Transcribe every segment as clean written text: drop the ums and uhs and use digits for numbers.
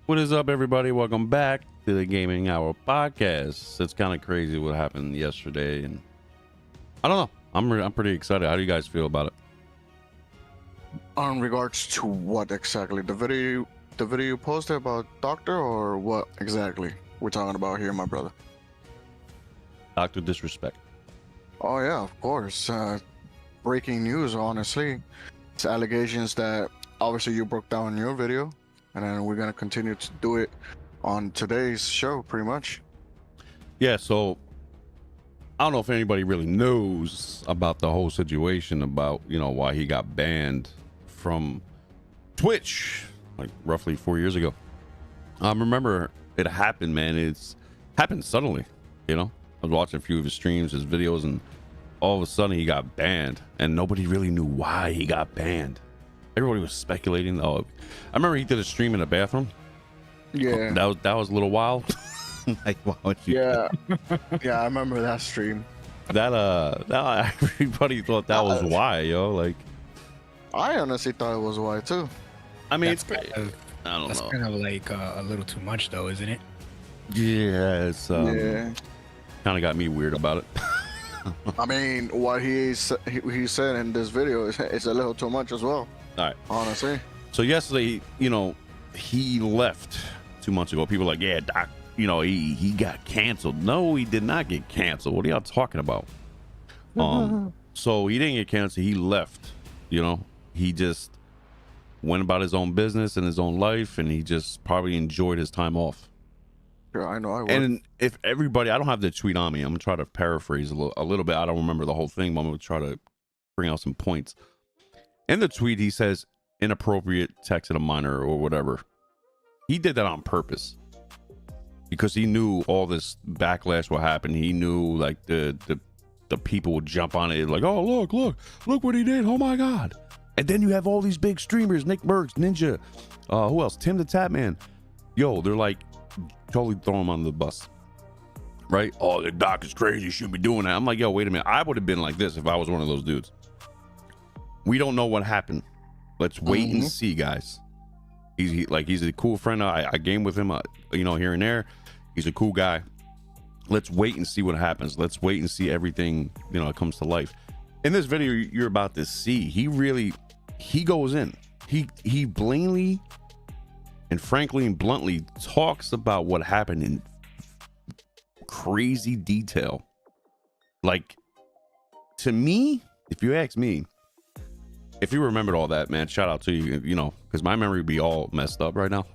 What is up, everybody? Welcome back to the Gaming Hour podcast. It's kind of crazy what happened yesterday, and I don't know. I'm pretty excited. How do you guys feel about it? On regards to what exactly? The video you posted about Doctor, or what exactly we're talking about here, my brother? Dr. DisRespect. Oh yeah, of course. Breaking news, honestly. It's allegations that obviously you broke down in your video, and then we're gonna continue to do it on today's show, pretty much. Yeah, so I don't know if anybody really knows about the whole situation about, why he got banned from Twitch like roughly 4 years ago. Remember it happened, man. It's happened suddenly, I was watching a few of his streams, his videos, and all of a sudden he got banned, and nobody really knew why he got banned. Everybody was speculating. I remember he did a stream in the bathroom. Yeah, that was a little wild. Like, why would you? Yeah, yeah, I remember that stream. That everybody thought that was why, yo. Like, I honestly thought it was why too. I mean, That's kind of, I don't that's know. kind of like a little too much, though, isn't it? Yeah, it's Yeah, kind of got me weird about it. I mean, what he said in this video is a little too much as well. All right. Honestly. So yesterday, he left 2 months ago. People were like, yeah, Doc, he got canceled. No, he did not get canceled. What are y'all talking about? So he didn't get canceled. He left. He just went about his own business and his own life, and he just probably enjoyed his time off. Yeah, I know. I would. And if everybody, I don't have the tweet on me. I'm gonna try to paraphrase a little bit. I don't remember the whole thing, but I'm gonna try to bring out some points. In the tweet, he says inappropriate text at a minor or whatever. He did that on purpose because he knew all this backlash will happen. He knew like the people would jump on it like, oh, look what he did. Oh my God. And then you have all these big streamers, Nick Bergs, Ninja, who else? Tim the Tapman. Yo, they're like totally throwing him on the bus. Right? Oh, the Doc is crazy. You shouldn't be doing that. I'm like, yo, wait a minute. I would have been like this if I was one of those dudes. We don't know what happened. Let's wait and see, guys. He's a cool friend. I game with him, here and there. He's a cool guy. Let's wait and see what happens. Let's wait and see everything, it comes to life. In this video you're about to see, he goes in. He blatantly and frankly and bluntly talks about what happened in crazy detail. Like, to me, if you ask me, if you remembered all that, man, shout out to you, because my memory would be all messed up right now.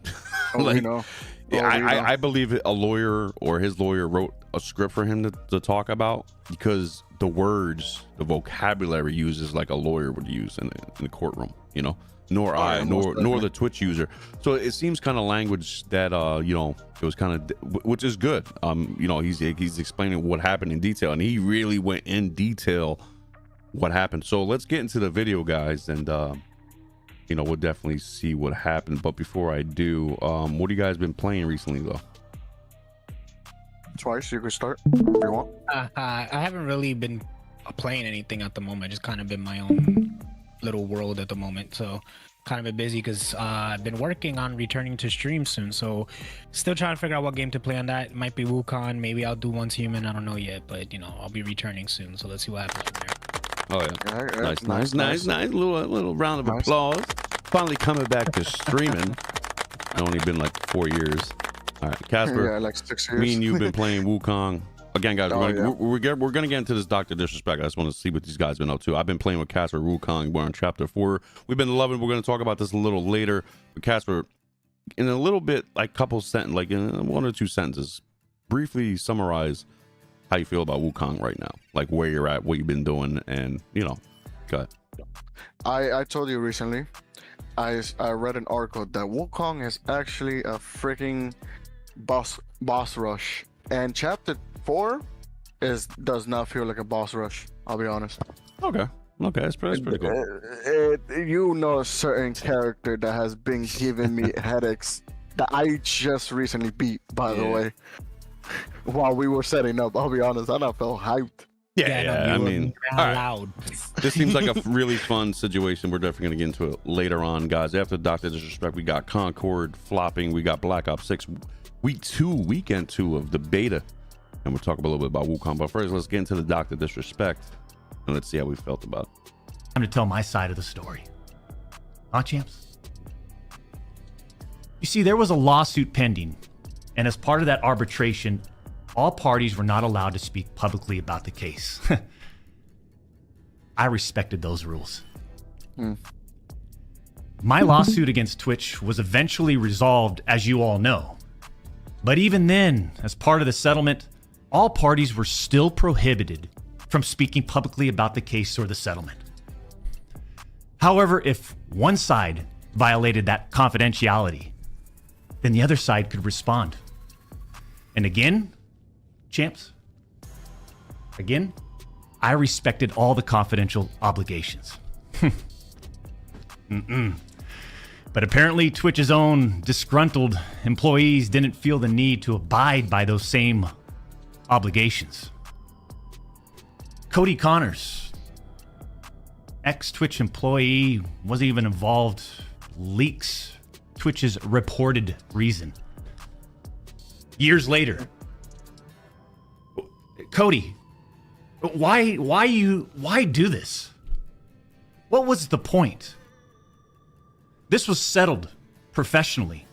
I believe a lawyer or his lawyer wrote a script for him to talk about, because the words, the vocabulary uses like a lawyer would use in the courtroom, nor the Twitch user. So it seems kind of language that, it was kind of, which is good. He's explaining what happened in detail, and he really went in detail what happened. So let's get into the video, guys, and we'll definitely see what happened. But before I do, what have you guys been playing recently, though? Twice, you could start if you want. I haven't really been playing anything at the moment. Just kind of been my own little world at the moment. So kind of been busy because I've been working on returning to stream soon. So still trying to figure out what game to play on that. It might be Wukong. Maybe I'll do Once Human. I don't know yet. But, I'll be returning soon. So let's see what happens from there. Oh yeah, nice. Little round of applause. Finally coming back to streaming. It's only been like 4 years. All right, Casper. Yeah, like 6 years. Me and you've been playing Wukong again, guys. We're gonna get into this Dr. DisRespect. I just want to see what these guys been up to. I've been playing with Casper Wukong. We're on chapter 4. We've been loving. We're gonna talk about this a little later. But Casper, in a little bit, like couple sentences, like in 1 or 2 sentences, briefly summarize how you feel about Wukong right now, like where you're at, what you've been doing, and go ahead. I told you recently, I read an article that Wukong is actually a freaking boss rush, and chapter 4 does not feel like a boss rush. I'll be honest. Okay, that's pretty cool. A certain character that has been giving me headaches that I just recently beat, by the way. While we were setting up, I'll be honest, I felt hyped. Yeah, I mean, all right. loud. This seems like a really fun situation. We're definitely going to get into it later on, guys. After Dr. Disrespect, we got Concord flopping. We got Blk Ops 6, weekend 2 of the beta. And we'll talk a little bit about Wukong. But first, let's get into the Dr. Disrespect. And let's see how we felt about it. Time to tell my side of the story. Huh, champs? You see, there was a lawsuit pending. And as part of that arbitration, all parties were not allowed to speak publicly about the case. I respected those rules. My lawsuit against Twitch was eventually resolved, as you all know. But even then, as part of the settlement, all parties were still prohibited from speaking publicly about the case or the settlement. However, if one side violated that confidentiality, then the other side could respond. And again, champs, again, I respected all the confidential obligations. But apparently Twitch's own disgruntled employees didn't feel the need to abide by those same obligations. Cody Connors, ex-Twitch employee, wasn't even involved, leaks Twitch's reported reason. Years later, Cody, why do this? What was the point? This was settled professionally.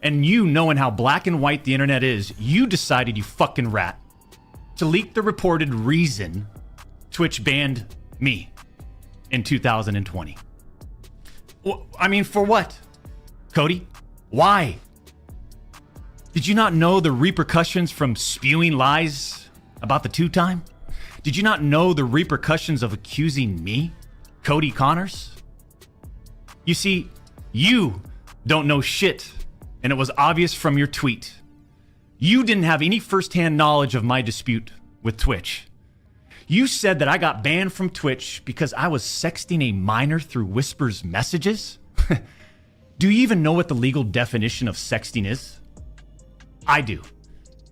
And you, knowing how black and white the internet is, you decided, you fucking rat, to leak the reported reason Twitch banned me in 2020. I mean, for what? Cody, why? Did you not know the repercussions from spewing lies about the 2-time? Did you not know the repercussions of accusing me, Cody Connors? You see, you don't know shit, and it was obvious from your tweet. You didn't have any firsthand knowledge of my dispute with Twitch. You said that I got banned from Twitch because I was sexting a minor through Whisper's messages? Do you even know what the legal definition of sexting is? I do.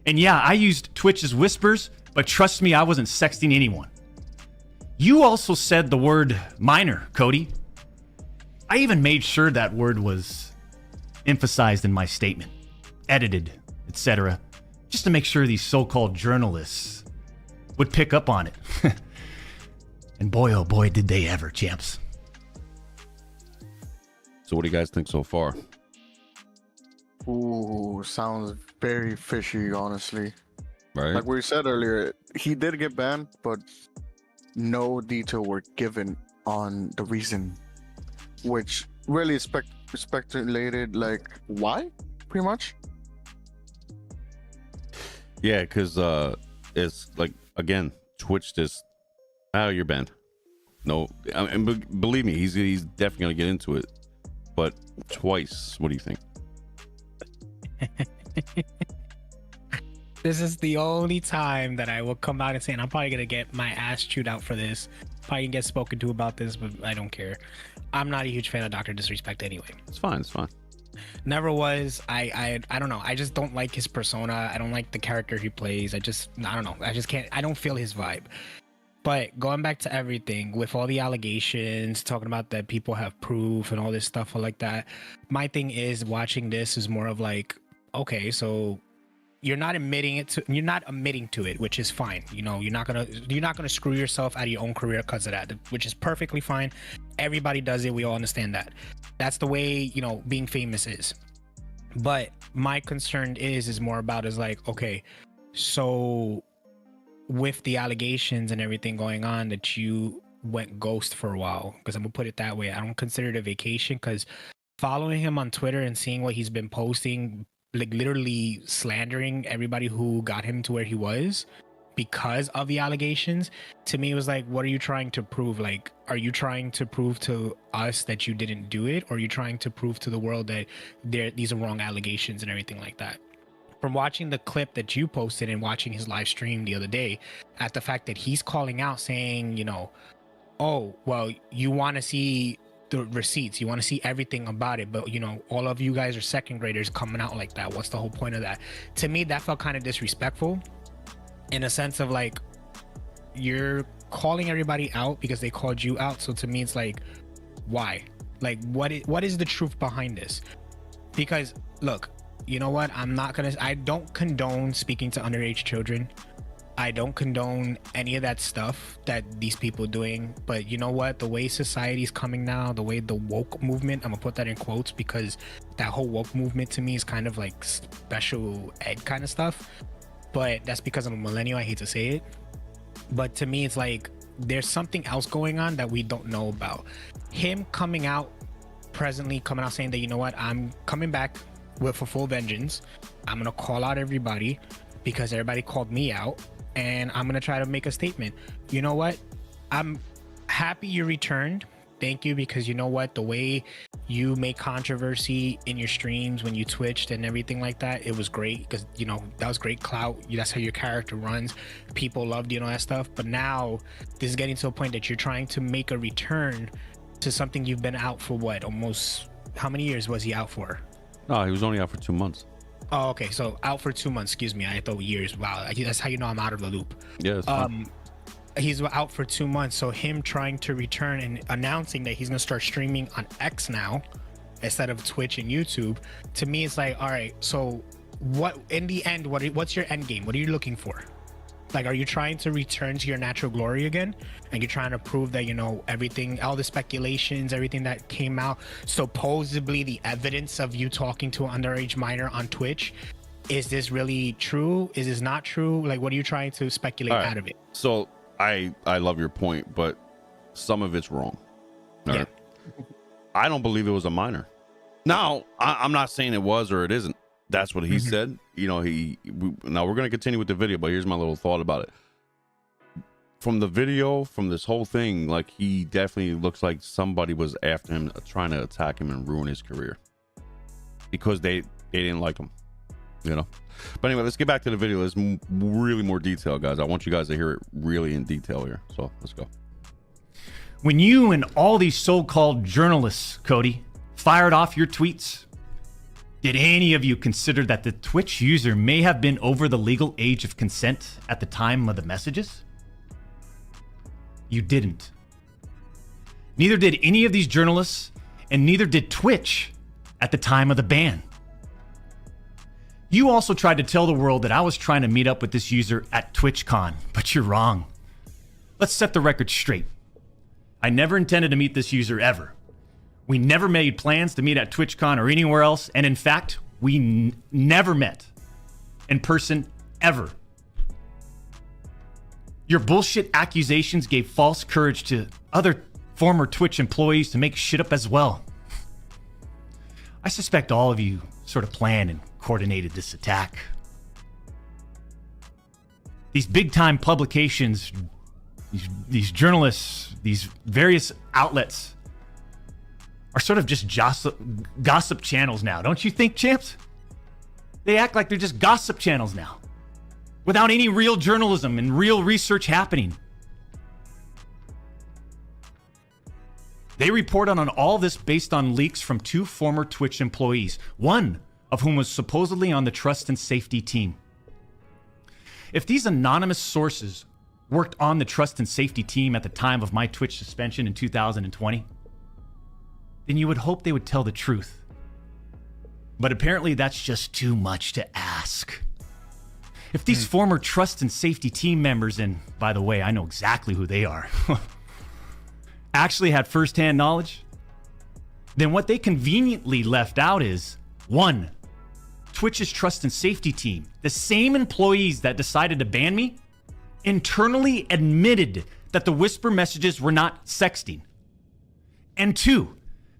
And yeah, I used Twitch's Whispers, but trust me, I wasn't sexting anyone. You also said the word minor, Cody. I even made sure that word was emphasized in my statement, edited, etc., just to make sure these so-called journalists would pick up on it. And boy, oh boy, did they ever, champs. So what do you guys think so far? Ooh, sounds very fishy, honestly. Right? Like we said earlier, he did get banned, but no detail were given on the reason, which really speculated, like, why, pretty much. Yeah, because it's like, again, Twitch just, you're banned. No, and believe me, he's definitely gonna get into it, but twice. What do you think? This is the only time that I will come out and say, and I'm probably gonna get my ass chewed out for this. Probably gonna get spoken to about this, but I don't care. I'm not a huge fan of Dr. Disrespect anyway. It's fine. It's fine. Never was. I don't know. I just don't like his persona. I don't like the character he plays. I don't know. I just can't. I don't feel his vibe. But going back to everything with all the allegations, talking about that people have proof and all this stuff like that. My thing is, watching this is more of like, okay, so you're not admitting to it, which is fine. You know, you're not gonna screw yourself out of your own career because of that, which is perfectly fine. Everybody does it. We all understand that. That's the way, you know, being famous is. But my concern is more about is like, okay, so with the allegations and everything going on that you went ghost for a while, because I'm gonna put it that way. I don't consider it a vacation, because following him on Twitter and seeing what he's been posting, like literally slandering everybody who got him to where he was because of the allegations, to me it was like, what are you trying to prove? Like, are you trying to prove to us that you didn't do it, or are you trying to prove to the world that these are wrong allegations and everything like that? From watching the clip that you posted and watching his live stream the other day, at the fact that he's calling out saying, you know, oh, well, you want to see the receipts, you want to see everything about it, but you know, all of you guys are second graders coming out like that. What's the whole point of that? To me, that felt kind of disrespectful, in a sense of like, you're calling everybody out because they called you out. So to me, it's like, why? Like, what is the truth behind this? Because look, you know what? I don't condone speaking to underage children. I don't condone any of that stuff that these people doing. But you know what? The way society's coming now, the way the woke movement, I'm gonna put that in quotes because that whole woke movement to me is kind of like special ed kind of stuff. But that's because I'm a millennial. I hate to say it. But to me, it's like there's something else going on that we don't know about. Him coming out saying that, you know what, I'm coming back for full vengeance. I'm gonna call out everybody because everybody called me out, and I'm gonna try to make a statement. You know what? I'm happy you returned. Thank you, because you know what, the way you make controversy in your streams when you twitched and everything like that, it was great, because you know that was great clout. That's how your character runs. People loved you and all that stuff. But now this is getting to a point that you're trying to make a return to something you've been out for what, almost, how many years was he out for? No, he was only out for 2 months. Oh, okay, so out for 2 months. Excuse me, I thought years. Wow, that's how you know I'm out of the loop. Yeah, it's fine. He's out for 2 months, so him trying to return and announcing that he's gonna start streaming on X now instead of Twitch and YouTube, to me it's like, all right, so what in the end, what's your end game? What are you looking for? Like, are you trying to return to your natural glory again, and you're trying to prove that, you know, everything, all the speculations, everything that came out, supposedly the evidence of you talking to an underage minor on Twitch, is this really true? Is this not true? Like, what are you trying to speculate out of it? So I love your point, but some of it's wrong. All right. I don't believe it was a minor. Now, I'm not saying it was or it isn't. That's what he said. You know, now we're going to continue with the video, but here's my little thought about it. From the video, from this whole thing, like, he definitely looks like somebody was after him, trying to attack him and ruin his career because they didn't like him, you know. But anyway, let's get back to the video. There's really more detail, guys. I want you guys to hear it really in detail here. So let's go. When you and all these so-called journalists, Cody, fired off your tweets, did any of you consider that the Twitch user may have been over the legal age of consent at the time of the messages? You didn't. Neither did any of these journalists, and neither did Twitch at the time of the ban. You also tried to tell the world that I was trying to meet up with this user at TwitchCon, but you're wrong. Let's set the record straight. I never intended to meet this user ever. We never made plans to meet at TwitchCon or anywhere else, and in fact, we never met in person ever. Your bullshit accusations gave false courage to other former Twitch employees to make shit up as well. I suspect all of you sort of planned and coordinated this attack. These big-time publications, these journalists, these various outlets are sort of just gossip channels now. Don't you think, champs? They act like they're just gossip channels now, without any real journalism and real research happening. They report on all this based on leaks from 2 former Twitch employees, one of whom was supposedly on the trust and safety team. If these anonymous sources worked on the trust and safety team at the time of my Twitch suspension in 2020, then you would hope they would tell the truth. But apparently that's just too much to ask. If these former trust and safety team members, and by the way, I know exactly who they are, actually had firsthand knowledge, then what they conveniently left out is, 1, Twitch's trust and safety team, the same employees that decided to ban me, internally admitted that the whisper messages were not sexting. And 2,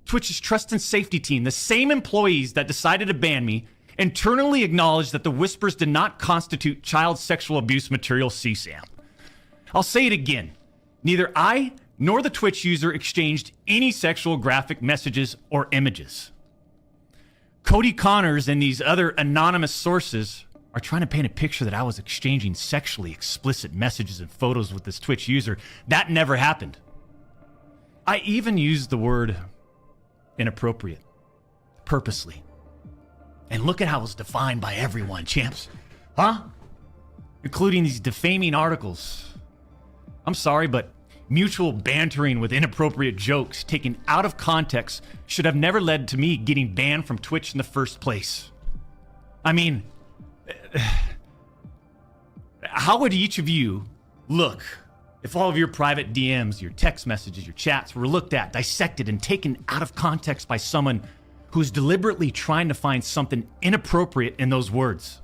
Twitch's trust and safety team, the same employees that decided to ban me, internally acknowledged that the whispers did not constitute child sexual abuse material CSAM. I'll say it again. Neither I nor the Twitch user exchanged any sexual graphic messages or images. Cody Connors and these other anonymous sources are trying to paint a picture that I was exchanging sexually explicit messages and photos with this Twitch user. That never happened. I even used the word inappropriate, purposely. And look at how it was defined by everyone, champs. Huh? Including these defaming articles. I'm sorry, but mutual bantering with inappropriate jokes taken out of context should have never led to me getting banned from Twitch in the first place. I mean, how would each of you look if all of your private DMs, your text messages, your chats were looked at, dissected, and taken out of context by someone who's deliberately trying to find something inappropriate in those words?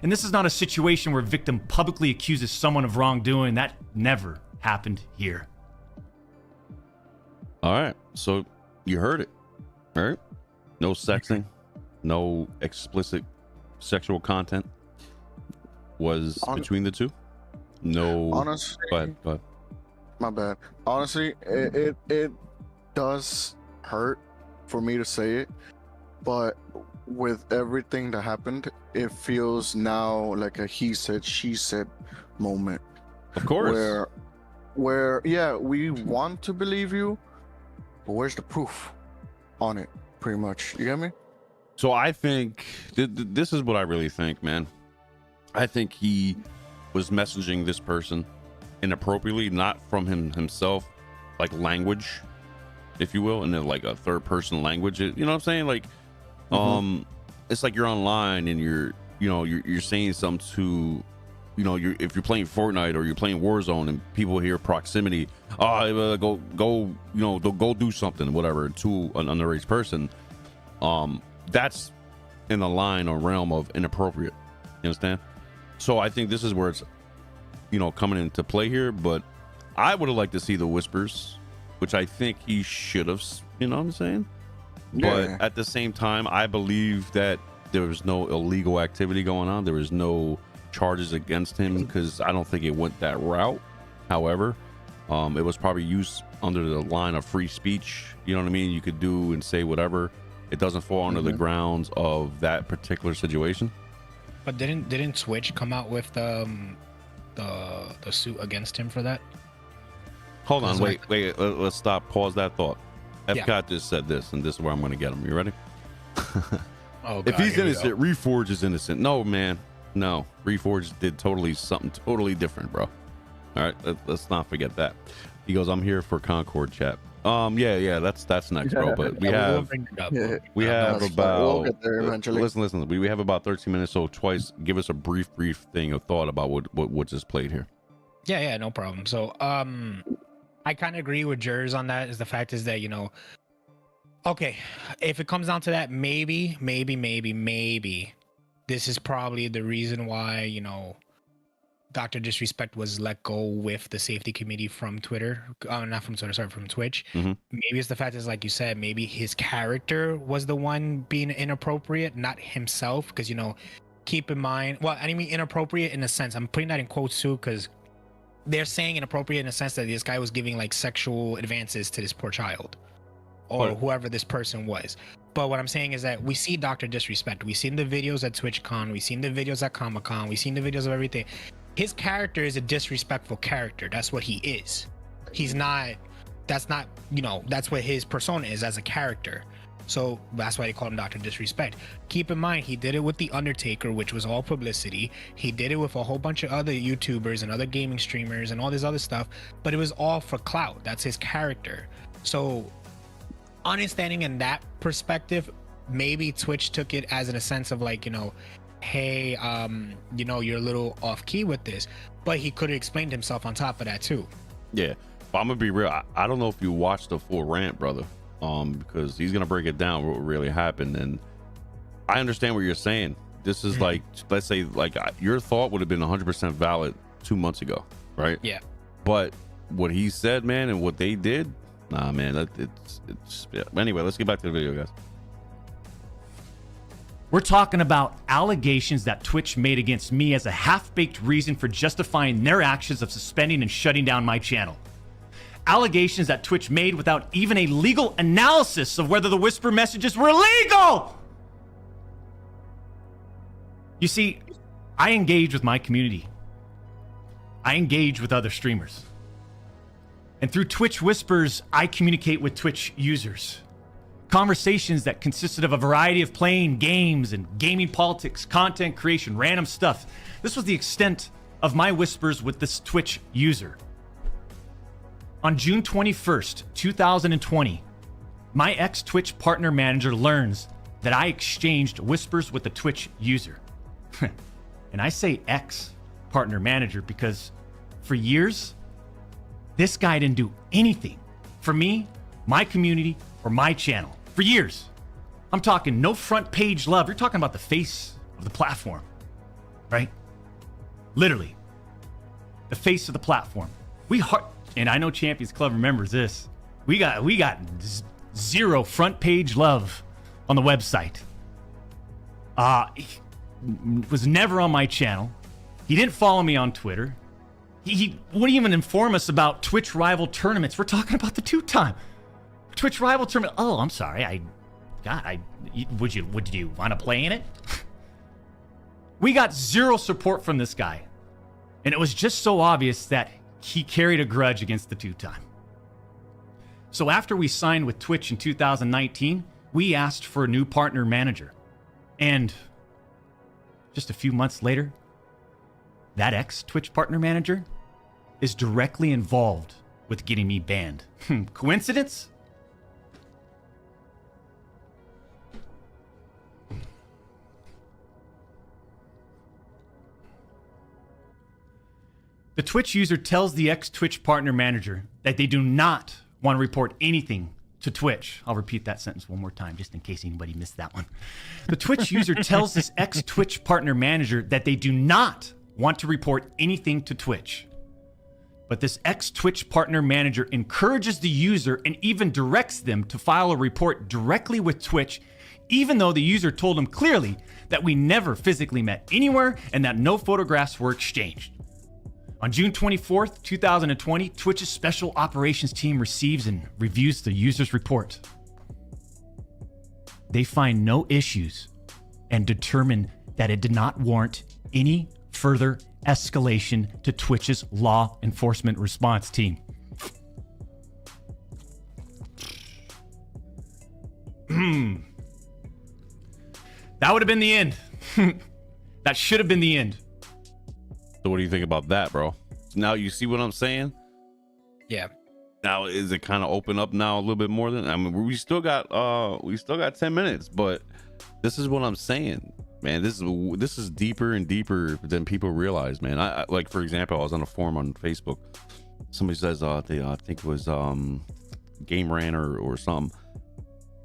And this is not a situation where a victim publicly accuses someone of wrongdoing. That never happened here. All right. So you heard it. All right. No sexting, no explicit sexual content was between the two. No. Honestly, Go ahead. my bad. Honestly, it does hurt for me to say it, but with everything that happened, it feels now like a he said, she said moment. Of course. Where yeah, we want to believe you, but where's the proof on it? Pretty much. You get me? So I think this is what I really think, man. I think he was messaging this person inappropriately, not from himself, like language, if you will, and then like a third person language. You know what I'm saying? Like, it's like you're online and you're saying something to, if you're playing Fortnite or you're playing Warzone and people hear proximity, go do something, whatever, to an underage person. That's in the line or realm of inappropriate. You understand? So I think this is where it's, coming into play here. But I would have liked to see the whispers, which I think he should have. You know what I'm saying? Yeah. But at the same time, I believe that there was no illegal activity going on. There was no charges against him because I don't think it went that route. However, it was probably used under the line of free speech. You know what I mean? You could do and say whatever. It doesn't fall under the grounds of that particular situation. But didn't Twitch come out with the suit against him for that? Hold on, wait. Let's stop. Pause that thought. Epcot Yeah. just said this, and this is where I'm going to get him. You ready? Oh, God, If he's here we innocent, Reforge is innocent. No, man. No. Reforge did something totally different, bro. All right, let's not forget that. He goes, I'm here for Concord chat. Yeah, that's next, bro. But we we'll have bring it up. we have that's fine. about We'll get there eventually. listen. We have about 13 minutes, so twice give us a brief thing of thought about what just played here. Yeah, no problem. So, I kind of agree with Jers on that. Is the fact is that okay, if it comes down to that, maybe this is probably the reason why Dr. DisRespect was let go with the safety committee from Twitter, not from Twitter, sorry, from Twitch. Mhm. Maybe it's the fact is, like you said, maybe his character was the one being inappropriate, not himself. Because keep in mind, well, I mean inappropriate in a sense. I'm putting that in quotes too, because they're saying inappropriate in a sense that this guy was giving like sexual advances to this poor child, or whoever this person was. But what I'm saying is that we see Dr. DisRespect. We've seen the videos at TwitchCon. We've seen the videos at Comic-Con. We've seen the videos of everything. His character is a disrespectful character. That's what he is. That's what his persona is as a character. So that's why they call him Dr. DisRespect. Keep in mind, he did it with The Undertaker, which was all publicity. He did it with a whole bunch of other YouTubers and other gaming streamers and all this other stuff, but it was all for clout. That's his character. So understanding in that perspective, maybe Twitch took it as in a sense of like, hey, you're a little off key with this, but he could have explained himself on top of that too. Yeah, but I'm gonna be real. I don't know if you watched the full rant, brother, because he's gonna break it down what really happened, and I understand what you're saying. This is like, let's say, like your thought would have been 100% valid 2 months ago, right? Yeah. But what he said, man, and what they did, nah, man, it's yeah. Anyway, let's get back to the video, guys. We're talking about allegations that Twitch made against me as a half-baked reason for justifying their actions of suspending and shutting down my channel. Allegations that Twitch made without even a legal analysis of whether the whisper messages were legal! You see, I engage with my community. I engage with other streamers. And through Twitch Whispers, I communicate with Twitch users. Conversations that consisted of a variety of playing games and gaming politics, content creation, random stuff. This was the extent of my whispers with this Twitch user. On June 21st, 2020, my ex-Twitch partner manager learns that I exchanged whispers with the Twitch user. And I say ex-partner manager because for years, this guy didn't do anything for me, my community, or my channel. For years. I'm talking no front page love. You're talking about the face of the platform, right? Literally. The face of the platform. And I know Champions Club remembers this. We got zero front page love on the website. He was never on my channel. He didn't follow me on Twitter. He wouldn't even inform us about Twitch rival tournaments. We're talking about the 2-time Twitch rival tournament. Oh, I'm sorry. Would you want to play in it? We got zero support from this guy. And it was just so obvious that he carried a grudge against the 2-time. So after we signed with Twitch in 2019, we asked for a new partner manager. And just a few months later, that ex-Twitch partner manager is directly involved with getting me banned. Coincidence? The Twitch user tells the ex-Twitch partner manager that they do not want to report anything to Twitch. I'll repeat that sentence one more time just in case anybody missed that one. The Twitch user tells this ex-Twitch partner manager that they do not want to report anything to Twitch. But this ex-Twitch partner manager encourages the user and even directs them to file a report directly with Twitch, even though the user told him clearly that we never physically met anywhere and that no photographs were exchanged. On June 24th, 2020, Twitch's Special Operations Team receives and reviews the user's report. They find no issues and determine that it did not warrant any further escalation to Twitch's law enforcement response team. That would have been the end. That should have been the end. So what do you think about that, bro? Now you see what I'm saying? Yeah. Now is it kind of open up now a little bit more than, I mean, we still got 10 minutes, but this is what I'm saying, man. This is deeper and deeper than people realize, man. I like, for example, I was on a forum on Facebook. Somebody says I think it was Game Ran or something.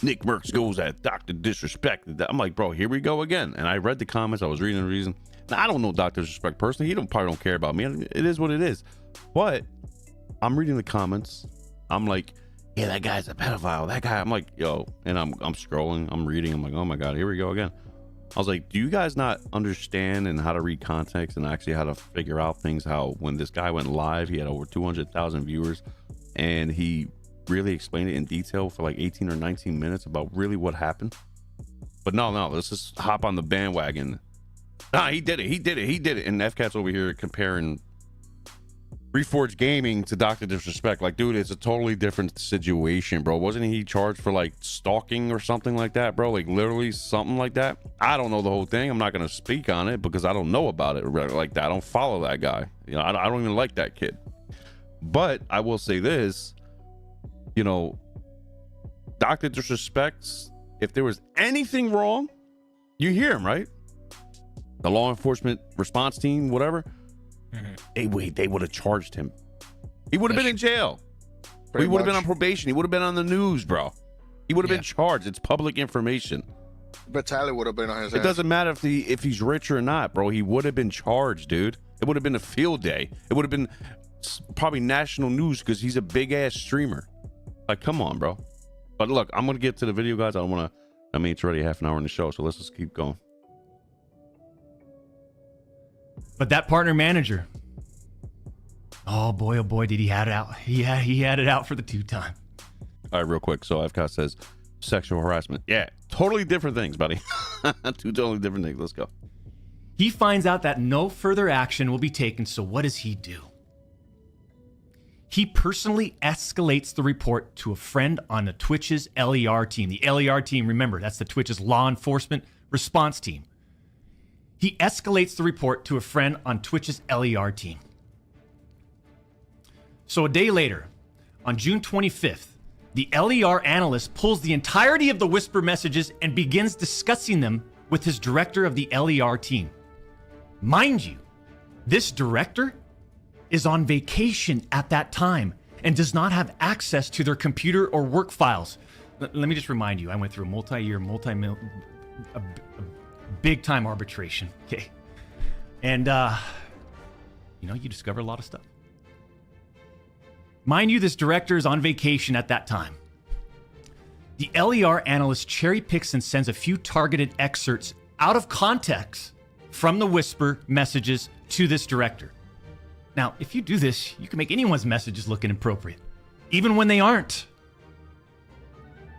Nick Merckx goes at Dr. DisRespect. I'm like, bro, here we go again. And I read the comments. I was reading the reason. Now, I don't know Dr. DisRespect personally. He probably don't care about me. It is what it is. But I'm reading the comments. I'm like, yeah, that guy's a pedophile. That guy. I'm like, yo, and I'm scrolling. I'm reading. I'm like, oh my god, here we go again. I was like, do you guys not understand and how to read context and actually how to figure out things? How when this guy went live, he had over 200,000 viewers, and he really explained it in detail for like 18 or 19 minutes about really what happened. But no, let's just hop on the bandwagon. Nah, he did it. And FCat's over here comparing Reforged Gaming to Dr. DisRespect. Like, dude, it's a totally different situation, bro. Wasn't he charged for like stalking or something like that, bro? Like literally something like that. I don't know the whole thing. I'm not gonna speak on it because I don't know about it like that. I don't follow that guy. You know, I don't even like that kid. But I will say this, you know, Dr. DisRespect, if there was anything wrong, you hear him, right? The law enforcement response team, whatever, they would have charged him. He would have been in jail. He would have been on probation. He would have been on the news, bro. He would have been charged. It's public information. But Tyler would have been on his It ass. doesn't matter if he's rich or not, bro. He would have been charged, dude. It would have been a field day. It would have been probably national news because he's a big ass streamer. Like, come on, bro. But look, I'm gonna get to the video, guys. I mean, it's already half an hour in the show, so let's just keep going. But that partner manager, oh boy, did he had it out. He had it out for the 2-time. All right, real quick. So FCAT says sexual harassment. Yeah, totally different things, buddy. Two totally different things. Let's go. He finds out that no further action will be taken, so what does he do? He personally escalates the report to a friend on the Twitch's LER team. The LER team, remember, that's the Twitch's law enforcement response team. he escalates the report to a friend on Twitch's LER team. So a day later, on June 25th, the LER analyst pulls the entirety of the Whisper messages and begins discussing them with his director of the LER team. Mind you, this director is on vacation at that time and does not have access to their computer or work files. Let me just remind you, I went through a multi-year, a big-time arbitration, okay? And, you discover a lot of stuff. Mind you, this director is on vacation at that time. The LER analyst cherry picks and sends a few targeted excerpts out of context from the Whisper messages to this director. Now, if you do this, you can make anyone's messages look inappropriate, even when they aren't.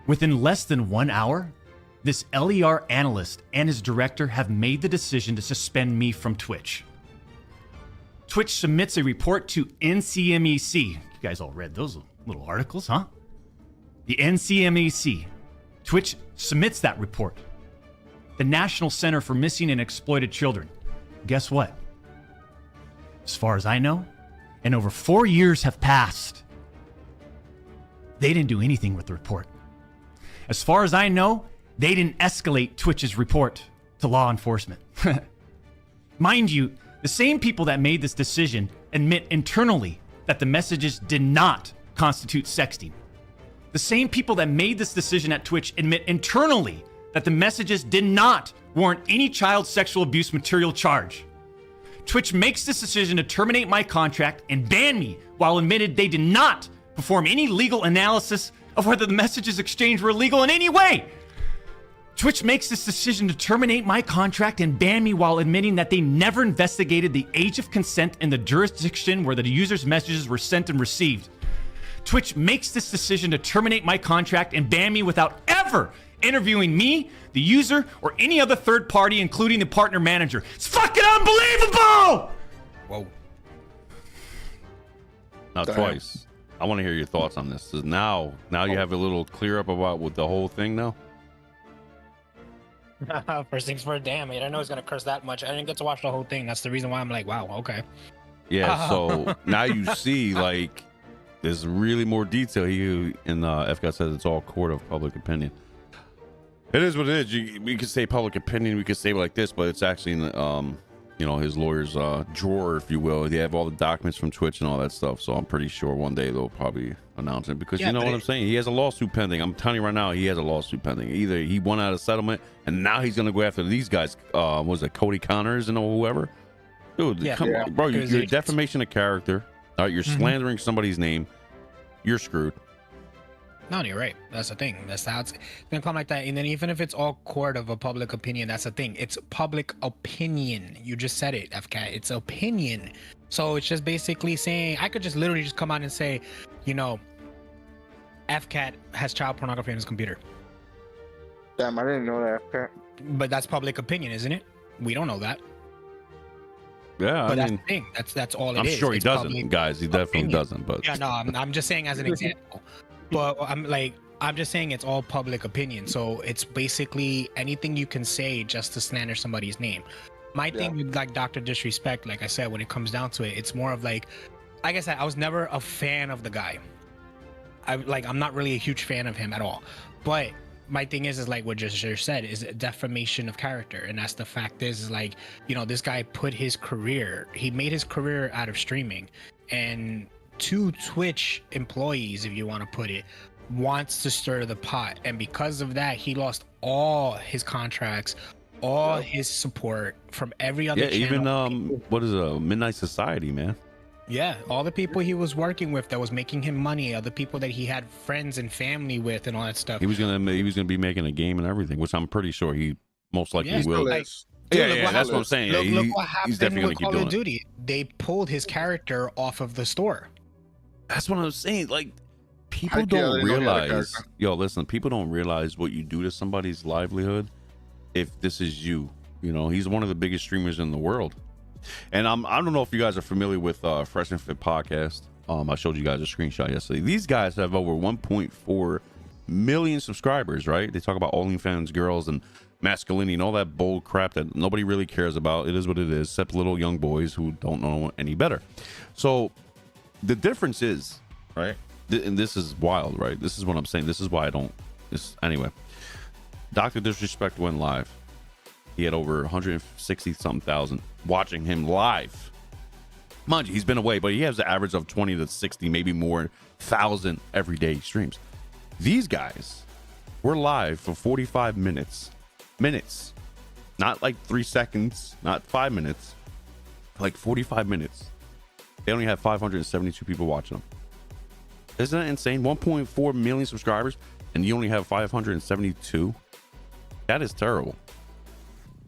Within less than 1 hour, this LER analyst and his director have made the decision to suspend me from Twitch. Twitch submits a report to NCMEC. You guys all read those little articles, huh? The NCMEC. Twitch submits that report. The National Center for Missing and Exploited Children. Guess what? As far as I know, and over 4 years have passed, they didn't do anything with the report. As far as I know, they didn't escalate Twitch's report to law enforcement. Mind you, the same people that made this decision admit internally that the messages did not constitute sexting. The same people that made this decision at Twitch admit internally that the messages did not warrant any child sexual abuse material charge. Twitch makes this decision to terminate my contract and ban me while admitted they did not perform any legal analysis of whether the messages exchanged were illegal in any way. Twitch makes this decision to terminate my contract and ban me while admitting that they never investigated the age of consent in the jurisdiction where the user's messages were sent and received. Twitch makes this decision to terminate my contract and ban me without ever interviewing me, the user, or any other third party, including the partner manager. It's fucking unbelievable! Whoa. Now, twice. I want to hear your thoughts on this. So now you have a little clear up about with the whole thing now? First things first, damn it. I know he's going to curse that much. I didn't get to watch the whole thing. That's the reason why I'm like, wow, okay. Yeah, so now you see, like, there's really more detail. He in FCAT says it's all court of public opinion. It is what it is. We could say public opinion. We could say it like this, but it's actually in his lawyer's drawer, if you will. They have all the documents from Twitch and all that stuff. So I'm pretty sure one day they'll probably announce it because you know what I'm saying. He has a lawsuit pending. I'm telling you right now, he has a lawsuit pending. Either he won out of settlement and now he's gonna go after these guys. Was it Cody Connors and whoever? Dude, come on, bro. You're defamation of character. You're slandering somebody's name. You're screwed. No, you're right. That's the thing. That's how it's gonna come like that. And then even if it's all court of a public opinion, that's the thing. It's public opinion. You just said it, FCAT. It's opinion. So it's just basically saying I could just literally just come out and say, FCAT has child pornography on his computer. Damn, I didn't know that, FCAT. But that's public opinion, isn't it? We don't know that. Yeah, but that's the thing. That's all it is. I'm sure he it's doesn't, guys. He definitely doesn't. But yeah, no, I'm just saying as an example. But I'm just saying it's all public opinion. So it's basically anything you can say just to slander somebody's name. My thing with like Dr. DisRespect, like I said, when it comes down to it, it's more of like I said, I was never a fan of the guy. I'm not really a huge fan of him at all. But my thing is like what just said is defamation of character. And that's the fact is like, this guy he made his career out of streaming, and 2 Twitch employees, if you want to put it, wants to stir the pot, and because of that he lost all his contracts, all his support from every other channel. Even what is a Midnight Society, man? Yeah, all the people he was working with that was making him money, other people that he had friends and family with and all that stuff. He was gonna be making a game and everything, which I'm pretty sure he most likely will. That's what I'm saying. Look what happened he's definitely with gonna keep Call of doing Duty. They pulled his character off of the store. That's what I'm saying. Like, people don't realize. Yo, listen, people don't realize what you do to somebody's livelihood. If this is you, he's one of the biggest streamers in the world. And I don't know if you guys are familiar with Fresh and Fit podcast. I showed you guys a screenshot yesterday. These guys have over 1.4 million subscribers, right? They talk about OnlyFans girls and masculinity and all that bold crap that nobody really cares about. It is what it is, except little young boys who don't know any better. So the difference is, right? And this is wild, right? This is what I'm saying. This is why I don't. Anyway. Dr. DisRespect went live. He had over 160 something thousand watching him live. Mind you, he's been away, but he has an average of 20 to 60, maybe more, thousand everyday streams. These guys were live for 45 minutes. Not like 3 seconds, not 5 minutes, like 45 minutes. They only have 572 people watching them. Isn't that insane? 1.4 million subscribers, and you only have 572. That is terrible.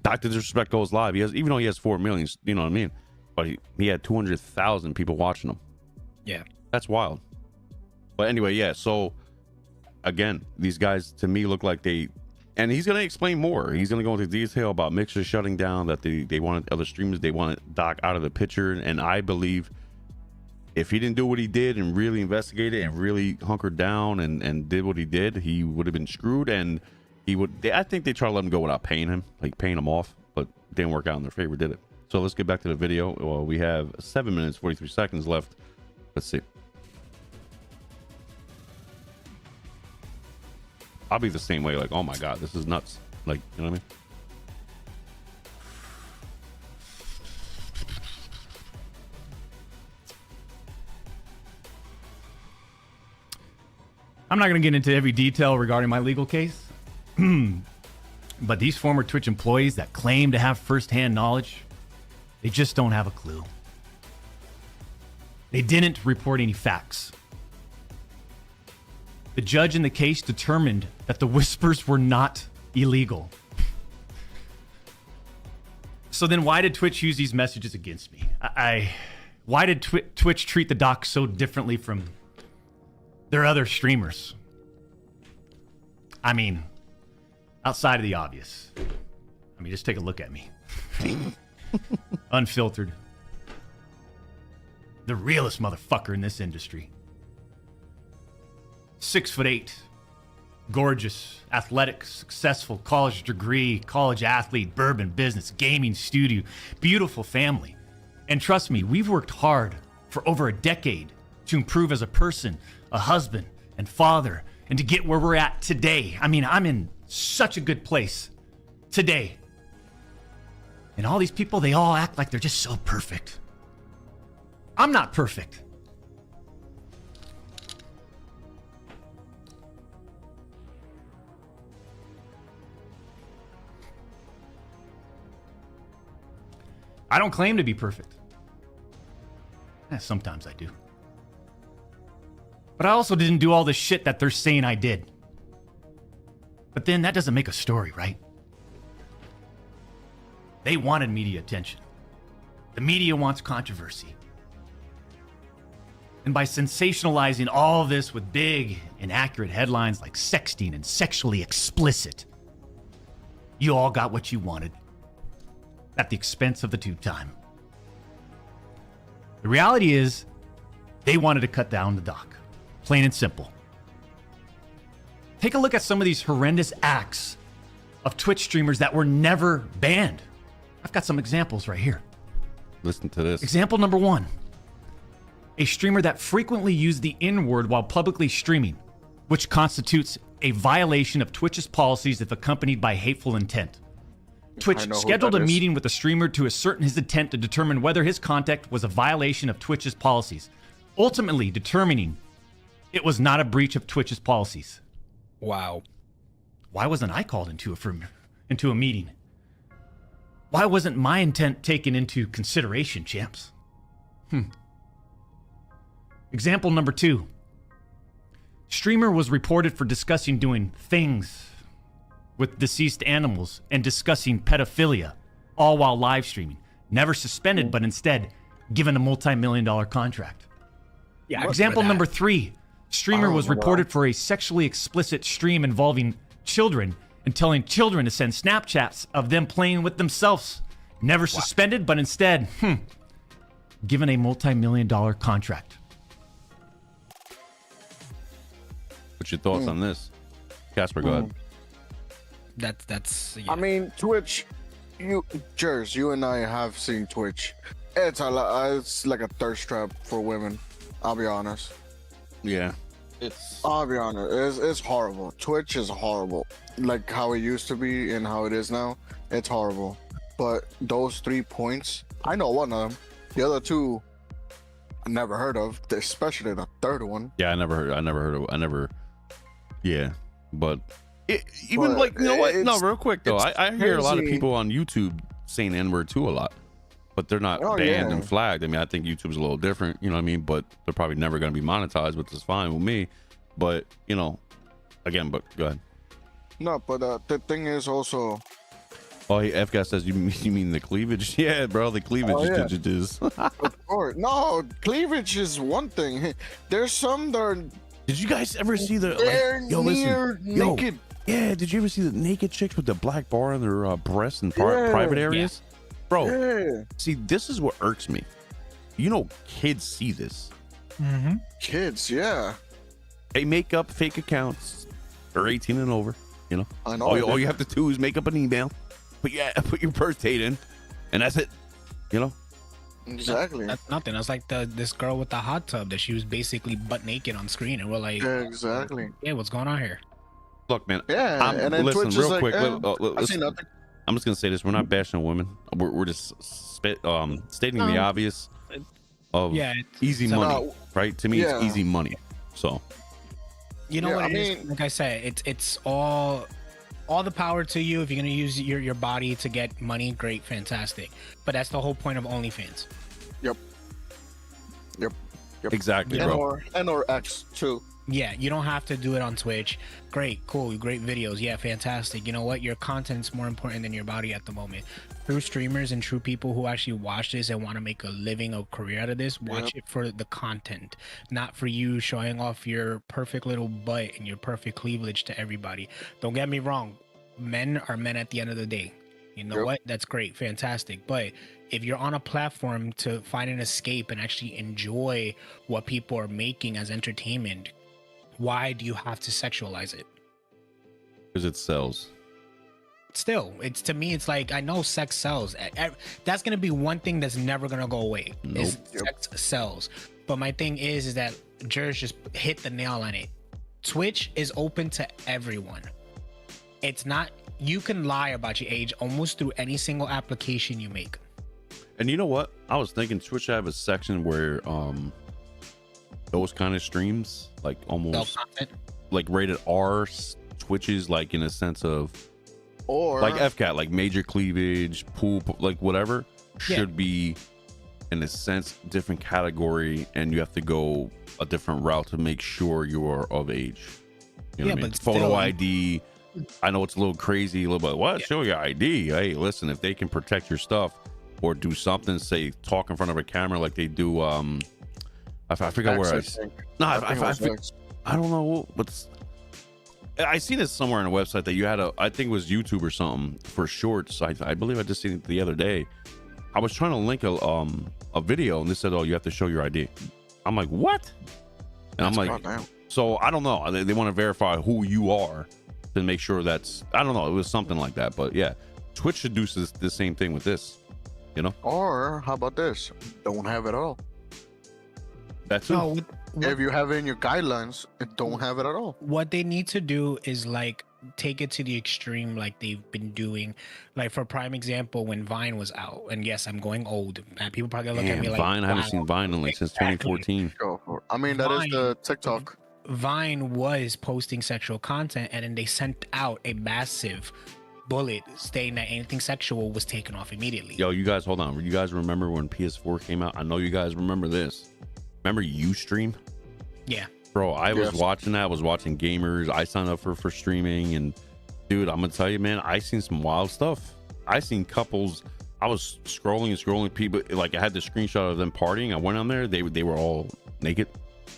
Dr. DisRespect goes live. Even though he has 4 million, you know what I mean? But he had 200,000 people watching him. Yeah. That's wild. But anyway, yeah. So again, these guys to me look like and he's going to explain more. He's going to go into detail about Mixer shutting down, that they wanted other streamers. They wanted Doc out of the picture. And I believe if he didn't do what he did and really investigated and really hunkered down and did what he did, he would have been screwed. And I think they tried to let him go without paying him off, but it didn't work out in their favor, did it? So let's get back to the video. Well, we have 7 minutes, 43 seconds left. Let's see. I'll be the same way. Like, oh my God, this is nuts. Like, you know what I mean? I'm not going to get into every detail regarding my legal case. But these former Twitch employees that claim to have firsthand knowledge, they just don't have a clue. They didn't report any facts. The judge in the case determined that the whispers were not illegal. So then why did Twitch use these messages against me? Why did Twitch treat the doc so differently from their other streamers? I mean, outside of the obvious. I mean, just take a look at me. Unfiltered. The realest motherfucker in this industry. 6'8", gorgeous, athletic, successful, college degree, college athlete, bourbon business, gaming studio, beautiful family. And trust me, we've worked hard for over a decade to improve as a person, a husband, and father, and to get where we're at today. I mean, I'm in such a good place today. And all these people, they all act like they're just so perfect. I'm not perfect. I don't claim to be perfect. Sometimes I do. But I also didn't do all the shit that they're saying I did. But then that doesn't make a story, right? They wanted media attention. The media wants controversy. And by sensationalizing all of this with big, inaccurate headlines like sexting and sexually explicit, you all got what you wanted at the expense of the tube time. The reality is, they wanted to cut down the doc. Plain and simple. Take a look at some of these horrendous acts of Twitch streamers that were never banned. I've got some examples right here. Listen to this. Example number 1. A streamer that frequently used the N-word while publicly streaming, which constitutes a violation of Twitch's policies if accompanied by hateful intent. Twitch scheduled a meeting with the streamer to ascertain his intent to determine whether his conduct was a violation of Twitch's policies, ultimately determining it was not a breach of Twitch's policies. Wow. Why wasn't I called into a meeting? Why wasn't my intent taken into consideration, champs? Example number 2. Streamer was reported for discussing doing things with deceased animals and discussing pedophilia, all while live streaming. Never suspended, but instead given a multi-million-dollar contract. Yeah. Example number 3. Streamer was reported for a sexually explicit stream involving children and telling children to send Snapchats of them playing with themselves. Never suspended, but instead, given a multi-million-dollar contract. What's your thoughts on this? Casper, go ahead. That's yeah. I mean, Twitch. Jers, you and I have seen Twitch. It's it's like a thirst trap for women. I'll be honest. Yeah. I'll be honest. It's horrible. Twitch is horrible. Like how it used to be and how it is now. It's horrible. But those 3 points, I know one of them. The other two, I never heard of. Especially the third one. Yeah, I never heard of. Yeah, but even But like, you know what? No, real quick though, it's I hear a lot of crazy. people on YouTube saying N-word too a lot, but they're not Oh, banned yeah. and flagged. I mean, I think YouTube's a little different, you know what I mean? But they're probably never going to be monetized, which is fine with me. But you know, again, but go ahead. No, but the thing is also. Oh, hey, F guy says you mean the cleavage? Yeah, bro, the cleavage Oh, yeah. is. Of course. No, cleavage is one thing. There's some that are Did you guys ever see the they're yo, near listen, yo, naked. yeah, did you ever see the naked chicks with the black bar on their breasts and Yeah. private areas? Bro, Yeah. see, this is what irks me. You know, kids see this. Mm-hmm. Kids, yeah. They make up fake accounts. They're 18 and over, you know. I know. All you have to do is make up an email, put your birth date in, and that's it. You know? Exactly. That's nothing. That's like this girl with the hot tub that she was basically butt naked on screen, and we're like, Exactly. yeah, what's going on here? Look, man. Yeah, and then listen, Twitch real is like, quick. I listen, see nothing. I'm just gonna say this: we're not bashing women. We're just stating the No. obvious of Yeah, it's- easy so- money, right? To me, Yeah. it's easy money. So You know Yeah, what I it is? mean- Like I said, it's all the power to you. If you're gonna use your body to get money, great, fantastic. But that's the whole point of OnlyFans. exactly, Yeah. bro. or X too. Yeah, you don't have to do it on Twitch. Great, cool, great videos. Yeah, fantastic. You know what? Your content's more important than your body at the moment. True streamers and true people who actually watch this and want to make a living, a career out of this, watch it for the content, not for you showing off your perfect little butt and your perfect cleavage to everybody. Don't get me wrong. Men are men at the end of the day. You know Yep. what? That's great, fantastic. But if you're on a platform to find an escape and actually enjoy what people are making as entertainment, why do you have to sexualize it? Because it sells. Still, it's to me, it's like, I know sex sells. That's gonna be one thing that's never gonna go away. Is Nope. sex sells. But my thing is that Jers just hit the nail on it. Twitch is open to everyone. It's not, you can lie about your age almost through any single application you make. And you know what? I was thinking Twitch should have a section where those kind of streams, like almost Self-content. like rated R Twitches, like in a sense of Or like FCAT, like major cleavage, pool, like whatever, Yeah. should be in a sense different category, and you have to go a different route to make sure you are of age. You know Yeah, what I mean? but Photo still- ID. I know it's a little crazy, a little bit. What? Yeah. Show your ID. Hey, listen, if they can protect your stuff or do something, say talk in front of a camera like they do. I forgot where X, I think. no, I think it was X. I don't know what's. I seen this somewhere on a website that you had I think it was YouTube or something for shorts. I believe I just seen it the other day. I was trying to link a video and they said, oh, you have to show your ID. I'm like, what? And I'm like, Goddamn. so I don't know. They want to verify who you are to make sure that's, I don't know. It was something like that. But yeah, Twitch should do the same thing with this, you know? Or how about this? Don't have it all. That's No, it. If you have it in your guidelines, don't have it at all. what they need to do is like take it to the extreme like they've been doing. Like for prime example, when Vine was out, and yes, I'm going old, and people probably look at me Damn, like, Vine. I haven't wow. seen Vine in like since Exactly. 2014. Go for it. I mean, that is the TikTok. Vine was posting sexual content, and then they sent out a massive bullet stating that anything sexual was taken off immediately. Yo, you guys, hold on. You guys remember when PS4 came out? I know you guys remember this. Remember Ustream? Yeah. Bro, I was Yes. watching that. I was watching gamers. I signed up for streaming, and dude, I'm gonna tell you, man, I seen some wild stuff. I seen couples. I was scrolling people. Like I had the screenshot of them partying. I went on there. They were all naked.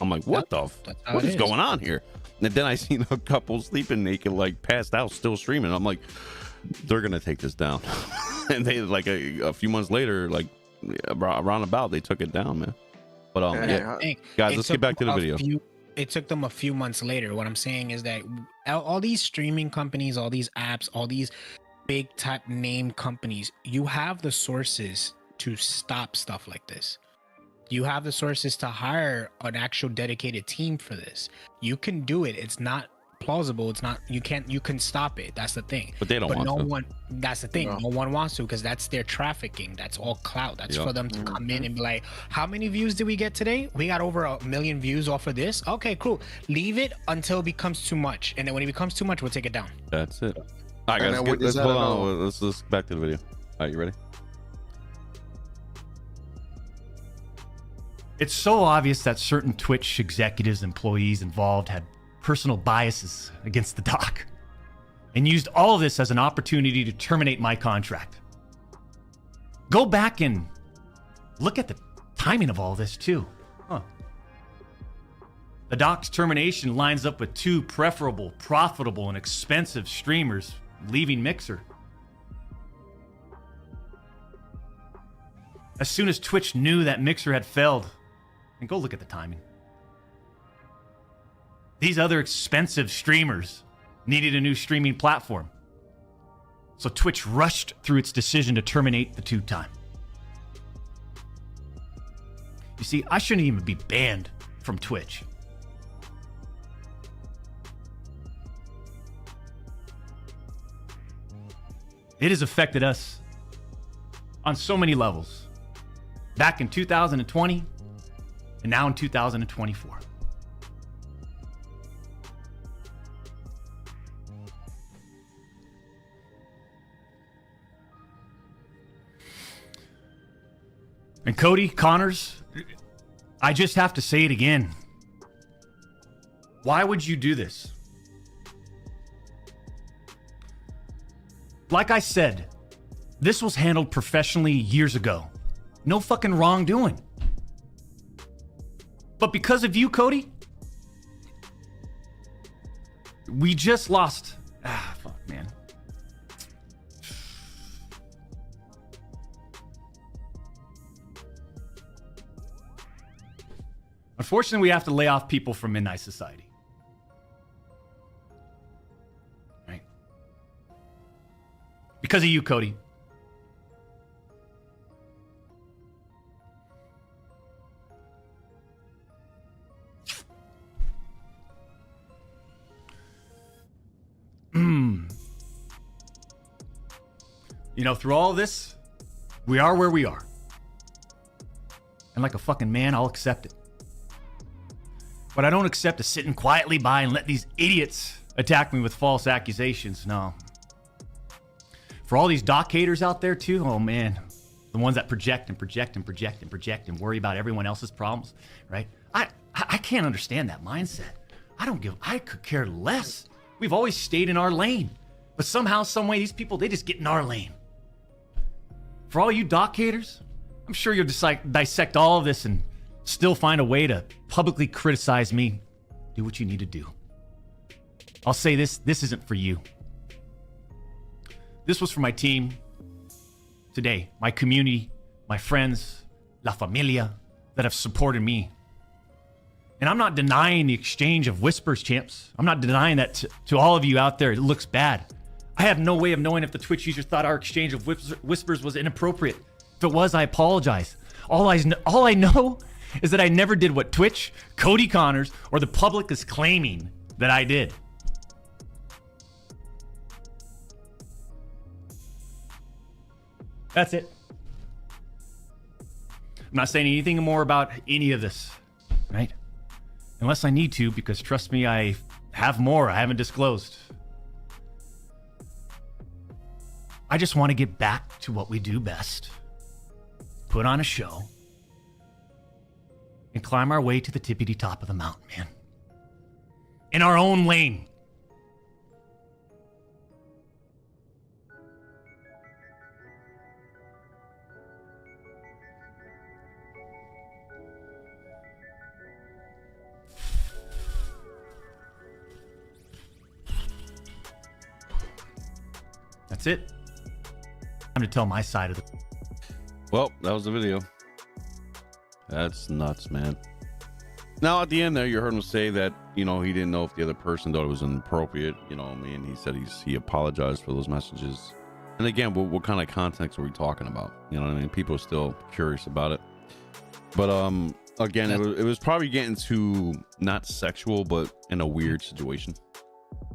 I'm like, what That's how what it is is. going on here? And then I seen a couple sleeping naked, like passed out, still streaming. I'm like, they're gonna take this down. And they like a few months later, like around about, they took it down, man. But Yeah. yeah, Hey, guys, it let's get took back to the a video. it took them a few months later. What I'm saying is that all these streaming companies, all these apps, all these big type name companies, you have the sources to stop stuff like this. You have the sources to hire an actual dedicated team for this. You can do it. It's not plausible. It's not, you can stop it. That's the thing. But they don't want to. No one, that's the thing. No one wants to, because that's their trafficking. That's all clout. That's for them to come in and be like, how many views did we get today? We got over 1 million views off of this. Okay, cool. Leave it until it becomes too much. And then when it becomes too much, we'll take it down. That's it. All right, guys, let's hold on. Let's back to the video. All right, you ready? It's so obvious that certain Twitch executives, employees involved had personal biases against the doc and used all of this as an opportunity to terminate my contract. Go back and look at the timing of all this too. The doc's termination lines up with 2 preferable, profitable, and expensive streamers leaving Mixer. As soon as Twitch knew that Mixer had failed, and go look at the timing. These other expensive streamers needed a new streaming platform. So Twitch rushed through its decision to terminate the 2-time. You see, I shouldn't even be banned from Twitch. It has affected us on so many levels. Back in 2020, and now in 2024. And Cody, Connors, I just have to say it again. Why would you do this? Like I said, this was handled professionally years ago. No fucking wrongdoing. But because of you, Cody, we just lost. Fuck, man. Unfortunately, we have to lay off people from Midnight Society. Right? Because of you, Cody. You know, through all this, we are where we are. And like a fucking man, I'll accept it. But I don't accept to sitting quietly by and let these idiots attack me with false accusations. No. For all these doc haters out there too, oh man, the ones that project and project and project and project and worry about everyone else's problems, right? I can't understand that mindset. I could care less. We've always stayed in our lane. But somehow, some way, these people, they just get in our lane. For all you doc haters, I'm sure you'll dissect all of this and still find a way to publicly criticize me. Do what you need to do. I'll say this isn't for you. This was for my team today, my community, my friends, la familia that have supported me. And I'm not denying the exchange of whispers, champs. I'm not denying that to all of you out there. It looks bad. I have no way of knowing if the Twitch user thought our exchange of whispers was inappropriate. If it was, I apologize. All I know is that I never did what Twitch, Cody Connors, or the public is claiming that I did. That's it. I'm not saying anything more about any of this, right? Unless I need to, because trust me, I have more I haven't disclosed. I just want to get back to what we do best. Put on a show. And climb our way to the tippity top of the mountain, man. In our own lane. That's it. Time to tell my side of the... Well, that was the video. That's nuts, man. Now at the end there, you heard him say that, you know, he didn't know if the other person thought it was inappropriate. You know what I mean? He said he apologized for those messages. And again, what kind of context are we talking about? You know what I mean? People are still curious about it. But again, it was probably getting to not sexual, but in a weird situation.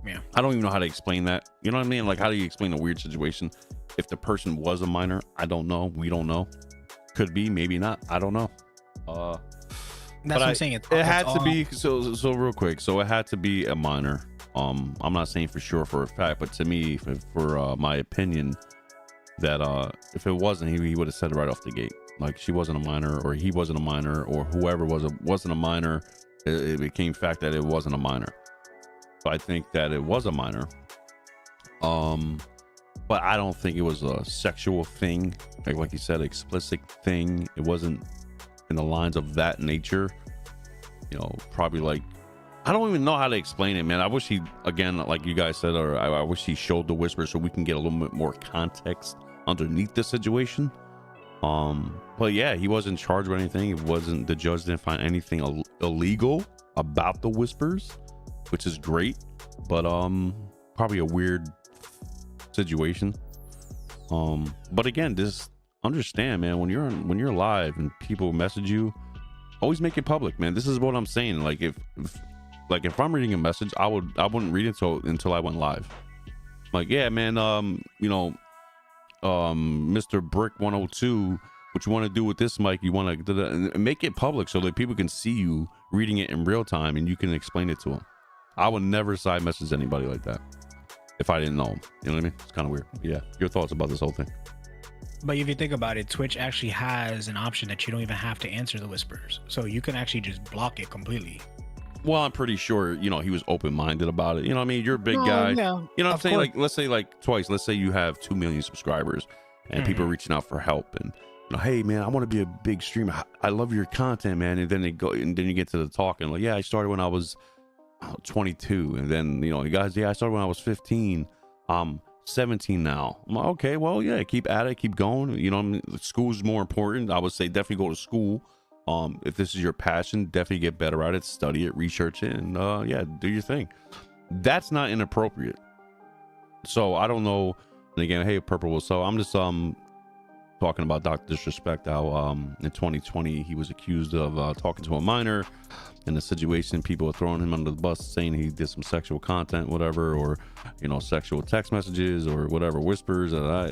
Yeah. I don't even know how to explain that. You know what I mean? Like, how do you explain a weird situation? If the person was a minor, I don't know. We don't know. Could be, maybe not. I don't know. That's what I'm saying. It had to be so real quick. So it had to be a minor. I'm not saying for sure for a fact, but to me, for my opinion, that if it wasn't, he would have said it right off the gate. Like, she wasn't a minor, or he wasn't a minor, or whoever wasn't a minor. It became fact that it wasn't a minor. So I think that it was a minor. But I don't think it was a sexual thing, like you said, explicit thing. It wasn't in the lines of that nature. You know, probably like, I don't even know how to explain it, man. I wish he, again, like you guys said, or I wish he showed the whisper so we can get a little bit more context underneath the situation. But yeah, he wasn't charged with anything. It wasn't, the judge didn't find anything illegal about the whispers, which is great. But probably a weird situation. But again, just understand, man, when you're live and people message you, always make it public, man. This is what I'm saying. Like, if I'm reading a message, I wouldn't read it until I went live. Like, yeah, man, you know, Mr. Brick 102, what you want to do with this mic, you want to make it public so that people can see you reading it in real time and you can explain it to them. I would never side message anybody like that if I didn't know them. You know what I mean? It's kind of weird. Yeah. Your thoughts about this whole thing? But if you think about it, Twitch actually has an option that you don't even have to answer the whispers. So you can actually just block it completely. Well, I'm pretty sure, you know, he was open-minded about it. You know what I mean? You're a big guy. Yeah, you know what I'm saying? course. Like, let's say like twice. Let's say you have 2 million subscribers and people are reaching out for help and, you know, hey, man, I want to be a big streamer. I love your content, man. And then you get to the talking. Like, yeah, I started when I was 22. And then, you know, you guys, yeah, I started when I was 15. 17 now. I'm like, okay, well, yeah, keep at it, keep going. You know, I mean, school's more important. I would say definitely go to school. If this is your passion, definitely get better at it, study it, research it, and yeah, do your thing. That's not inappropriate. So I don't know. And again, hey, Purple. So I'm just talking about Dr. DisRespect, how in 2020 he was accused of talking to a minor in a situation. People are throwing him under the bus, saying he did some sexual content, whatever, or, you know, sexual text messages or whatever, whispers. And I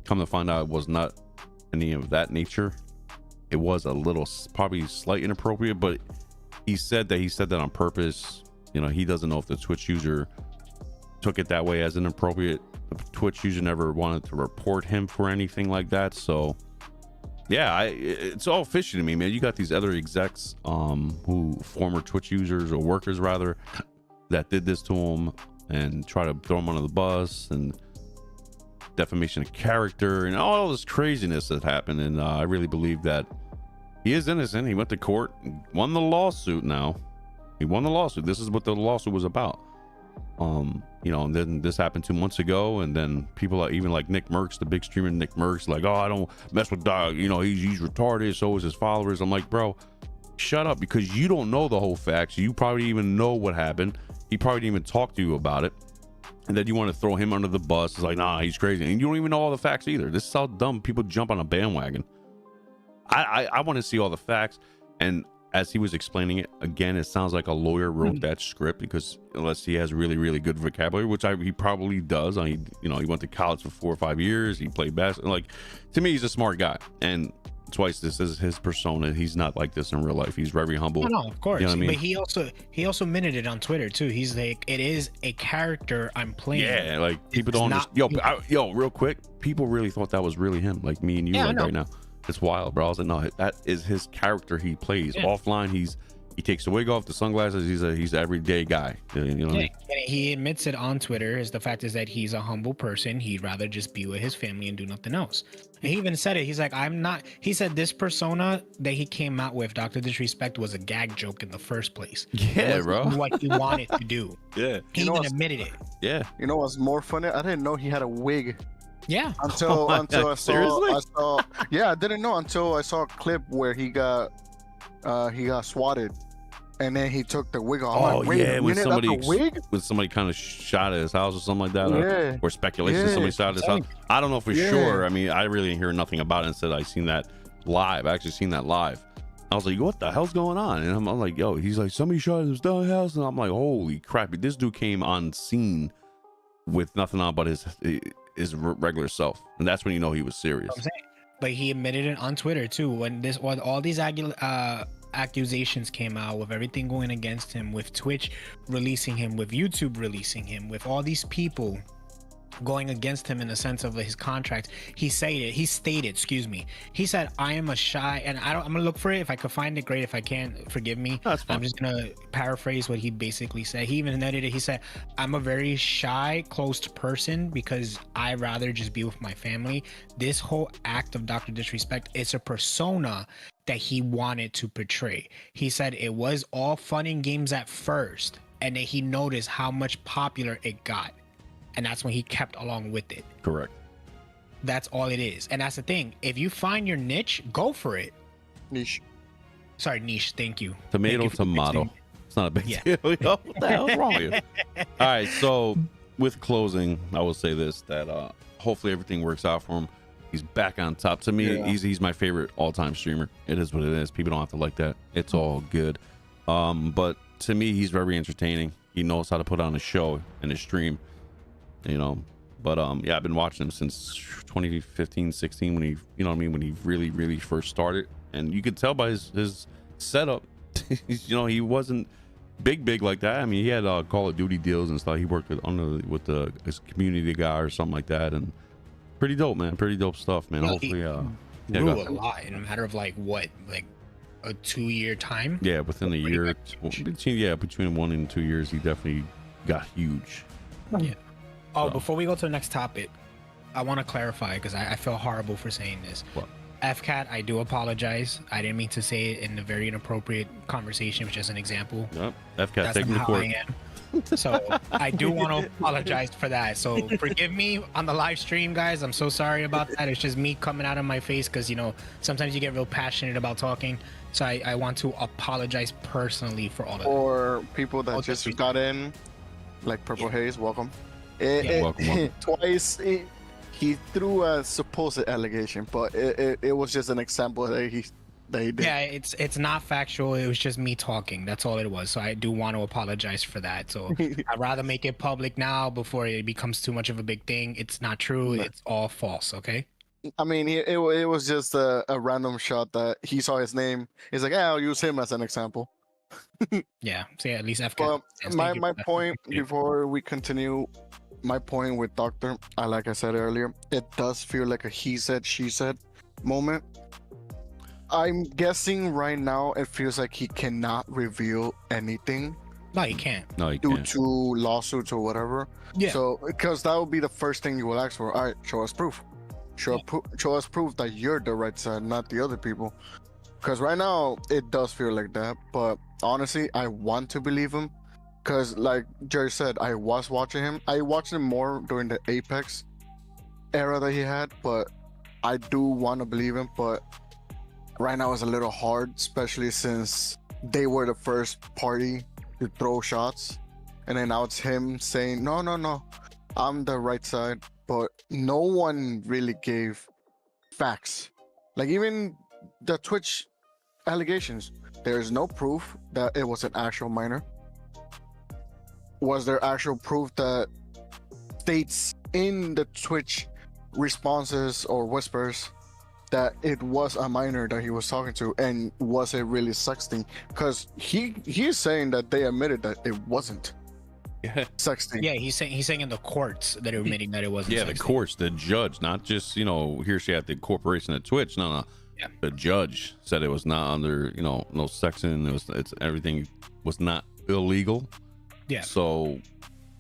come to find out it was not any of that nature. It was a little, probably slight inappropriate, but he said that on purpose. You know, he doesn't know if the Twitch user took it that way as inappropriate. The Twitch user never wanted to report him for anything like that. So yeah, it's all fishy to me, man. You got these other execs, who former Twitch users or workers rather, that did this to him and try to throw him under the bus and defamation of character and all this craziness that happened. And I really believe that he is innocent. He went to court, won the lawsuit. Now he won the lawsuit. This is what the lawsuit was about. You know, and then this happened 2 months ago, and then people are even like Nick Merckx, the big streamer Nick Merckx, like, oh, I don't mess with dog, you know, he's retarded, so is his followers. I'm like, bro, shut up, because you don't know the whole facts. You probably even know what happened. He probably didn't even talk to you about it, and then you want to throw him under the bus. It's like, nah, he's crazy, and you don't even know all the facts either. This is how dumb people jump on a bandwagon. I want to see all the facts. And as he was explaining it, again, it sounds like a lawyer wrote that script, because unless he has really, really good vocabulary, which he probably does. He went to college for 4 or 5 years. He played basketball. Like, to me, he's a smart guy. And twice, this is his persona. He's not like this in real life. He's very humble. No, of course. You know what I mean? But he also minted it on Twitter too. He's like, it is a character I'm playing. Yeah, like, people don't understand. Yo, real quick, people really thought that was really him, like me and you, like right now. It's wild, bro. I was like, no, that is his character he plays. Offline, he takes the wig off, the sunglasses. He's an everyday guy. You know what I mean? And he admits it on Twitter. Is the fact is that he's a humble person. He'd rather just be with his family and do nothing else. And he even said it. He's like, I'm not. He said this persona that he came out with, Dr. DisRespect, was a gag joke in the first place. Yeah, bro. What he wanted to do. Yeah. He even admitted it. Yeah. You know what's more funny? I didn't know he had a wig. Yeah. Until I saw. Seriously? Yeah, I didn't know until I saw a clip where he got swatted. and then he took the wig off. I'm Oh like, wait yeah, a when minute, that's somebody a wig? when somebody kind of shot at his house or something like that, Yeah. or speculation Yeah. somebody shot at his house. I don't know for Yeah. sure. I mean, I really didn't hear nothing about it. Instead, I seen that live. I actually seen that live. I was like, what the hell's going on? And I'm like, yo, he's like, somebody shot at his house, and I'm like, holy crap! This dude came on scene with nothing on but his regular self, and that's when you know he was serious. I'm saying. But he admitted it on Twitter too. When all these accusations came out, with everything going against him, with Twitch releasing him, with YouTube releasing him, with all these people going against him in the sense of his contract, he stated, he said, I am a shy, and I'm gonna look for it. If I could find it, great. If I can't, forgive me. That's fine. I'm just gonna paraphrase what he basically said. He even noted it. He said, I'm a very shy, closed person because I rather just be with my family. This whole act of Dr. Disrespect, it's a persona that he wanted to portray. He said it was all fun and games at first, and then he noticed how much popular it got. And that's when he kept along with it. Correct. That's all it is. And that's the thing. If you find your niche, go for it. Niche. Sorry, niche. Thank you. Tomato, Thank you for tomato. fixing- It's not a big Yeah. deal. Yo, what the hell's wrong with you? All right. So with closing, I will say this, that hopefully everything works out for him. He's back on top. To me, Yeah. he's my favorite all-time streamer. It is what it is. People don't have to like that. It's all good. But to me, he's very entertaining. He knows how to put on a show and a stream. You know, but yeah, I've been watching him since 2015, 16 when he, you know what I mean, when he really first started, and you could tell by his setup, you know, he wasn't big like that. I mean, he had Call of Duty deals and stuff. He worked with his community guy or something like that, and pretty dope, man. Pretty dope stuff, man. Well, Hopefully, yeah, grew go a ahead. lot in a matter of like a 2-year time. Yeah, within a year, between 1 and 2 years, he definitely got huge. Yeah. Oh, So. before we go to the next topic, I want to clarify because I feel horrible for saying this. What? FCAT, I do apologize. I didn't mean to say it in a very inappropriate conversation, which is an example. Yep, FCAT, That's take him not to how court. I am. So I do want to apologize for that. So forgive me on the live stream, guys. I'm so sorry about that. It's just me coming out of my face because, you know, sometimes you get real passionate about talking. So I want to apologize personally for all of that. For people that Oh, just that's- got in, like Purple Haze, welcome. Welcome. Twice he threw a supposed allegation, but it was just an example that he did. Yeah, it's not factual. It was just me talking. That's all it was. So I do want to apologize for that. So I'd rather make it public now before it becomes too much of a big thing. It's not true. No. It's all false. Okay. I mean, it was just a random shot that he saw his name. He's like, yeah, I'll use him as an example. Yeah. So yeah, at least FK. Well, Yes, my thank you my for that. point before we continue, my point with Doctor, like I said earlier, it does feel like a he said she said moment. I'm guessing right now it feels like he cannot reveal anything No, you can't. No, you due can't. to lawsuits or whatever. Yeah. So because that would be the first thing you will ask for. All right, show us proof. Show us proof that you're the right side, not the other people. Because right now it does feel like that. But honestly, I want to believe him. Because like Jerry said, I was watching him. I watched him more during the Apex era that he had. But I do want to believe him. But right now it's a little hard, especially since they were the first party to throw shots. And then now it's him saying, no, I'm the right side. But no one really gave facts. Like even the Twitch allegations, there's no proof that it was an actual minor. Was there actual proof that states in the Twitch responses or whispers that it was a minor that he was talking to, and was it really sexting? Because he's saying that they admitted that it wasn't sexting. Yeah, he's saying in the courts that are admitting that it wasn't. Yeah, the sexting. courts, the judge, not just, you know, he or she at the corporation at Twitch. No. Yeah. The judge said it was not under, you know, no sexing. It's everything was not illegal. Yeah. So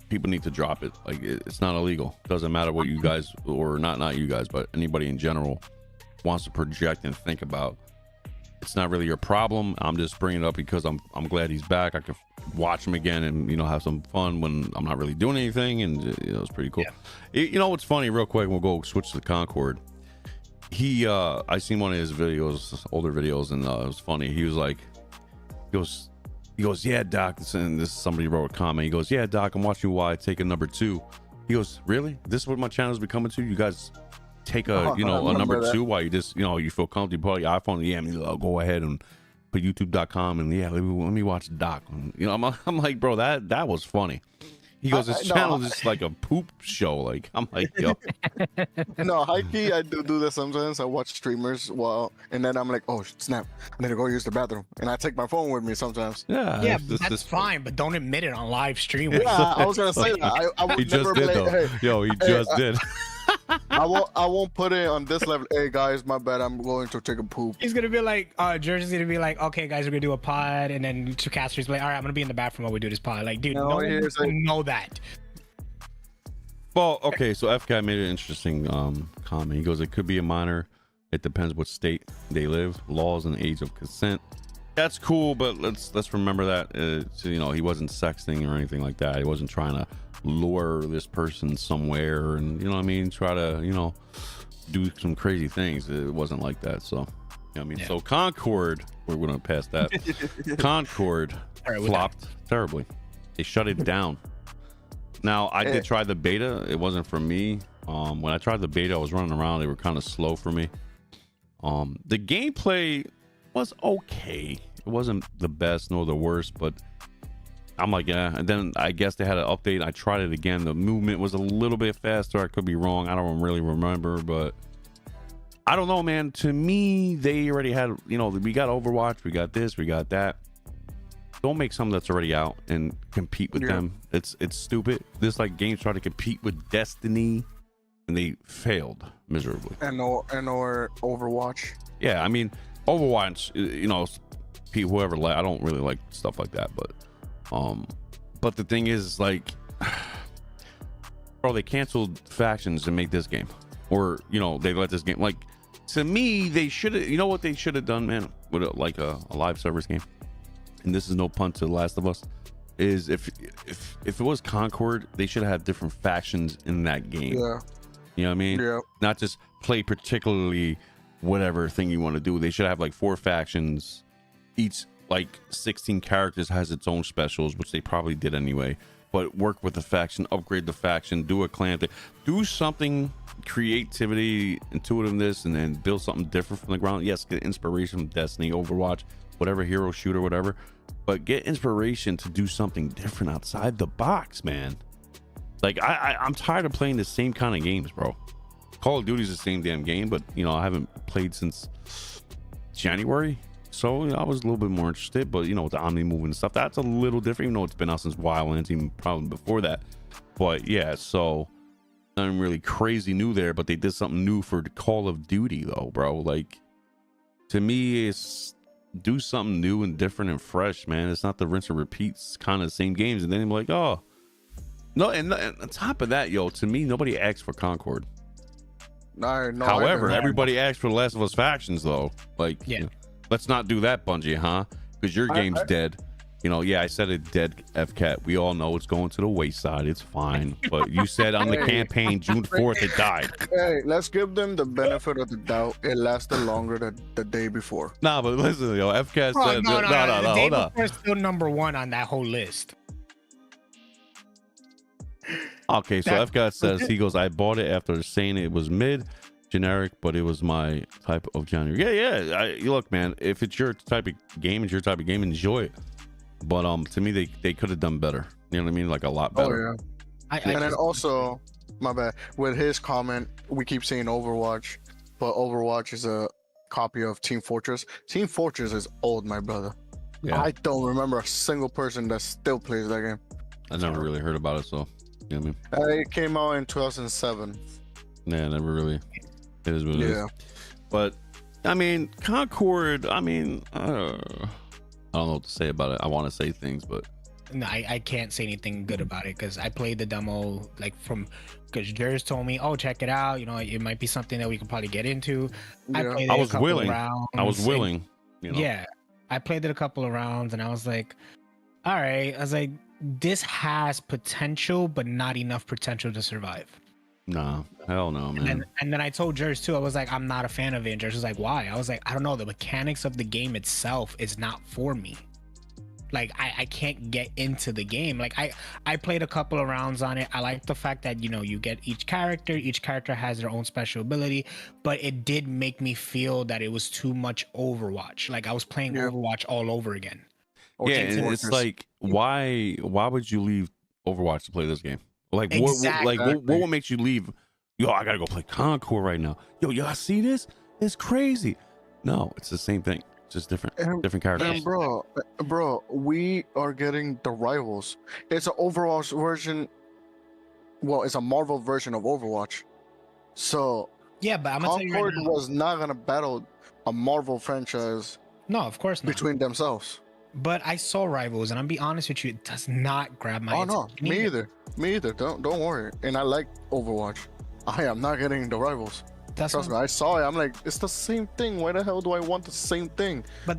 people need to drop it. Like it's not illegal. Doesn't matter what you guys, or not you guys, but anybody in general wants to project and think about. It's not really your problem. I'm just bringing it up because I'm glad he's back. I can watch him again and, you know, have some fun when I'm not really doing anything, and you know, it's pretty cool. Yeah. You know what's funny, real quick, we'll go switch to the Concord. I seen one of his videos, older videos, and it was funny. He was like, he goes, He goes, yeah, Doc. And this is somebody wrote a comment. He goes, yeah, Doc, I'm watching why I take a number 2. He goes, really? This is what my channel's becoming to? You guys take a, you know, a number 2 while you just, you know, you feel comfortable on your iPhone. Yeah, I mean, I'll go ahead and put youtube.com and yeah, let me watch Doc. And, you know, I'm like, bro, that was funny. He goes, this channel is like a poop show. Like, I'm like, yo. No, high key, I do this sometimes. I watch streamers and then I'm like, oh snap, I need to go use the bathroom, and I take my phone with me sometimes. Yeah, that's fine, but don't admit it on live stream. Yeah, I was gonna say that. I would he just did though. Hey, yo, he just did. I won't put it on this level. Hey guys, my bad. I'm going to take a poop. He's gonna be like, George gonna be like, okay guys, we're gonna do a pod, and then two casters like, all right, I'm gonna be in the bathroom while we do this pod. Like, dude, no one know that. Well, okay, so FK made an interesting comment. He goes, it could be a minor. It depends what state they live, laws and age of consent. That's cool, but let's remember that you know, he wasn't sexting or anything like that. He wasn't trying to lure this person somewhere and, you know what I mean, try to, you know, do some crazy things. It wasn't like that. So, you know what I mean? Yeah. So Concord, we're gonna pass that. Concord flopped terribly. They shut it down. Now I did try the beta. It wasn't for me. When I tried the beta, I was running around. They were kind of slow for me. The gameplay was okay. It wasn't the best nor the worst, but I'm like, yeah. And then I guess they had an update. I tried it again. The movement was a little bit faster. I could be wrong. I don't really remember, but I don't know, man. To me, they already had, you know, we got Overwatch, we got this, we got that. Don't make something that's already out and compete with them. It's stupid. This like games try to compete with Destiny, and they failed miserably. And or Overwatch. Yeah, I mean, Overwatch, you know, whoever, I don't really like stuff like that, but the thing is, like, bro, they canceled factions to make this game, or, you know, they let this game, like, to me, they should have, you know what they should have done, man, with like a live service game, and this is no pun to The Last of Us, is if it was Concord, they should have had different factions in that game. Yeah. You know what I mean? Yeah. Not just play particularly whatever thing you want to do. They should have like 4 factions. Each like 16 characters has its own specials, which they probably did anyway. But work with the faction, upgrade the faction, do a clan thing, do something, creativity, intuitiveness, and then build something different from the ground. Yes, get inspiration from Destiny, Overwatch, whatever hero shooter, whatever. But get inspiration to do something different outside the box, man. Like I'm tired of playing the same kind of games, bro. Call of Duty is the same damn game, but you know, I haven't played since January. So, you know, I was a little bit more interested, but you know, with the Omni movement and stuff, that's a little different, even though it's been out since Wildlands, even probably before that. But yeah, so nothing really crazy new there, but they did something new for the Call of Duty though, bro. Like, to me, it's do something new and different and fresh, man. It's not the rinse and repeats kind of same games. And then I'm like, oh no, and on top of that, yo, to me, nobody asked for Concord. No, however, everybody asked for the Last of Us factions though. Like, yeah, you know, let's not do that, Bungie, huh? Because your game's dead. You know, yeah, I said it dead, FCAT. We all know it's going to the wayside. It's fine. But you said on the campaign, June 4th, it died. Hey, let's give them the benefit of the doubt. It lasted longer than the day before. Nah, but listen, yo, FCAT said, no, hold on. We're still number 1 on that whole list. Okay, so FCAT says, he goes, I bought it after saying it was mid. Generic, but it was my type of genre. Yeah. Look, man, if it's your type of game, enjoy it. But to me, they could have done better. You know what I mean? Like a lot better. Oh yeah. And then also, my bad, with his comment, we keep saying Overwatch, but Overwatch is a copy of Team Fortress. Team Fortress is old, my brother. Yeah. I don't remember a single person that still plays that game. I never really heard about it, so you know what I mean? It came out in 2007. Yeah, never really. It is what it is. But I mean, Concord, I mean, I don't know what to say about it. I want to say things, but no, I can't say anything good about it because I played the demo because Jers told me, oh, check it out, you know, it might be something that we could probably get into. I was willing. You know? Yeah, I played it a couple of rounds and I was like, all right, I was like, this has potential but not enough potential to survive. No, hell no, man. And then I told Jers too, I was like, I'm not a fan of it. And Jers was like, why? I was like, I don't know, the mechanics of the game itself is not for me. Like I can't get into the game. Like I played a couple of rounds on it. I like the fact that you get each character has their own special ability, but it did make me feel that it was too much Overwatch. Like I was playing Overwatch all over again. Or Yeah, Team and it's Fortress. like why would you leave Overwatch to play this game? Like Exactly. what makes you leave? Yo, I gotta go play Concord right now. Yo, y'all see this? It's crazy. No, it's the same thing. Just different characters. And bro, we are getting the rivals. It's an Overwatch version. Well, it's a Marvel version of Overwatch. So Yeah, but I'm gonna tell you right Concord now. was not gonna battle a Marvel franchise No, of course not. between themselves. But I saw Rivals, and I'm be honest with you, it does not grab my Oh no, attention. me either. Me either. Don't worry. And I like Overwatch. I am not getting the rivals. That's Trust me. what, I saw it. I'm like, it's the same thing. Why the hell do I want the same thing? but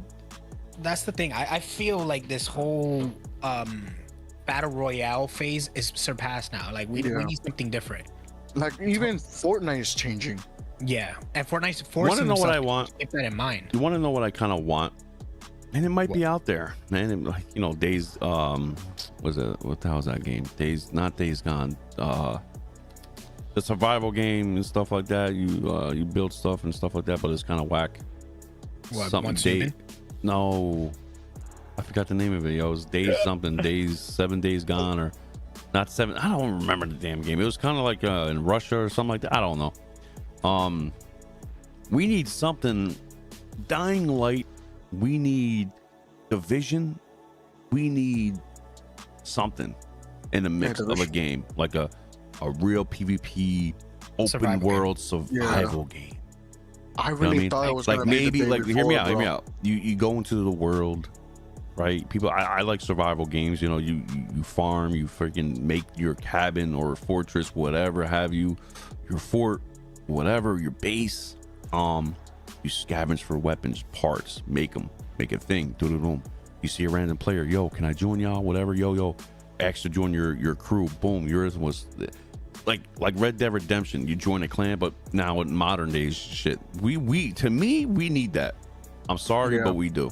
that's the thing. I feel like this whole battle royale phase is surpassed now. Like we need something different. Like even Fortnite is changing. Yeah, and Fortnite's Want forcing to know what himself I to want? keep that in mind. You want to know what I kind of want? And it might be out there, man. And like Days. Was it what the hell is that game? Not Days Gone. The survival game and stuff like that. You build stuff and stuff like that, but it's kind of whack. What, Something Once Human? No, I forgot the name of it. Yo, it was Days something. Days 7 Days Gone or not 7. I don't remember the damn game. It was kind of like in Russia or something like that. I don't know. We need something. Dying Light. We need Division. We need something in the mix of a game, like a real PvP open Survival world survival game. I You know what really thought it was like gonna be the maybe day like hear me before, out, hear me bro. out. You go into the world, right? People, I like survival games. You farm, you freaking make your cabin or fortress, whatever have you, your fort, whatever, your base. You scavenge for weapons, parts, make a thing. Boom. You see a random player, yo, can I join y'all? Whatever, yo, ask to join your crew. Boom, yours was like Red Dead Redemption. You join a clan, but now in modern days shit, we need that. I'm sorry, but we do.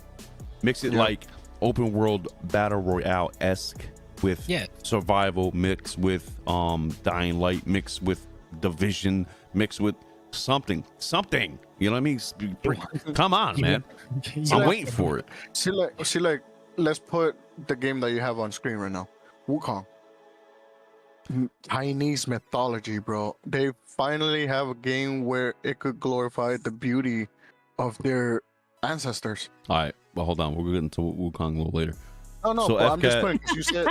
Mix it like open world battle royale esque with survival, mix with Dying Light, mix with Division, mix with something. You know what I mean? Come on, man. I'm waiting for it. See, like, let's put the game that you have on screen right now, Wukong. Chinese mythology, bro. They finally have a game where it could glorify the beauty of their ancestors. All right, well, hold on. We'll get into Wukong a little later. No, So but I'm just FCAT putting because you said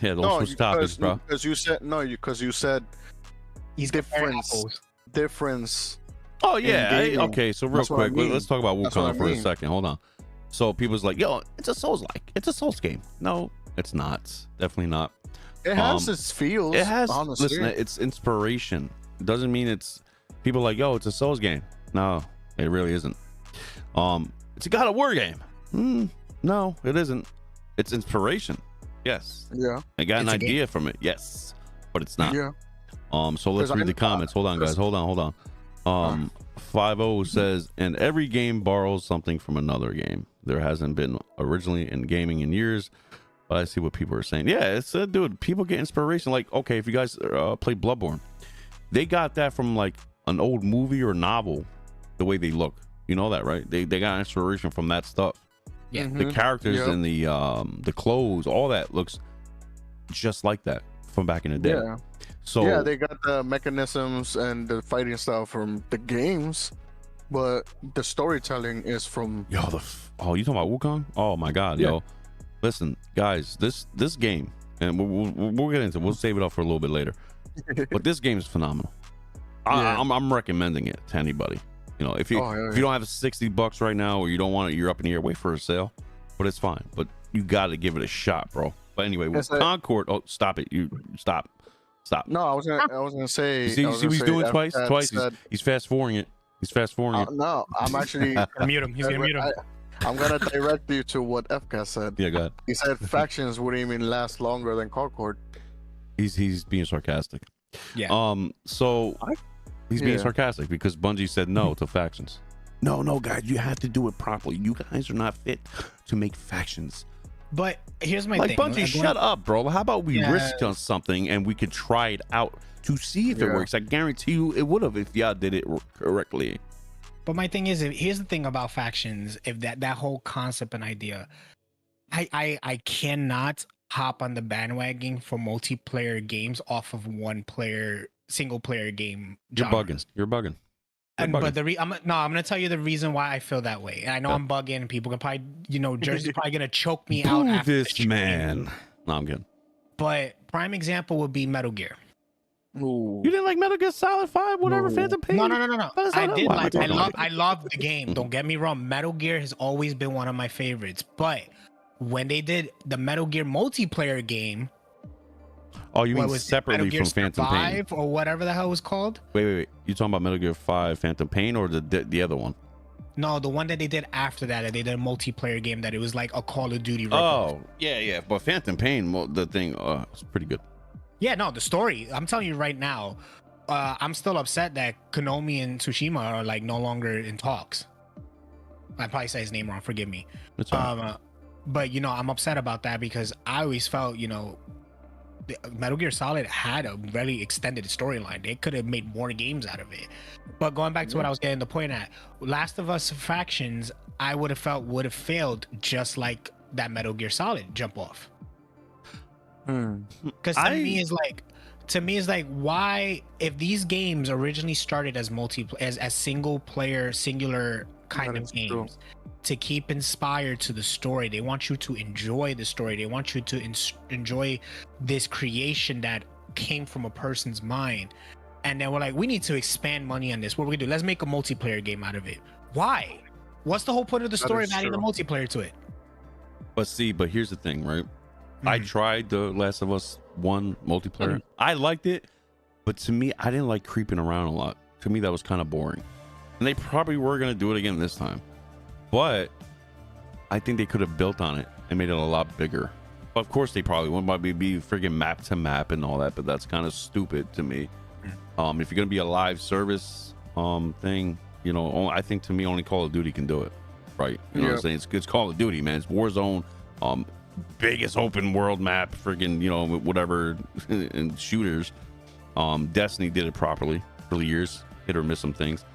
Yeah, don't switch topics, bro. Because you said because you said He's comparing apples. difference. Oh yeah. in gaming. Okay. So real That's what I quick, mean. let's talk about That's what Wukong I for a mean. second. Hold on. So people's like, yo, it's a Souls game. No, it's not. Definitely not. It has its feels. It has. honestly. Listen, it's inspiration. It doesn't mean it's people like, yo, it's a Souls game. No, it really isn't. It's a God of War game. No, it isn't. It's inspiration. Yes. Yeah. I got an It's a idea from it. Yes, but it's not. Yeah. So let's 'Cause read the comments. Hold on, guys. Hold on. 50 says, and every game borrows something from another game. There hasn't been originally in gaming in years, but I see what people are saying. Yeah, it's dude. People get inspiration. Like, okay, if you guys play Bloodborne, they got that from like an old movie or novel. The way they look, you know that, right? They got inspiration from that stuff. Yeah. The characters and the clothes, all that looks just like that from back in the day. Yeah. So Yeah, they got the mechanisms and the fighting style from the games, but the storytelling is from. yo, you talking about Wukong? Oh my God, yo! Listen, guys, this game, and we'll get into it. We'll save it up for a little bit later. But this game is phenomenal. I'm recommending it to anybody. You know, if you don't have $60 right now, or you don't want it, you're up in the air. Wait for a sale, but it's fine. But you got to give it a shot, bro. But anyway, with Concord, stop it! You stop. No, I was gonna say. You see what he's doing twice. He's fast forwarding it. No, I'm actually. Mute him. He's gonna mute him. I'm gonna direct you to what FCAT said. Yeah, go ahead. He said factions wouldn't even last longer than Concord. He's being sarcastic. Yeah. So he's being sarcastic because Bungie said no to factions. No, guys, you have to do it properly. You guys are not fit to make factions. But here's my Like thing. Bungie, shut up, bro. How about we Yeah. risk on something and we could try it out to see if it Yeah. works? I guarantee you it would have if y'all did it correctly. But my thing is, here's the thing about factions. If that whole concept and idea, I cannot hop on the bandwagon for multiplayer games off of single player game. You're genres. bugging. You're bugging. But I'm gonna tell you the reason why I feel that way, and I know I'm bugging. And people can probably, Jersey's probably gonna choke me out. Boo After this the stream. man. No, I'm kidding. But prime example would be Metal Gear. Ooh. You didn't like Metal Gear Solid 5, whatever, No. Phantom Pain? No. What is I that? did Why am like. talking about it? I love the game. Don't get me wrong. Metal Gear has always been one of my favorites. But when they did the Metal Gear multiplayer game, Oh, you mean what was it, separately Metal Gear from Phantom Pain? Survive or whatever the hell it was called? Wait. You talking about Metal Gear 5 Phantom Pain or the other one? No, the one that they did after that. They did a multiplayer game that it was like a Call of Duty. ripoff. Oh, yeah. But Phantom Pain, the thing, it's pretty good. Yeah, no, the story. I'm telling you right now, I'm still upset that Konami and Tsushima are like no longer in talks. I probably say his name wrong. Forgive me. It's all right. But I'm upset about that because I always felt, Metal Gear Solid had a really extended storyline. They could have made more games out of it. But going back to what I was getting the point at, Last of Us factions, I would have felt would have failed just like that Metal Gear Solid jump off. Because to me is like why, if these games originally started as as single player singular kind That of is games true. to keep inspired to the story, they want you to enjoy the story, they want you to enjoy this creation that came from a person's mind, and then we're like, we need to expand money on this. What we do? Let's make a multiplayer game out of it. Why? What's the whole point of the That story is of adding the true. multiplayer to it? But here's the thing, right? I tried the Last of Us 1 multiplayer. I liked it, but to me, I didn't like creeping around a lot. To me, that was kind of boring. And they probably were going to do it again this time. But I think they could have built on it and made it a lot bigger. Of course, they probably wouldn't probably be friggin' map to map and all that, but that's kind of stupid to me. If you're going to be a live service thing, I think to me, only Call of Duty can do it. Right? You know what I'm saying? It's Call of Duty, man. It's Warzone. Biggest open world map, friggin', whatever, and shooters. Destiny did it properly for years, hit or miss some things.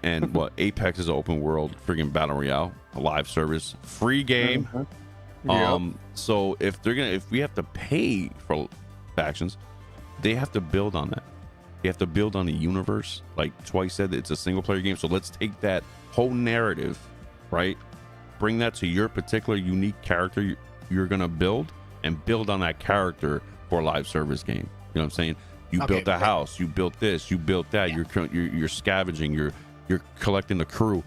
And what Apex is an open world friggin' battle royale, a live service, free game. So if we have to pay for factions, they have to build on that. They have to build on the universe. Like Twice said, it's a single player game. So let's take that whole narrative, right? Bring that to your particular unique character you're gonna build, and build on that character for a live service game. You know what I'm saying? You built a house, you built this, you built that. You're scavenging, you're collecting the crew.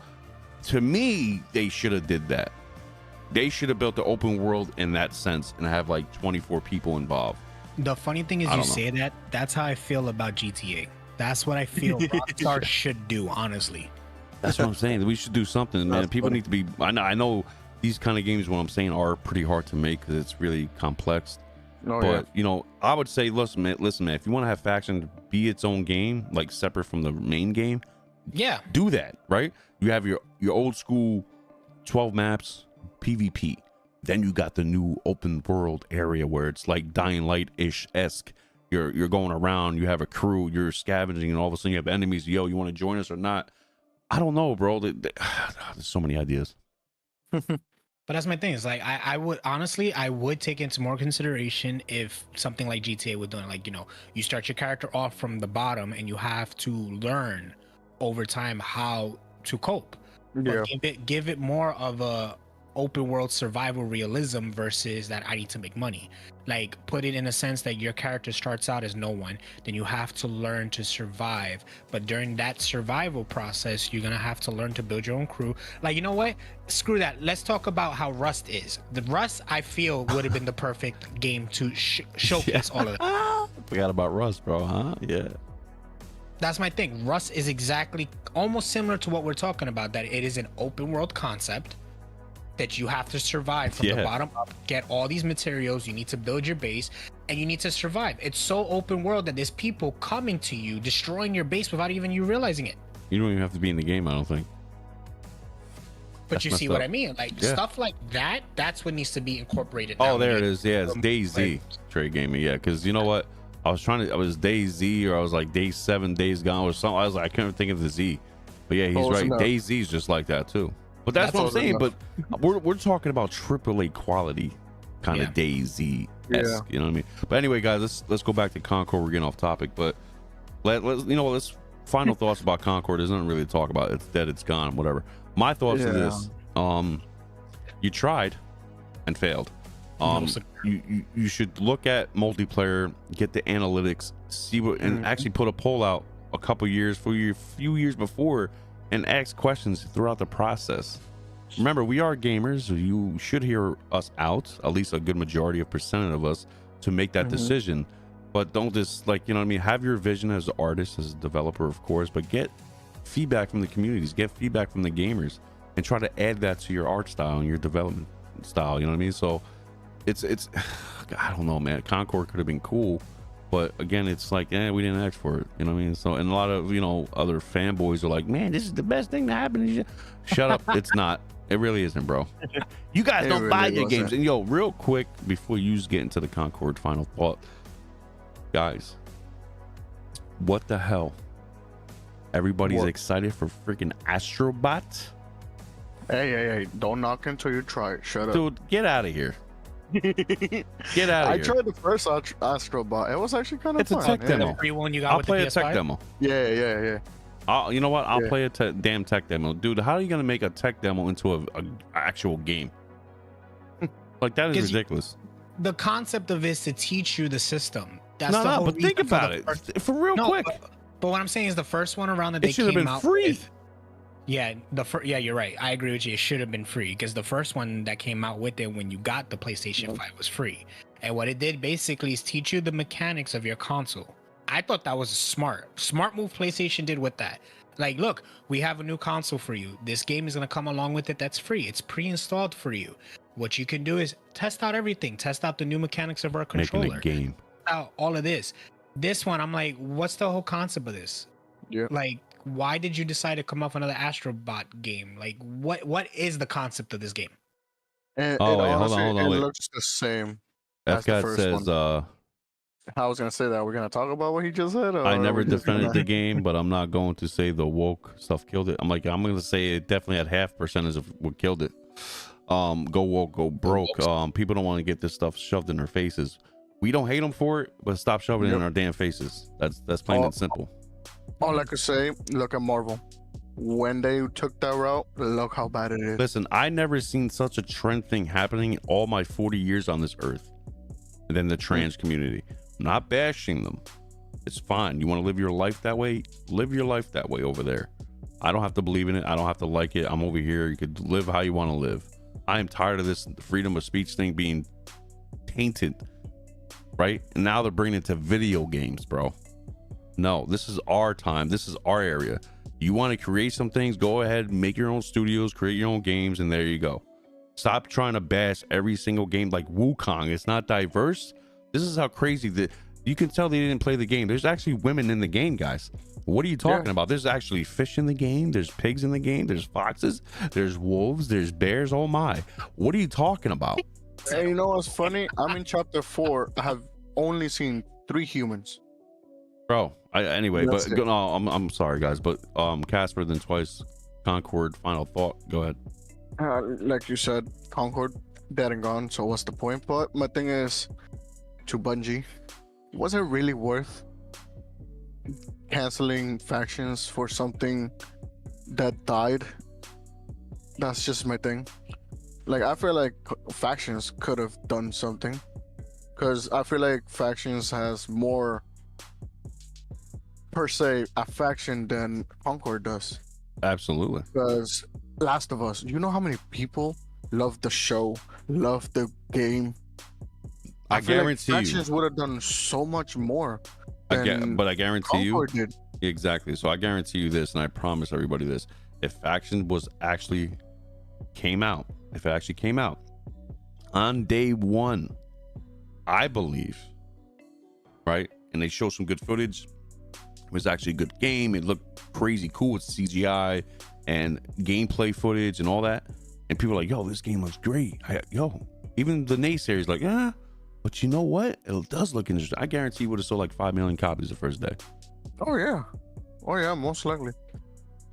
To me, they should have did that. They should have built the open world in that sense and have like 24 people involved. The funny thing is, you say that. That's how I feel about GTA. That's what I feel Rockstar should do, honestly. That's what I'm saying. We should do something, man. People need to be. I know these kind of games, what I'm saying, are pretty hard to make because it's really complex. But I would say, listen, man. If you want to have faction be its own game, like separate from the main game, do that. Right? You have your old school 12 maps PvP. Then you got the new open world area where it's like Dying Light-ish esque. You're going around. You have a crew. You're scavenging, and all of a sudden you have enemies. Yo, you want to join us or not? I don't know, bro. There's so many ideas. But that's my thing. It's like I would honestly, I would take into more consideration if something like GTA would do it. Like, you start your character off from the bottom and you have to learn over time how to cope. But give it more of a open world survival realism versus that I need to make money. Like, put it in a sense that your character starts out as no one, then you have to learn to survive. But during that survival process, you're gonna have to learn to build your own crew. Like, you know what? Screw that. Let's talk about how Rust is. The Rust, I feel, would have been the perfect game to showcase all of that. Forgot about Rust, bro, huh? Yeah. That's my thing. Rust is exactly almost similar to what we're talking about, that it is an open world concept that you have to survive from the bottom up, get all these materials, you need to build your base, and you need to survive. It's so open world that there's people coming to you, destroying your base without even you realizing it. You don't even have to be in the game, I don't think. But you messed see what up. I mean? Like Yeah. stuff like that. That's what needs to be incorporated. Oh, there it nowadays. is. Yeah, it's DayZ trade gaming. Yeah, because you know what? I was DayZ, or I was like Day 7, Days Gone, or something. I was like, I couldn't think of the Z. But yeah, he's Close right. enough. DayZ's just like that too. But that's what I'm Close saying. enough. But we're talking about AAA quality kind of DayZ. Yeah. You know what I mean? But anyway, guys, let's go back to Concord. We're getting off topic, but let's final thoughts about Concord. There's nothing really to talk about. It's dead. It's gone. Whatever. My thoughts are this: you tried and failed. You should look at multiplayer, get the analytics, see what, and actually put a poll out a couple years, few years before, and ask questions throughout the process. Remember, we are gamers. You should hear us out, at least a good majority of percent of us, to make that decision. But don't just have your vision as an artist, as a developer, of course, but get feedback from the communities, get feedback from the gamers, and try to add that to your art style and your development style. You know what I mean? So it's I don't know, man. Concord could have been cool, but again, it's like, we didn't ask for it. You know what I mean? So, and a lot of other fanboys are like, man, this is the best thing to happen. Shut up. It's not. It really isn't, bro. You guys don't buy your games. And real quick before you get into the Concord final thought, guys, what the hell? Everybody's excited for freaking Astrobot. Hey, don't knock until you try it. Shut up. Dude, get out of here. Get out of I here. tried the first Astrobot. It was actually kind of It's a fun. tech demo. The free one you got I'll with play the a tech PS5? demo. Yeah. You know what? I'll Yeah. play a damn tech demo. Dude, how are you going to make a tech demo into a actual game? Like, that is 'Cause ridiculous. The concept of it is to teach you the system. That's the No, whole but think reason for about the it. first- For real No, quick. But what I'm saying is the first one around that It they should have came been out free. with. Yeah, yeah, you're right. I agree with you. It should have been free because the first one that came out with it when you got the PlayStation 5 was free. And what it did basically is teach you the mechanics of your console. I thought that was a smart move PlayStation did with that. Like, look, we have a new console for you. This game is going to come along with it that's free. It's pre-installed for you. What you can do is test out everything. Test out the new mechanics of our controller. Making a game. Out all of this. This one, I'm like, what's the whole concept of this? Yeah. Like, why did you decide to come up with another Astrobot game? Like, what is the concept of this game? And Oh, wait, hold honestly, on, it wait. looks the same. That's the FCAT first says, I was gonna say that. We're gonna talk about what he just said. Or I never we just defended gonna- the game, but I'm not going to say the woke stuff killed it. I'm going to say it definitely had half percentage of what killed it. Go woke, go broke. People don't want to get this stuff shoved in their faces. We don't hate them for it, but stop shoving it in our damn faces. That's plain and simple. All I could say, look at Marvel. When they took that route, look how bad it is. Listen, I never seen such a trend thing happening in all my 40 years on this earth. And then the trans community. I'm not bashing them. It's fine. You want to live your life that way? Live your life that way over there. I don't have to believe in it. I don't have to like it. I'm over here. You could live how you want to live. I am tired of this freedom of speech thing being tainted, right? And now they're bringing it to video games, bro. No, this is our time. This is our area. You want to create some things, go ahead, make your own studios, create your own games, and there you go. Stop trying to bash every single game like Wukong. It's not diverse. This is how crazy that you can tell they didn't play the game. There's actually women in the game, guys. What are you talking about? There's actually fish in the game. There's pigs in the game. There's foxes. There's wolves. There's bears. Oh my. What are you talking about? And you know what's funny? I'm in chapter 4. I have only seen 3 humans. Bro, anyway, That's but it. no, I'm sorry, guys, but Casper, then twice, Concord, final thought. Go ahead. Like you said, Concord, dead and gone. So what's the point? But my thing is, to Bungie, was it really worth canceling factions for something that died? That's just my thing. Like, I feel like factions could have done something, because I feel like factions has more per se a faction than Concord does. Absolutely. Because Last of Us, you know how many people love the show, love the game. I feel like guarantee you. factions would have done so much more. But I guarantee you. Concord did. Exactly. So I guarantee you this, and I promise everybody this: if faction was actually came out, if it actually came out on day one, I believe, right, and they show some good footage. It was actually a good game. It looked crazy cool with CGI and gameplay footage and all that. And people are like, yo, this game looks great. Even the naysayers like, yeah, but you know what? It does look interesting. I guarantee you would have sold like 5 million copies the first day. Oh yeah, most likely.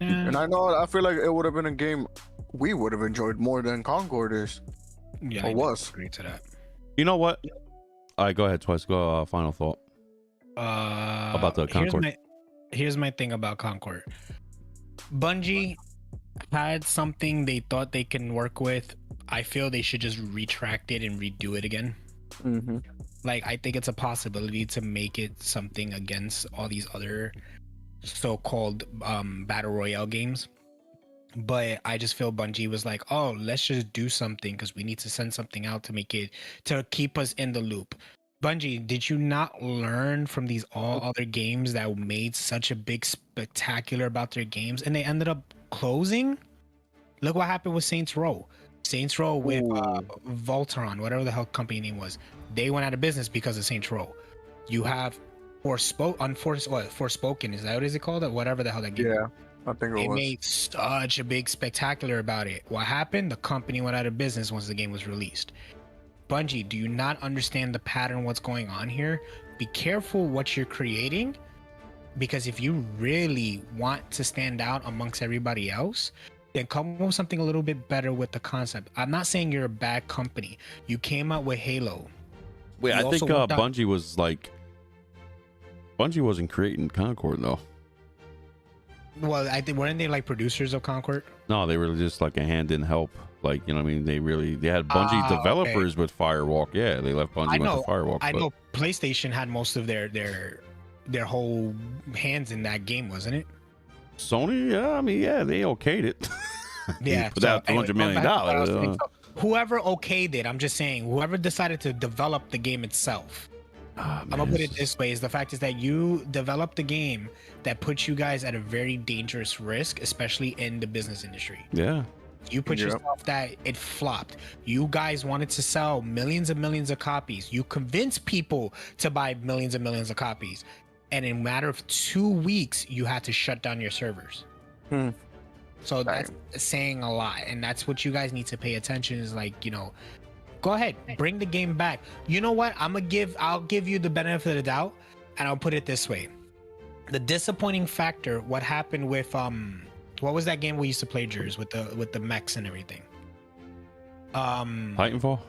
Yeah. And I feel like it would have been a game we would have enjoyed more than Concord is. Yeah, Or I was. agree to that. You know what? All right, go ahead, Twice. Go final thought. About the Concord. Here's my thing about Concord. Bungie had something they thought they can work with. I feel they should just retract it and redo it again. Mm-hmm. Like, I think it's a possibility to make it something against all these other so-called battle royale games. But I just feel Bungie was like, oh, let's just do something because we need to send something out to make it, to keep us in the loop. Bungie, did you not learn from these all other games that made such a big spectacular about their games and they ended up closing? Look what happened with Saints Row. Saints Row with Voltron, whatever the hell company name was. They went out of business because of Saints Row. You have Forspoken, is that what is it called? Whatever the hell that game Yeah, I think it They was. made such a big spectacular about it. What happened? The company went out of business once the game was released. Bungie, do you not understand the pattern, what's going on here? Be careful what you're creating, because if you really want to stand out amongst everybody else, then come up with something a little bit better with the concept. I'm not saying you're a bad company. You came out with Halo. Wait, You I think also worked on- Bungie was like, Bungie wasn't creating Concord though. Well, I think weren't they like producers of Concord? No, they were just like a hand in help. Like, you know what I mean? They had Bungie developers with Firewalk. Yeah, they left Bungie went to Firewalk. I know PlayStation had most of their whole hands in that game, wasn't it? Sony, yeah, I mean, yeah, they okayed it. Yeah, put out $200 million. Whoever okayed it, I'm just saying, whoever decided to develop the game itself. I'm gonna put it this way: is the fact is that you developed a game that puts you guys at a very dangerous risk, especially in the business industry. Yeah. You put Yep. yourself that it flopped. You guys wanted to sell millions and millions of copies. You convinced people to buy millions and millions of copies. And in a matter of 2 weeks, you had to shut down your servers. So that's saying a lot. And that's what you guys need to pay attention is like, you know, go ahead, bring the game back. You know what? I'll give you the benefit of the doubt. And I'll put it this way. The disappointing factor, what happened with what was that game we used to play, Jers, with the mechs and everything? Titanfall?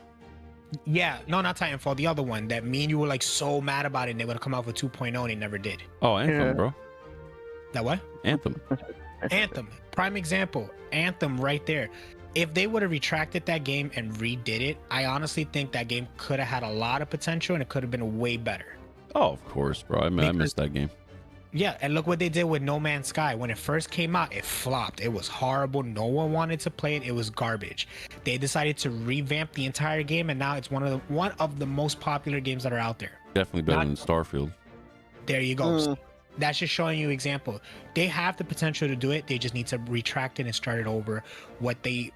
Yeah, no, not Titanfall. The other one that me and you were like so mad about it, and they would have come out with 2.0 and they never did. Oh, Anthem, Yeah. bro. That what? Anthem. Anthem, prime example. Anthem, right there. If they would have retracted that game and redid it, I honestly think that game could have had a lot of potential and it could have been way better. Oh, of course, bro. I missed that game. Yeah, and look what they did with No Man's Sky. When it first came out, it flopped. It was horrible. No one wanted to play it. It was garbage. They decided to revamp the entire game, and now it's one of the most popular games that are out there. Definitely better than Starfield. There you go. So that's just showing you example. They have the potential to do it. They just need to retract it and start it over. What they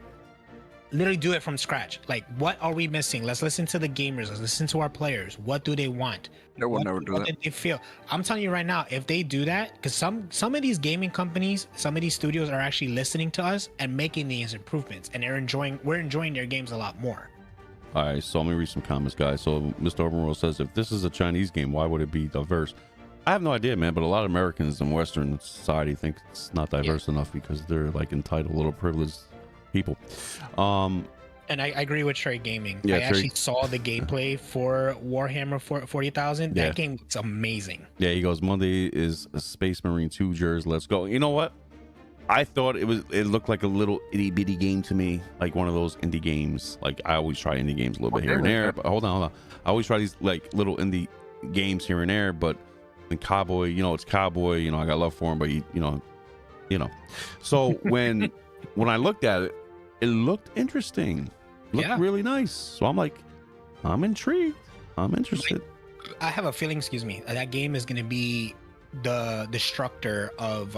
literally do it from scratch. Like, what are we missing? Let's listen to the gamers. Let's listen to our players. What do they want? They will never do What that. did they feel? I'm telling you right now, if they do that, because some of these gaming companies, some of these studios are actually listening to us and making these improvements, and we're enjoying their games a lot more. All right, so let me read some comments, guys. So Mr. Overworld says, if this is a Chinese game, why would it be diverse? I have no idea, man, but a lot of Americans in Western society think it's not diverse enough because they're like entitled little privileged people. And I agree with Trey Gaming. Yeah, I Trey- actually saw the gameplay for Warhammer 40,000. Yeah. That game looks amazing. Yeah, he goes, Monday is a Space Marine 2, Jers, let's go. You know what? I thought it looked like a little itty bitty game to me, like one of those indie games. Like I always try indie games a little bit here and there, but hold on. I always try these like little indie games here and there, but in Cowboy, you know, it's Cowboy, you know, I got love for him, but you know. So when I looked at it, it looked interesting. Looked really nice. So I'm like, I'm intrigued. I'm interested. I have a feeling, that game is going to be the destructor of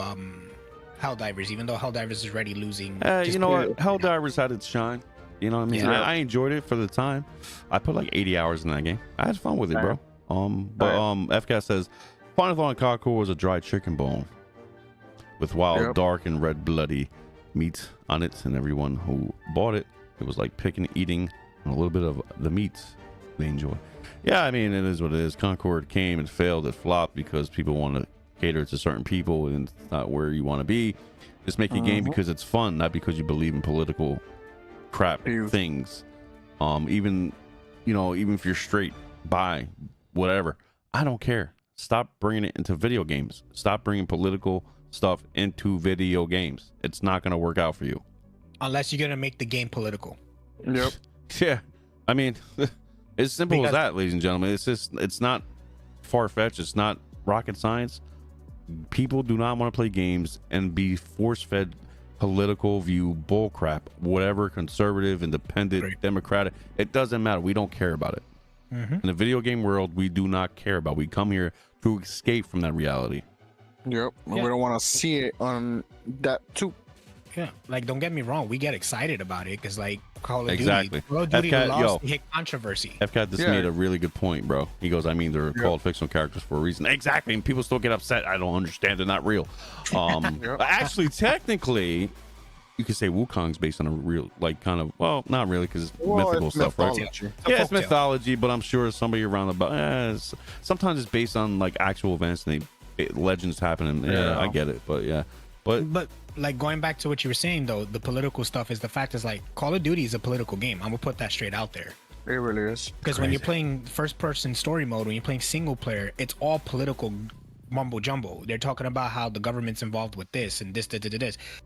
Helldivers, even though Helldivers is already losing. You know what? Helldivers had its shine. You know what I mean? Yeah. I enjoyed it for the time. I put like 80 hours in that game. I had fun with it, bro. FCAT says, Final Thought on Concord was a dry chicken bone. with wild, Yep. dark, and red bloody meat on it, and everyone who bought it, it was like picking, eating, and a little bit of the meat they enjoy. Yeah, I mean, it is what it is. Concord came and failed. It flopped because people want to cater to certain people, and it's not where you want to be. Just make a game because it's fun, not because you believe in political crap things. Even if you're straight, bi, whatever, I don't care. Stop bringing it into video games. Stop bringing political stuff into video games. It's not going to work out for you. Unless you're going to make the game political. Yep. Yeah. I mean, it's simple as that, ladies and gentlemen. It's not far-fetched. It's not rocket science. People do not want to play games and be force-fed political view bullcrap, whatever, conservative, independent, democratic. It doesn't matter. We don't care about it. In the video game world, we do not care about. We come here to escape from that reality. Yep. Yeah. We don't want to see it on that too. Yeah, like don't get me wrong, we get excited about it because like Call of Exactly. Duty, Call of Duty FCAT, lost to hit controversy. FCAT just made a really good point, bro. He goes, I mean, they're called fictional characters for a reason. Exactly, and people still get upset. I don't understand. They're not real. Actually, technically, you could say Wukong's based on a real, like, kind of, well, not really, because it's mythical stuff, mythology. right? Yeah, it's mythology, but I'm sure somebody around about. Sometimes it's based on like actual events and legends happening. Yeah, I get it, but yeah, but like going back to what you were saying though, the political stuff is the fact is like Call of Duty is a political game. I'm gonna put that straight out there. It really is. Because when you're playing first person story mode, when you're playing single player, it's all political mumbo jumbo. They're talking about how the government's involved with this and this.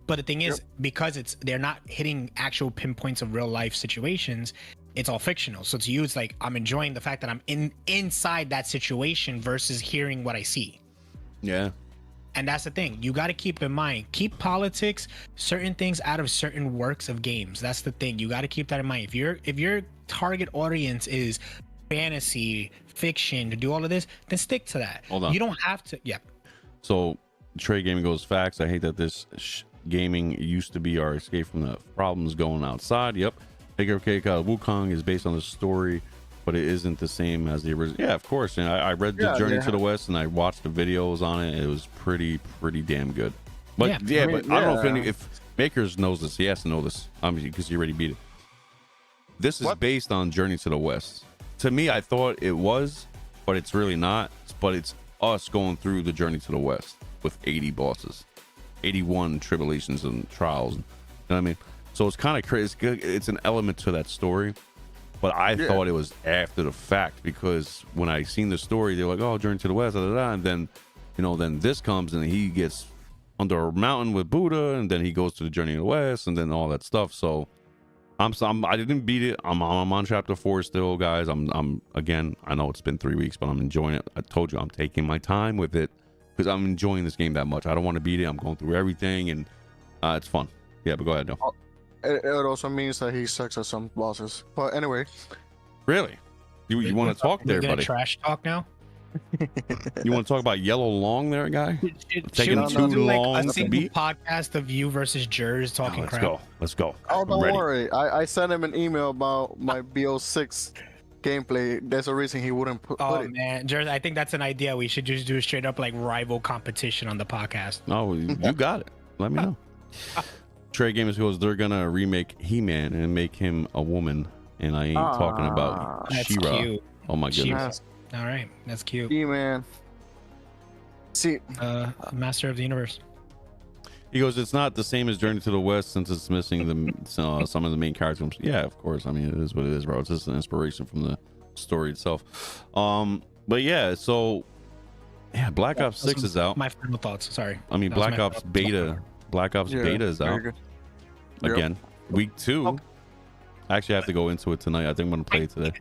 But the thing is, because they're not hitting actual pinpoints of real life situations, it's all fictional. So to you, it's like I'm enjoying the fact that I'm inside that situation versus hearing what I see. Yeah. And that's the thing. You got to keep in mind, keep politics, certain things out of certain works of games. That's the thing. You got to keep that in mind. If your target audience is fantasy, fiction, to do all of this, then stick to that. Hold on. You don't have to. Yeah. So Trey Gaming goes, facts. I hate that this gaming used to be our escape from the problems going outside. Yep. Okay, Wukong is based on the story, but it isn't the same as the original. Yeah, of course. And I read the Journey to the West, and I watched the videos on it. It was pretty damn good. But I don't know if Makers knows this. He has to know this, because he already beat it. This is based on Journey to the West. To me, I thought it was, but it's really not. But it's us going through the Journey to the West with 80 bosses, 81 tribulations and trials. You know what I mean? So it's kind of crazy. It's an element to that story. But I thought it was after the fact, because when I seen the story, they're like, "Oh, Journey to the West," and then, then this comes and he gets under a mountain with Buddha, and then he goes to the Journey to the West, and then all that stuff. So I didn't beat it. I'm on chapter 4 still, guys. I'm again. I know it's been 3 weeks, but I'm enjoying it. I told you I'm taking my time with it because I'm enjoying this game that much. I don't want to beat it. I'm going through everything, and it's fun. Yeah, but go ahead, Joe. It also means that he sucks at some bosses. But anyway. Really? You want to talk there, buddy? Trash talk now? You want to talk about Yellow Long there, guy? Taking too long a to single beat? podcast of you versus Jers talking crap. Let's go. Oh, don't worry. I sent him an email about my BO6 gameplay. There's a reason he wouldn't put it. Man, Jers, I think that's an idea. We should just do a straight up like rival competition on the podcast. No, you got it. Let me know. Trey Gamers goes, they're gonna remake He-Man and make him a woman, and I ain't talking about She-Ra. Cute. Oh my goodness. All right, that's cute. He-Man. See, Master of the Universe. He goes, it's not the same as Journey to the West since it's missing some of the main characters. Yeah, of course. I mean, it is what it is, bro. It's just an inspiration from the story itself. But yeah, so Black Ops 6 is out. My final thoughts. Sorry. I mean, Black Ops Beta is out. Again, week 2. I actually have to go into it tonight. I think I'm gonna play it today.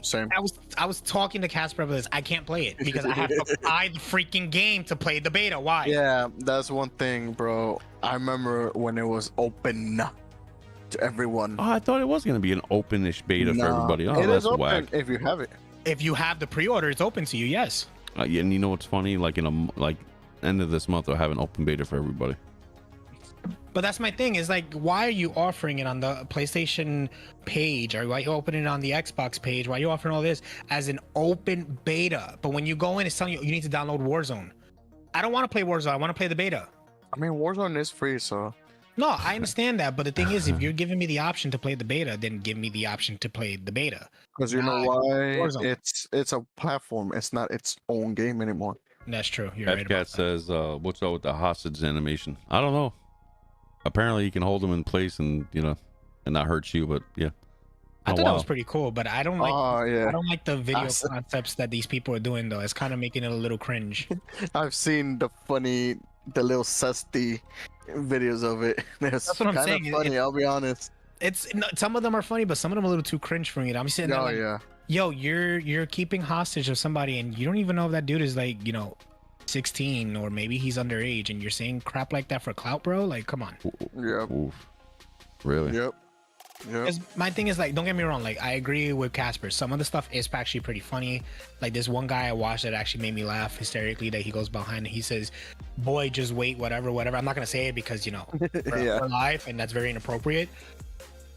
Same. I was talking to Casper about this. I can't play it because I have to buy the freaking game to play the beta. Why? Yeah, that's one thing, bro. I remember when it was open to everyone. Oh, I thought it was gonna be an openish beta for everybody. Oh, it that's is open whack. if you have it. If you have the pre-order, it's open to you. Yes. And you know what's funny? Like end of this month, I'll have an open beta for everybody. But that's my thing, is like, why are you offering it on the PlayStation page, or why are you opening it on the Xbox page? Why are you offering all this as an open beta? But when you go in, it's telling you need to download Warzone. I don't want to play Warzone. I want to play the beta. I mean, Warzone is free, so No, I understand that, but the thing is, if you're giving me the option to play the beta, then give me the option to play the beta. because you know Not why? Warzone. It's a platform. It's not its own game anymore. That's true. You're right Cat about that. says, "What's up with the hostage animation?" I don't know. Apparently, you can hold them in place and and not hurt you. But yeah, I Oh, thought that wow. was pretty cool, but I don't like. Oh yeah, I don't like the video Awesome. concepts that these people are doing though. It's kind of making it a little cringe. I've seen the little susty videos of it. It's That's what I'm kind of saying. funny. I'll be honest. It's no, some of them are funny, but some of them are a little too cringe for me. I'm sitting there Oh like, yeah. yo, you're keeping hostage of somebody, and you don't even know if that dude is like 16 or maybe he's underage, and you're saying crap like that for clout, bro. Like, come on. Yep. Oof. Really? Yep. Yep. 'Cause my thing is like, don't get me wrong, like I agree with Casper. Some of the stuff is actually pretty funny. Like this one guy I watched that actually made me laugh hysterically. That he goes behind and he says, "Boy, just wait, whatever." I'm not gonna say it because Yeah. for life, and that's very inappropriate.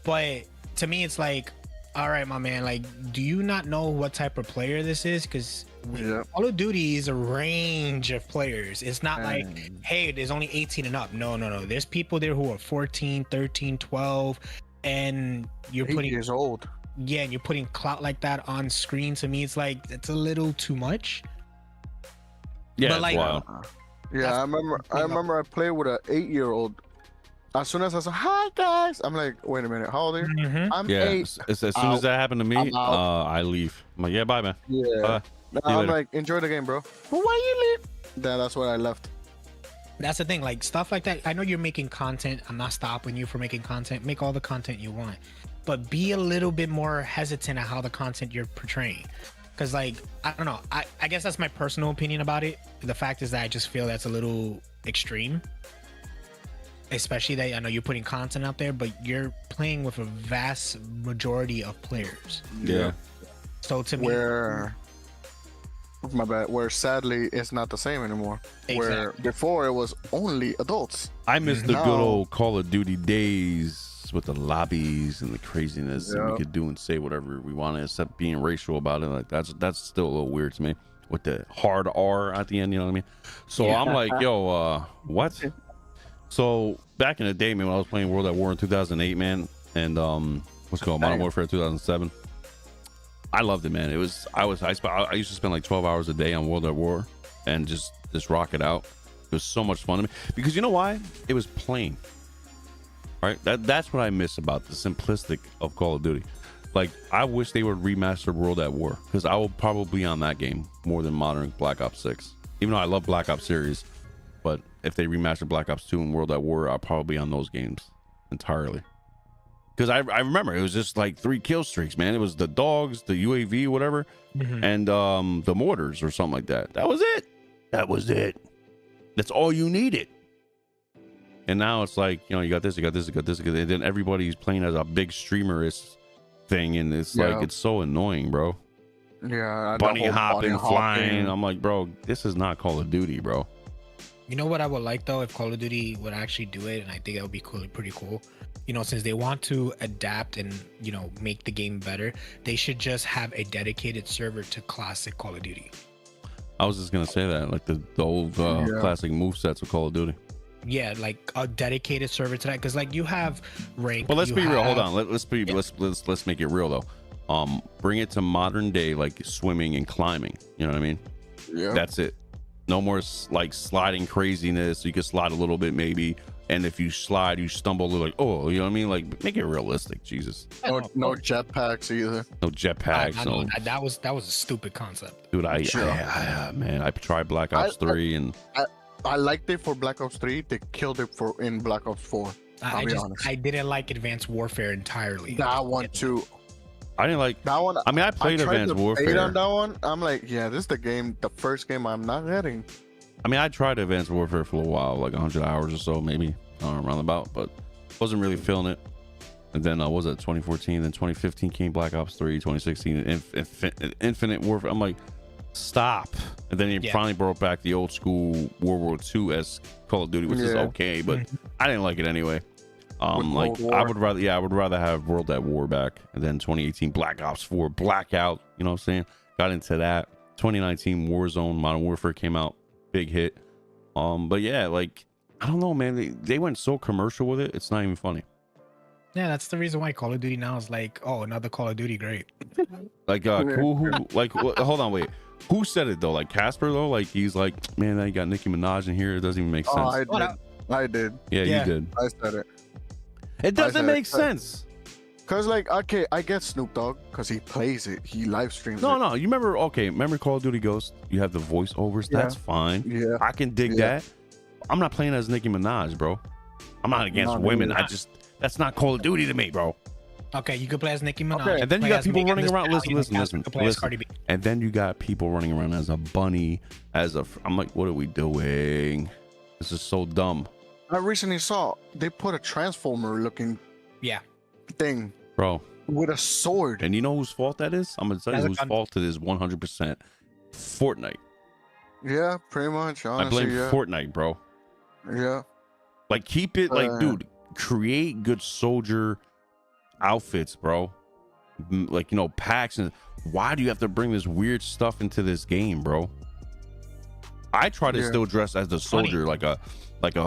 But to me, it's like, all right, my man. Like, do you not know what type of player this is? Because Yep. Call of Duty is a range of players. It's not like, And- hey, there's only 18 and up. No. There's people there who are 14, 13, 12. And you're 8 putting years old. and you're putting clout like that on screen. To me, it's like it's a little too much. Yeah, But, it's like- wild. Yeah, That's- I remember I played with an 8-year old. As soon as I said hi guys, I'm like, wait a minute, how old are you? Mhm. I'm Yeah, 8. as soon as that happened to me, I'm out. I leave. I'm like, yeah, bye, man. Yeah. Bye. No, See you I'm later. like, enjoy the game, bro. But why you leave? That's why I left. That's the thing, like stuff like that. I know you're making content. I'm not stopping you from making content. Make all the content you want, but be a little bit more hesitant at how the content you're portraying. Because, like, I don't know. I guess that's my personal opinion about it. The fact is that I just feel that's a little extreme. Especially that I know you're putting content out there, but you're playing with a vast majority of players. Yeah. So to me, Where my bad. Where sadly it's not the same anymore. Where Exactly. before it was only adults. I miss the No. good old Call of Duty days with the lobbies and the craziness, and we Yep. could do and say whatever we wanted, except being racial about it. Like that's still a little weird to me. With the hard R at the end, you know what I mean? So Yeah. I'm like, yo, what? So back in the day, man, when I was playing World at War in 2008, man, and what's it called, Modern Warfare 2007. I loved it, man. I used to spend like 12 hours a day on World at War and just rock it out. It was so much fun to me because you know why? It was plain. Right? That's what I miss about the simplistic of Call of Duty. Like, I wish they would remaster World at War because I will probably be on that game more than modern Black Ops 6. Even though I love Black Ops series, but if they remaster Black Ops 2 and World at War, I'll probably be on those games entirely. Because I remember it was just like 3 kill streaks, man. It was the dogs, the UAV, whatever, Mhm. and the mortars or something like that. That was it. That's all you needed. And now it's like, you got this, you got this, you got this, and then everybody's playing as a big streamerist thing, and it's Yeah. like, it's so annoying, bro. Yeah. the Bunny whole hopping, flying. hopping. I'm like, bro, this is not Call of Duty, bro. You know what I would like though, if Call of Duty would actually do it, and I think that would be cool, pretty cool. Since they want to adapt and make the game better, they should just have a dedicated server to classic Call of Duty. I was just gonna say that, like the old classic movesets of Call of Duty. Yeah, like a dedicated server to that, because like you have rank. But let's you be real. Hold have- on. Let's make it real though. Bring it to modern day, like swimming and climbing. You know what I mean? Yeah. That's it. No more like sliding craziness. You can slide a little bit maybe, and if you slide, you stumble a little. Like, oh, you know what I mean? Like, make it realistic. Jesus. No jetpacks either. No I jetpacks. know, No, that was a stupid concept. dude. Sure. Man, I tried Black Ops 3 and I liked it for Black Ops 3. They killed it in Black Ops 4. I'll be honest. I didn't like Advanced Warfare entirely. That one too. I didn't like. That one. I mean, I played tried Advanced the beta Warfare. on that one. I'm like, yeah, this is the first game I'm not getting. I mean, I tried Advanced Warfare for a while, like 100 hours or so, maybe around about, but wasn't really feeling it. And then what was it 2014? Then 2015 came Black Ops 3, 2016 Infinite Warfare. I'm like, stop. And then he Yeah. finally brought back the old school World War II as Call of Duty, which is Yeah. okay, but I didn't like it anyway. With Like Cold War. I would rather have World at War back. And then 2018 Black Ops 4 Blackout. You know what I'm saying? Got into that. 2019 Warzone Modern Warfare came out, big hit. But yeah, like I don't know, man. They went so commercial with it. It's not even funny. Yeah, that's the reason why Call of Duty now is like, oh, another Call of Duty, great. Like, who like, hold on, wait. Who said it though? Like Casper though? Like he's like, man, I got Nicki Minaj in here. It doesn't even make sense. I did. Yeah, Yeah. you did. I said it. It doesn't make sense. Cause like, okay, I get Snoop Dogg because he plays it. He live streams it. No. You remember Call of Duty Ghost? You have the voiceovers. Yeah. That's fine. Yeah. I can dig that. I'm not playing as Nicki Minaj, bro. I'm not against No, women. neither. That's not Call of Duty to me, bro. Okay, you could play as Nicki Minaj. Okay. And then you play got as people Megan running Thee around. Stallion, Listen. you could play as Cardi B. And then you got people running around as a bunny, I'm like, what are we doing? This is so dumb, I recently saw they put a transformer looking Yeah. thing bro. with a sword. And you know whose fault that is? I'm gonna tell you That's a whose gun. fault it is. 100% Fortnite. Yeah, pretty much. Honestly, I blame yeah. Fortnite, bro. Yeah. Like, keep it like, dude, create good soldier outfits, bro. Like, you know, packs. And why do you have to bring this weird stuff into this game, bro? I try to still dress as the soldier, like a what the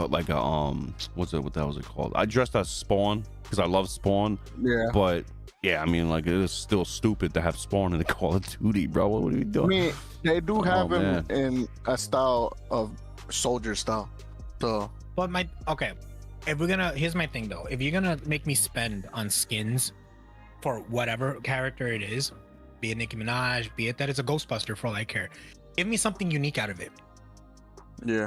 hell is it called? I dressed as Spawn because I love Spawn. Yeah. But yeah, I mean, like, it is still stupid to have Spawn in the Call of Duty, bro. What are we I doing? mean, they do have him man. in a style of soldier style. So But here's my thing though. If you're gonna make me spend on skins for whatever character it is, be it Nicki Minaj, be it that it's a Ghostbuster for all I care, give me something unique out of it. yeah.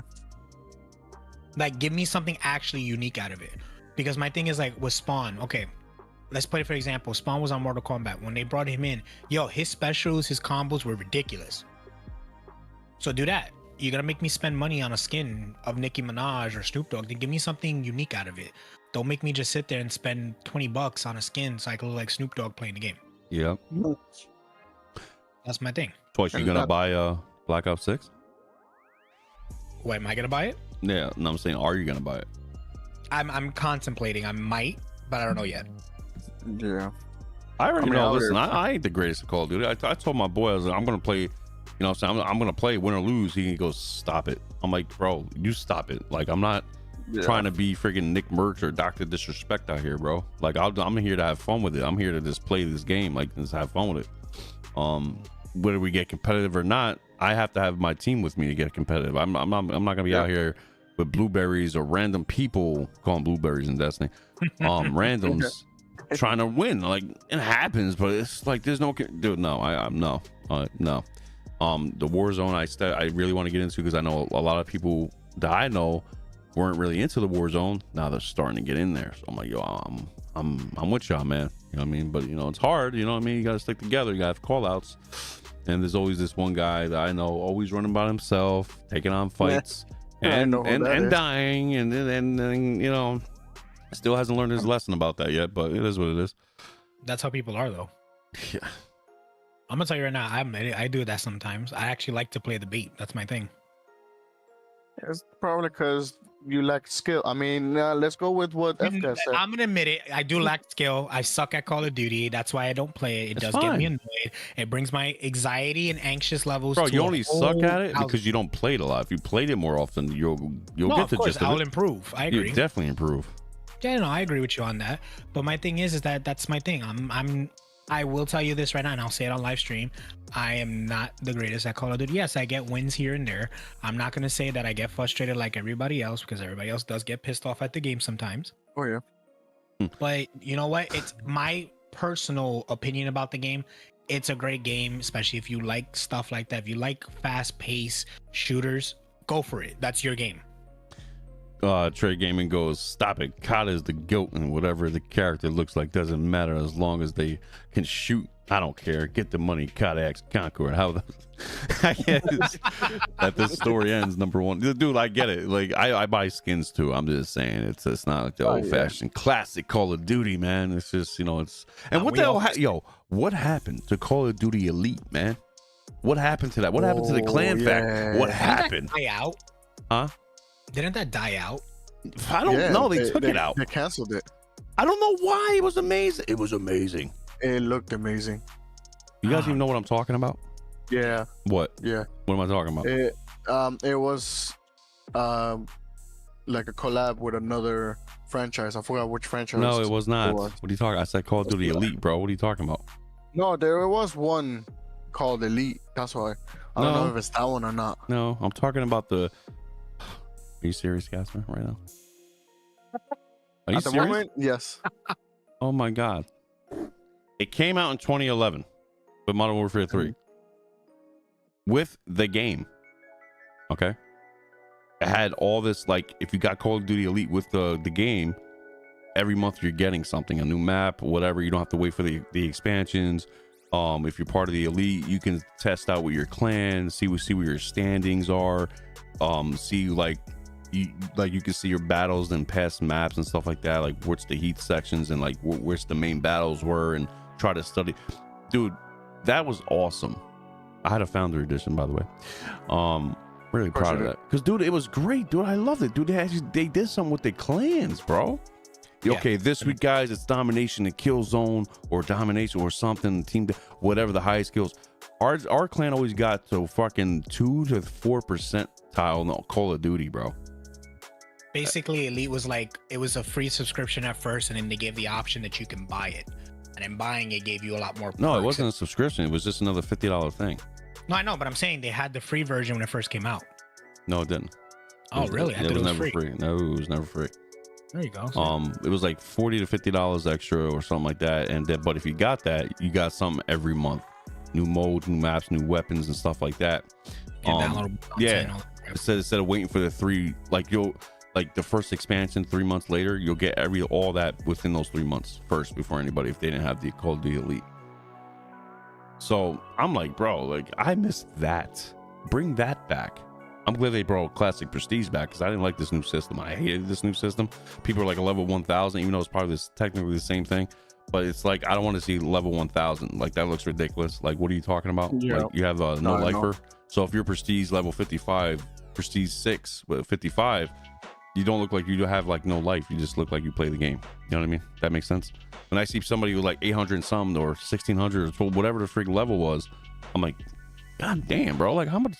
Like, give me something actually unique out of it. Because my thing is like with Spawn, okay, let's put it for example. Spawn was on Mortal Kombat. When they brought him in, his specials, his combos were ridiculous. So do that. You're gonna make me spend money on a skin of Nicki Minaj or Snoop Dogg, then give me something unique out of it. Don't make me just sit there and spend $20 on a skin so I can look like Snoop Dogg playing the game. Yeah. That's my thing. Twice, you gonna buy Black Ops 6? Wait, am I gonna buy it? Yeah, no, I'm saying, are you gonna buy it? I'm contemplating. I might, but I don't know yet. Yeah. I already mean, know. I Listen, already- I ain't the greatest at Call of Duty. I told my boy, I was like, I'm gonna play. You know, what I'm saying, I'm gonna play win or lose. He goes, stop it. I'm like, bro, you stop it. Like, I'm not trying to be freaking Nick Merckx or Dr. Disrespect out here, bro. Like, I'm here to have fun with it. I'm here to just play this game, like, just have fun with it. Whether we get competitive or not, I have to have my team with me to get competitive. I'm not gonna be out here with blueberries or random people, call them blueberries in Destiny, randoms trying to win. Like, it happens, but it's like there's no dude. No, no. The Warzone I really want to get into because I know a lot of people that I know weren't really into the Warzone. Now they're starting to get in there. So I'm like, yo, I'm with y'all, man. You know what I mean? But you know, it's hard. You know what I mean? You gotta stick together. You gotta have call outs. And there's always this one guy that I know always running by himself, taking on fights and dying, and then you know, still hasn't learned his lesson about that yet. But it is what it is. That's how people are, though. Yeah. I'm gonna tell you right now. I do that sometimes. I actually like to play the bait. That's my thing. It's probably because you lack skill. I mean, let's go with what FK said. I'm gonna admit it. I do lack skill. I suck at Call of Duty. That's why I don't play it. It does get me annoyed. It brings my anxiety and anxious levels. Bro, to you a only whole suck at it out- because you don't play it a lot. If you played it more often, you'll No, get of the course, gist of I'll it. improve. I agree. You definitely improve. Yeah, no, I agree with you on that. But my thing is that that's my thing. I will tell you this right now, and I'll say it on live stream. I am not the greatest at Call of Duty. Yes, I get wins here and there. I'm not gonna say that I get frustrated like everybody else, because everybody else does get pissed off at the game sometimes. Oh yeah. But you know what? It's my personal opinion about the game. It's a great game, especially if you like stuff like that. If you like fast-paced shooters, go for it. That's your game. Trey Gaming goes, stop it. Kata is the goat, and whatever the character looks like doesn't matter as long as they can shoot. I don't care. Get the money. Kata X Concord. How I guess that this story ends #1. Dude, I get it. Like, I buy skins too. I'm just saying it's not like the old fashioned classic Call of Duty, man. It's just, you know, it's and what the hell what happened to Call of Duty Elite, man? What happened to that? What happened to the clan fact? What happened? Die out? Huh? Didn't that die out? I don't know. They took it out. They canceled it. I don't know why. It was amazing. It was amazing. It looked amazing. You guys even know what I'm talking about? Yeah. What? Yeah. What am I talking about? It was like a collab with another franchise. I forgot which franchise. No, it was not. was. What are you talking? I said Call of Duty Elite, bro. What are you talking about? No, there was one called Elite. That's why. I don't know if it's that one or not. No, I'm talking about the. Are you serious, Casper? Right now? Are you At the serious? moment, yes. Oh my god! It came out in 2011, but Modern Warfare 3 with the game. Okay, it had all this, like, if you got Call of Duty Elite with the game, every month you're getting something, a new map, whatever. You don't have to wait for the expansions. If you're part of the Elite, you can test out with your clan, see where your standings are, see like you can see your battles and past maps and stuff like that, like what's the heat sections and like where's the main battles were, and try to study. Dude, that was awesome. I had a founder edition, by the way. Really proud of that, because dude, it was great, dude. I loved it, dude. They did something with the clans, bro. Okay, this week, guys, it's domination and kill zone, or domination or something, team, whatever the highest kills. Our clan always got to fucking 2 to 4% tile no Call of Duty, bro. Basically, Elite was like, it was a free subscription at first, and then they gave the option that you can buy it, and then buying it gave you a lot more perks. No, it wasn't a subscription. It was just another $50 thing. No, I know, but I'm saying they had the free version when it first came out. No, it didn't. Oh, really? I thought It was never never free. No, it was never free. There you go. It was like $40 to $50 extra or something like that, and then, but if you got that, you got something every month, new modes, new maps, new weapons, and stuff like that. Yeah. Instead of waiting for the 3, like the first expansion 3 months later, you'll get all that within those 3 months first before anybody, if they didn't have the Call of Duty Elite. So I'm like, bro, like I missed that. Bring that back. I'm glad they brought Classic Prestige back, because I didn't like this new system. I hated this new system. People are like a level 1000, even though it's probably technically the same thing. But it's like, I don't want to see level 1000. Like, that looks ridiculous. Like, what are you talking about? Yeah. Like, you have no lifer. So if you're Prestige level 55, Prestige 6, but 55, you don't look like you have like no life. You just look like you play the game. You know what I mean? That makes sense. When I see somebody with like 800 and something or 1600 or whatever the freaking level was, I'm like, god damn, bro. Like, how much?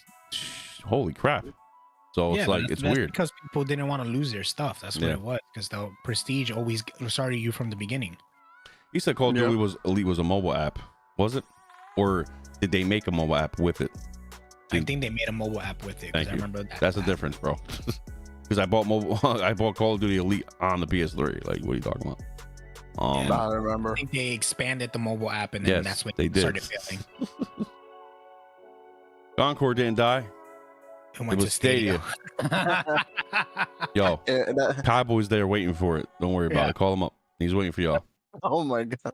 Holy crap. So it's like, it's weird because people didn't want to lose their stuff. That's what it was, because the Prestige always started you from the beginning. You said Call of Duty was Elite was a mobile app, was it? Or did they make a mobile app with it? I think they made a mobile app with it. Thank you. I remember That's the difference, bro. Because I bought Call of Duty Elite on the PS3. Like, what are you talking about? I remember. I think they expanded the mobile app, and then that's when they started failing. Concord didn't die. It went to Stadia. Yo, Cowboy's there waiting for it. Don't worry about it. Call him up. He's waiting for y'all. Oh my god.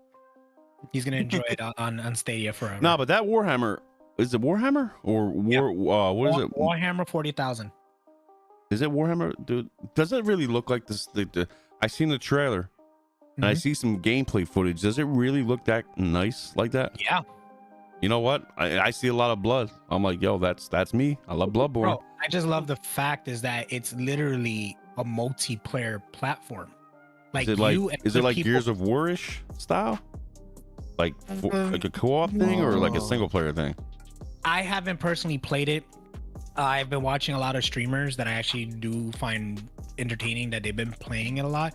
He's gonna enjoy it on Stadia forever. No, but that Warhammer, is it Warhammer or what is it? Warhammer 40,000. Is it Warhammer, dude? Does it really look like this? I seen the trailer, and I see some gameplay footage. Does it really look that nice like that? Yeah. You know what? I see a lot of blood. I'm like, yo, that's me. I love Bloodborne. Bro, I just love the fact is that it's literally a multiplayer platform. Like, is it like Gears of War-ish style? Like a co-op thing, or like a single player thing? I haven't personally played it. I've been watching a lot of streamers that I actually do find entertaining, that they've been playing it a lot.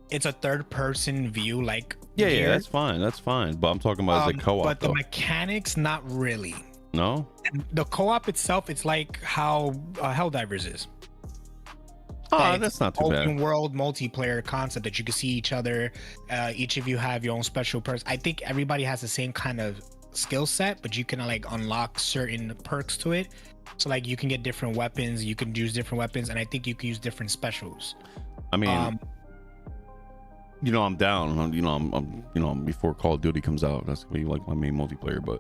It's a third person view, like yeah, that's fine. But I'm talking about as a co-op. But the mechanics, not really. No. And the co-op itself, it's like how Helldivers is. Oh, that's not too bad. Open world multiplayer concept that you can see each other. Each of you have your own special perks. I think everybody has the same kind of skill set, but you can like unlock certain perks to it. So like you can get different weapons, you can use different weapons, and I think you can use different specials. I mean, I'm down. I'm before Call of Duty comes out. That's gonna be like my main multiplayer. But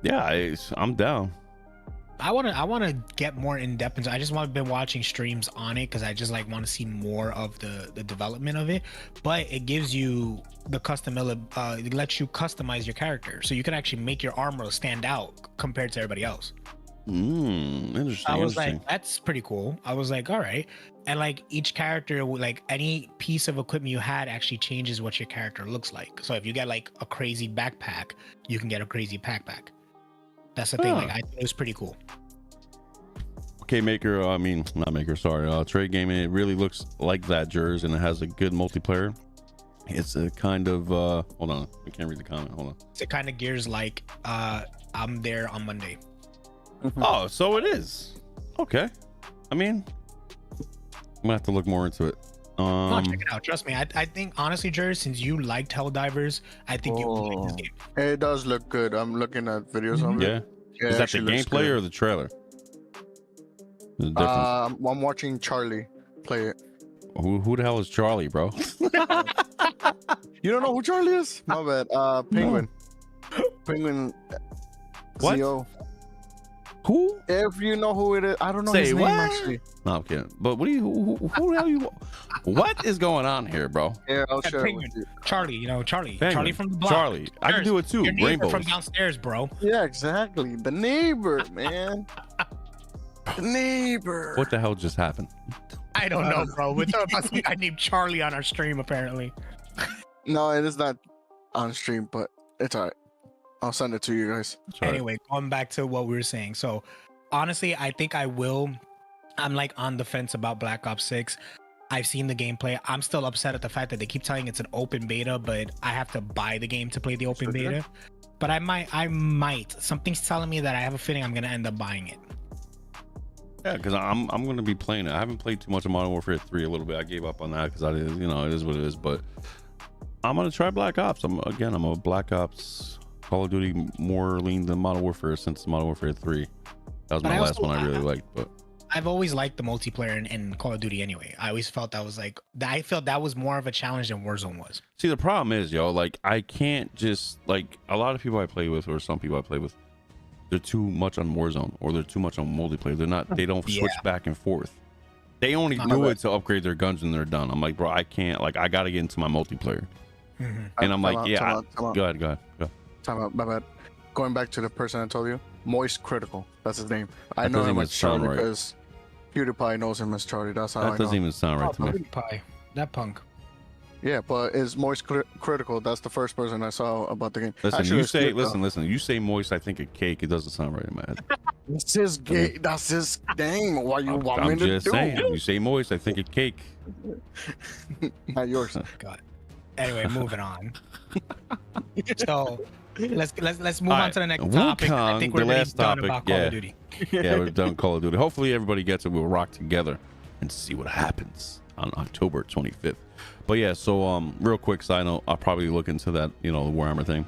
yeah, I'm down. I want to get more in depth into. I just been watching streams on it because I just like want to see more of the development of it. But it gives you the it lets you customize your character, so you can actually make your armor stand out compared to everybody else. Interesting. I was like, that's pretty cool. I was like, all right. And like each character, like any piece of equipment you had actually changes what your character looks like. So if you get like a crazy backpack, you can get a crazy backpack. That's the thing. Like, I think it was pretty cool. Okay, Maker, I mean, not Maker, sorry. Trade Gaming, it really looks like that, Jers, and it has a good multiplayer. It's a kind of, hold on, I can't read the comment, hold on. It kind of gears like, I'm there on Monday. Oh, so it is. Okay. I mean, I'm gonna have to look more into it. No, check it out. Trust me. I think honestly, Jerry, since you liked Helldivers, I think you will like this game. It does look good. I'm looking at videos of it. Yeah. Is that the gameplay or the trailer? There's a difference. I'm watching Charlie play it. Who the hell is Charlie, bro? You don't know who Charlie is? My bad. Penguin. Penguin. What? CO. Who? If you know who it is, I don't know Say his what? name actually. No, I'm kidding. But what do you? Who the hell you? What is going on here, bro? Yeah, I'll Yeah, share it Penguin. with you. Charlie, you know Charlie. Penguin. Charlie from the block. Charlie. I can do it too. Your neighbor Rainbows. from downstairs, bro. Yeah, exactly. The neighbor, man. The neighbor. What the hell just happened? I don't know, bro. We talking about some guy named Charlie on our stream, apparently. No, it is not on stream, but it's alright. I'll send it to you guys. Sorry. Anyway, going back to what we were saying. So, honestly, I think I will. I'm like on the fence about Black Ops 6. I've seen the gameplay. I'm still upset at the fact that they keep telling it's an open beta, but I have to buy the game to play the open beta. But I might. Something's telling me that I have a feeling I'm gonna end up buying it. Yeah, because I'm gonna be playing it. I haven't played too much of Modern Warfare 3 a little bit. I gave up on that because I didn't, it is what it is. But I'm gonna try Black Ops. I'm a Black Ops Call of Duty more lean than Modern Warfare since Modern Warfare 3. That was my last one I really liked. But I've always liked the multiplayer in Call of Duty anyway. I always felt that was I felt that was more of a challenge than Warzone was. see, the problem is, like I can't just a lot of people I play with, or some people I play with, they're too much on Warzone or they're too much on multiplayer. They don't switch back and forth. They only do it to upgrade their guns and they're done. I'm like, bro, I can't. I gotta get into my multiplayer. And I'm like, go ahead. Time out, my bad. Going back to the person I told you, Moist Critical. That's his name. I know doesn't him even as Charlie sound right. because PewDiePie knows him as Charlie. That's how I know. That doesn't even sound right to me. PewDiePie, that punk. Yeah, but it's Moist Critical. That's the first person I saw about the game. Listen, Actually, you it's say, good, listen. You say moist. I think a cake. It doesn't sound right in my head. It's his game. That's his name. What you want me I'm to just do? saying. You say moist. I think a cake. Not yours. God. Anyway, moving on. So let's move on to the next topic. I think we're the last done topic. about Call of Duty. Yeah, we're done Call of Duty. Hopefully everybody gets it. We'll rock together and see what happens on October 25th. But yeah, so real quick side note, I'll probably look into that, the Warhammer thing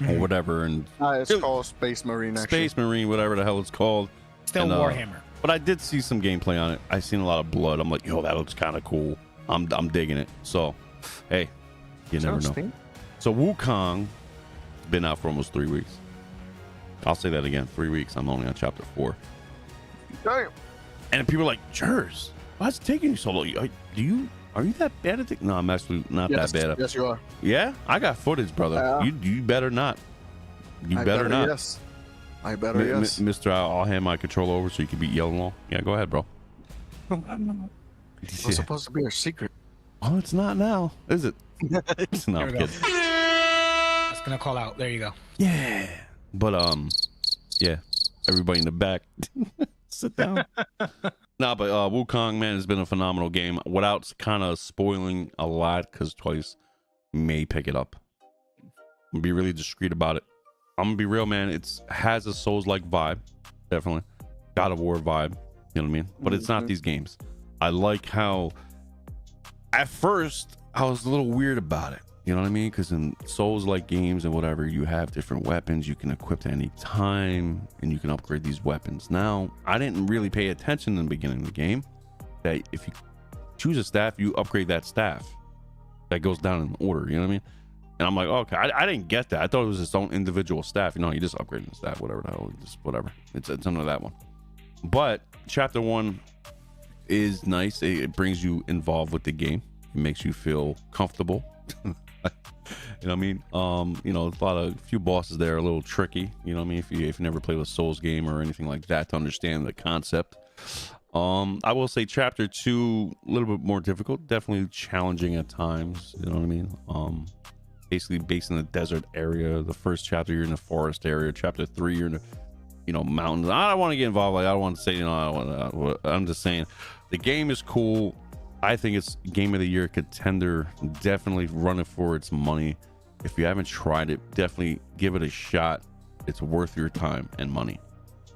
or whatever, and It's called Space Marine. Actually. Space Marine, whatever the hell it's called. Still And, Warhammer. But I did see some gameplay on it. I seen a lot of blood. I'm like, yo, that looks kind of cool. I'm digging it. So, hey, you never know. So Wukong been out for almost 3 weeks. I'll say that again, 3 weeks. I'm only on chapter 4. Damn. And people are like, Jers, why's it taking you so long? Are you that bad at it? No, I'm actually not that bad. Yes, you are. Yeah, I got footage, brother. You better not. I better not. Yes. I better yes. Mr. I'll hand my controller over so you can be yelling along. Yeah, go ahead, bro. It's supposed to be a secret. Oh, it's not now, is it? No, I'm kidding. It's gonna call out. There you go. Yeah. But yeah. Everybody in the back. Sit down. Nah, but Wukong, man, has been a phenomenal game without kind of spoiling a lot, because Twice may pick it up. I'm gonna be really discreet about it. I'm gonna be real, man. It has a Souls-like vibe, definitely. God of War vibe, you know what I mean? But it's not these games. I like how at first I was a little weird about it. You know what I mean? Because in Souls-like games and whatever, you have different weapons you can equip at any time, and you can upgrade these weapons. Now, I didn't really pay attention in the beginning of the game that if you choose a staff, you upgrade that staff. That goes down in order. You know what I mean? And I'm like, okay, I didn't get that. I thought it was its own individual staff. You just upgrade the staff, whatever the hell, just whatever. It's under that one. But chapter 1 is nice. It brings you involved with the game. It makes you feel comfortable. You know what I mean? A few bosses there are a little tricky. You know what I mean? If you never played a Souls game or anything like that to understand the concept. I will say chapter 2 a little bit more difficult, definitely challenging at times. You know what I mean? Basically based in the desert area. The first chapter you're in the forest area. Chapter 3 you're in the mountains. I don't want to get involved. Like, I don't want to say, I'm just saying the game is cool. I think it's game of the year contender. Definitely running for its money. If you haven't tried it, definitely give it a shot. It's worth your time and money.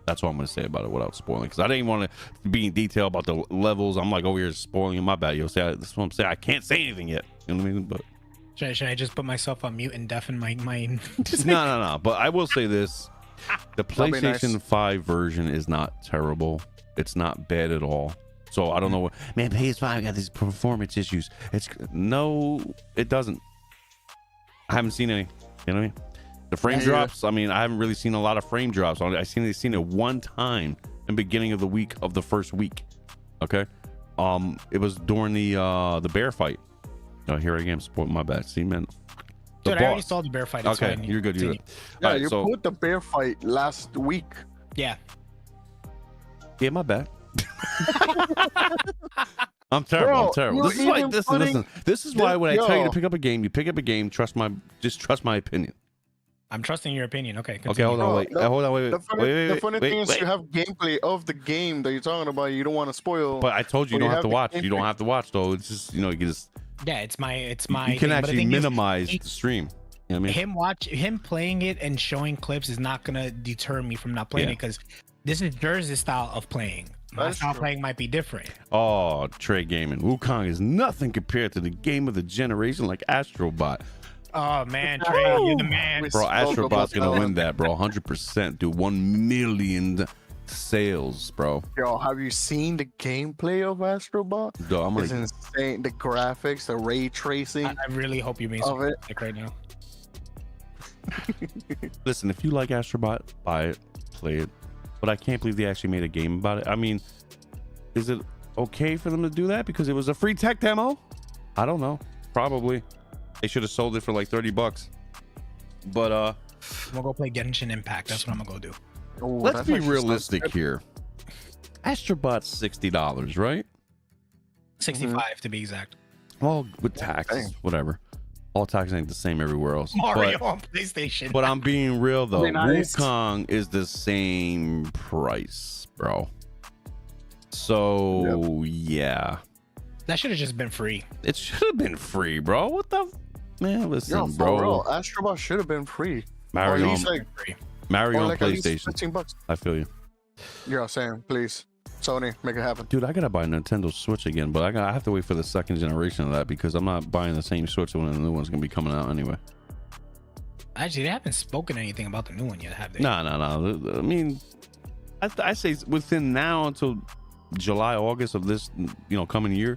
That's what I'm going to say about it without spoiling, because I didn't want to be in detail about the levels. I'm like, oh, you're spoiling. My bad. That's what I'm saying. I can't say anything yet. You know what I mean? But should I just put myself on mute and deafen my no. But I will say this: the PlayStation nice. 5 version is not terrible. It's not bad at all. So I don't know what, man, PS5 got these performance issues. It doesn't. I haven't seen any. You know what I mean? The frame drops. I mean, I haven't really seen a lot of frame drops. I've seen it one time in the beginning of the week of the first week. Okay, it was during the bear fight. Oh, here I am. Support my bad. See, man. Dude, I already saw the bear fight. Okay, you're good. You're good. Yeah, All right, you put the bear fight last week. Yeah. Yeah, my bad. I'm terrible. Bro, This is why. Listen. This is why when I tell you to pick up a game, you pick up a game. Trust my opinion. I'm trusting your opinion. Okay. Okay, hold on. Wait. The funny thing is, you have gameplay of the game that you're talking about. You don't want to spoil. But I told you, you don't have to watch. You don't have to watch though. It's just you just. Yeah, it's my. You can actually minimize the stream. You know what I mean? Him playing it and showing clips is not gonna deter me from not playing it, because this is Jersey's style of playing. My style of playing might be different. Oh, Trey Gaming. Wukong is nothing compared to the game of the generation like Astrobot. Oh man, Trey, you're the man. Bro, Astrobot's gonna win that, bro. 100%. Do 1 million sales, bro. Yo, have you seen the gameplay of Astrobot? It's insane. The graphics, the ray tracing. I really hope you mean something like right now. Listen, if you like Astrobot, buy it, play it. But I can't believe they actually made a game about it. I mean, is it okay for them to do that because it was a free tech demo? I don't know. Probably. They should have sold it for like $30. But I'm gonna go play Genshin Impact. That's what I'm gonna go do. Ooh, let's be realistic here. Astrobot's $60, right? 65 to be exact. Well, with taxes, whatever. All taxes ain't the same everywhere else. Mario on PlayStation. But I'm being real though. Nice. Wukong is the same price, bro. So yeah. That should have just been free. It should have been free, bro. What the man? Listen, Yo, bro. Real, Astrobot should have been free. Mario on Free. Mario on like PlayStation. $15. I feel you. You're saying, please, Sony, make it happen. Dude, I gotta buy a Nintendo Switch again, but I have to wait for the second generation of that because I'm not buying the same Switch when the new one's gonna be coming out anyway. Actually, they haven't spoken anything about the new one yet, have they? No. I mean, I say within now until July, August of this, coming year,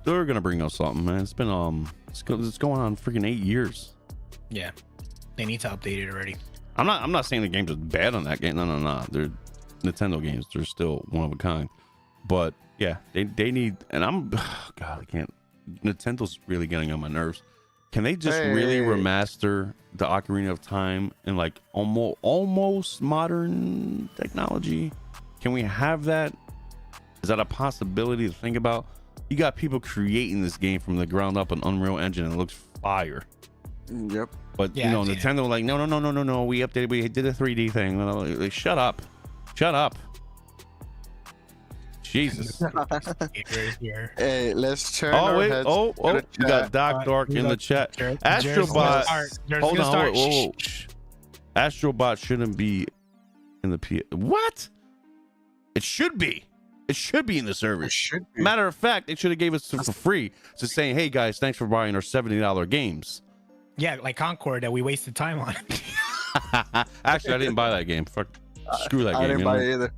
they're gonna bring us something, man. It's been it's going on freaking 8 years. Yeah, they need to update it already. I'm not saying the games are bad on that game. No. They're Nintendo games. They're still one of a kind. But yeah, they need. And God, I can't. Nintendo's really getting on my nerves. Can they just really remaster the Ocarina of Time in like almost modern technology? Can we have that? Is that a possibility to think about? You got people creating this game from the ground up on Unreal Engine and it looks fire. Yep. But Nintendo like no. We updated. We did a 3D thing. Like, shut up. Jesus. Hey, let's turn. Oh wait. Oh. You got Doc Dark in the chat. Astrobot. Hold on. Whoa. Astrobot shouldn't be in the P. What? It should be. It should be in the server. It should be. Matter of fact, it should have gave us for free. So saying, hey guys, thanks for buying our $70 games. Yeah, like Concord that we wasted time on. Actually, I didn't buy that game. Fuck. Screw that game. I didn't buy it either.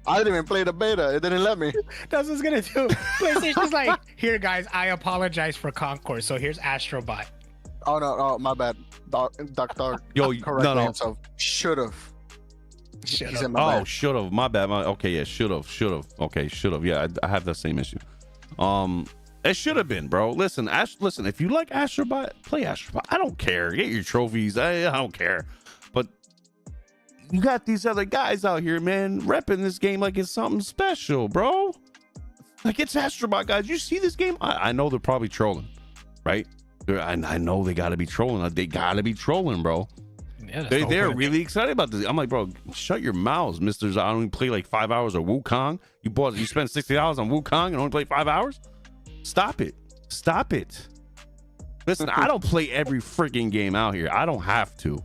I didn't even play the beta. It didn't let me. That's what it's gonna do. PlayStation's like, here guys, I apologize for Concord. So here's Astrobot. Oh no, my bad. Doctor. Yo, no. Himself. Should have. Should have. My bad. Okay, yeah, should have. Okay, should have. Yeah, I have the same issue. It should have been, bro. Listen, if you like Astrobot, play Astrobot. I don't care. Get your trophies. I don't care. But you got these other guys out here, man, repping this game like it's something special, bro. Like it's Astrobot, guys. You see this game? I know they're probably trolling, right? I know they got to be trolling. They got to be trolling, bro. Yeah, that's the whole They're point. really excited about this. I'm like, bro, shut your mouths, Misters. I only play like 5 hours of Wukong. You spent $60 on Wukong and only play 5 hours. Stop it. Stop it. Listen, I don't play every freaking game out here. I don't have to.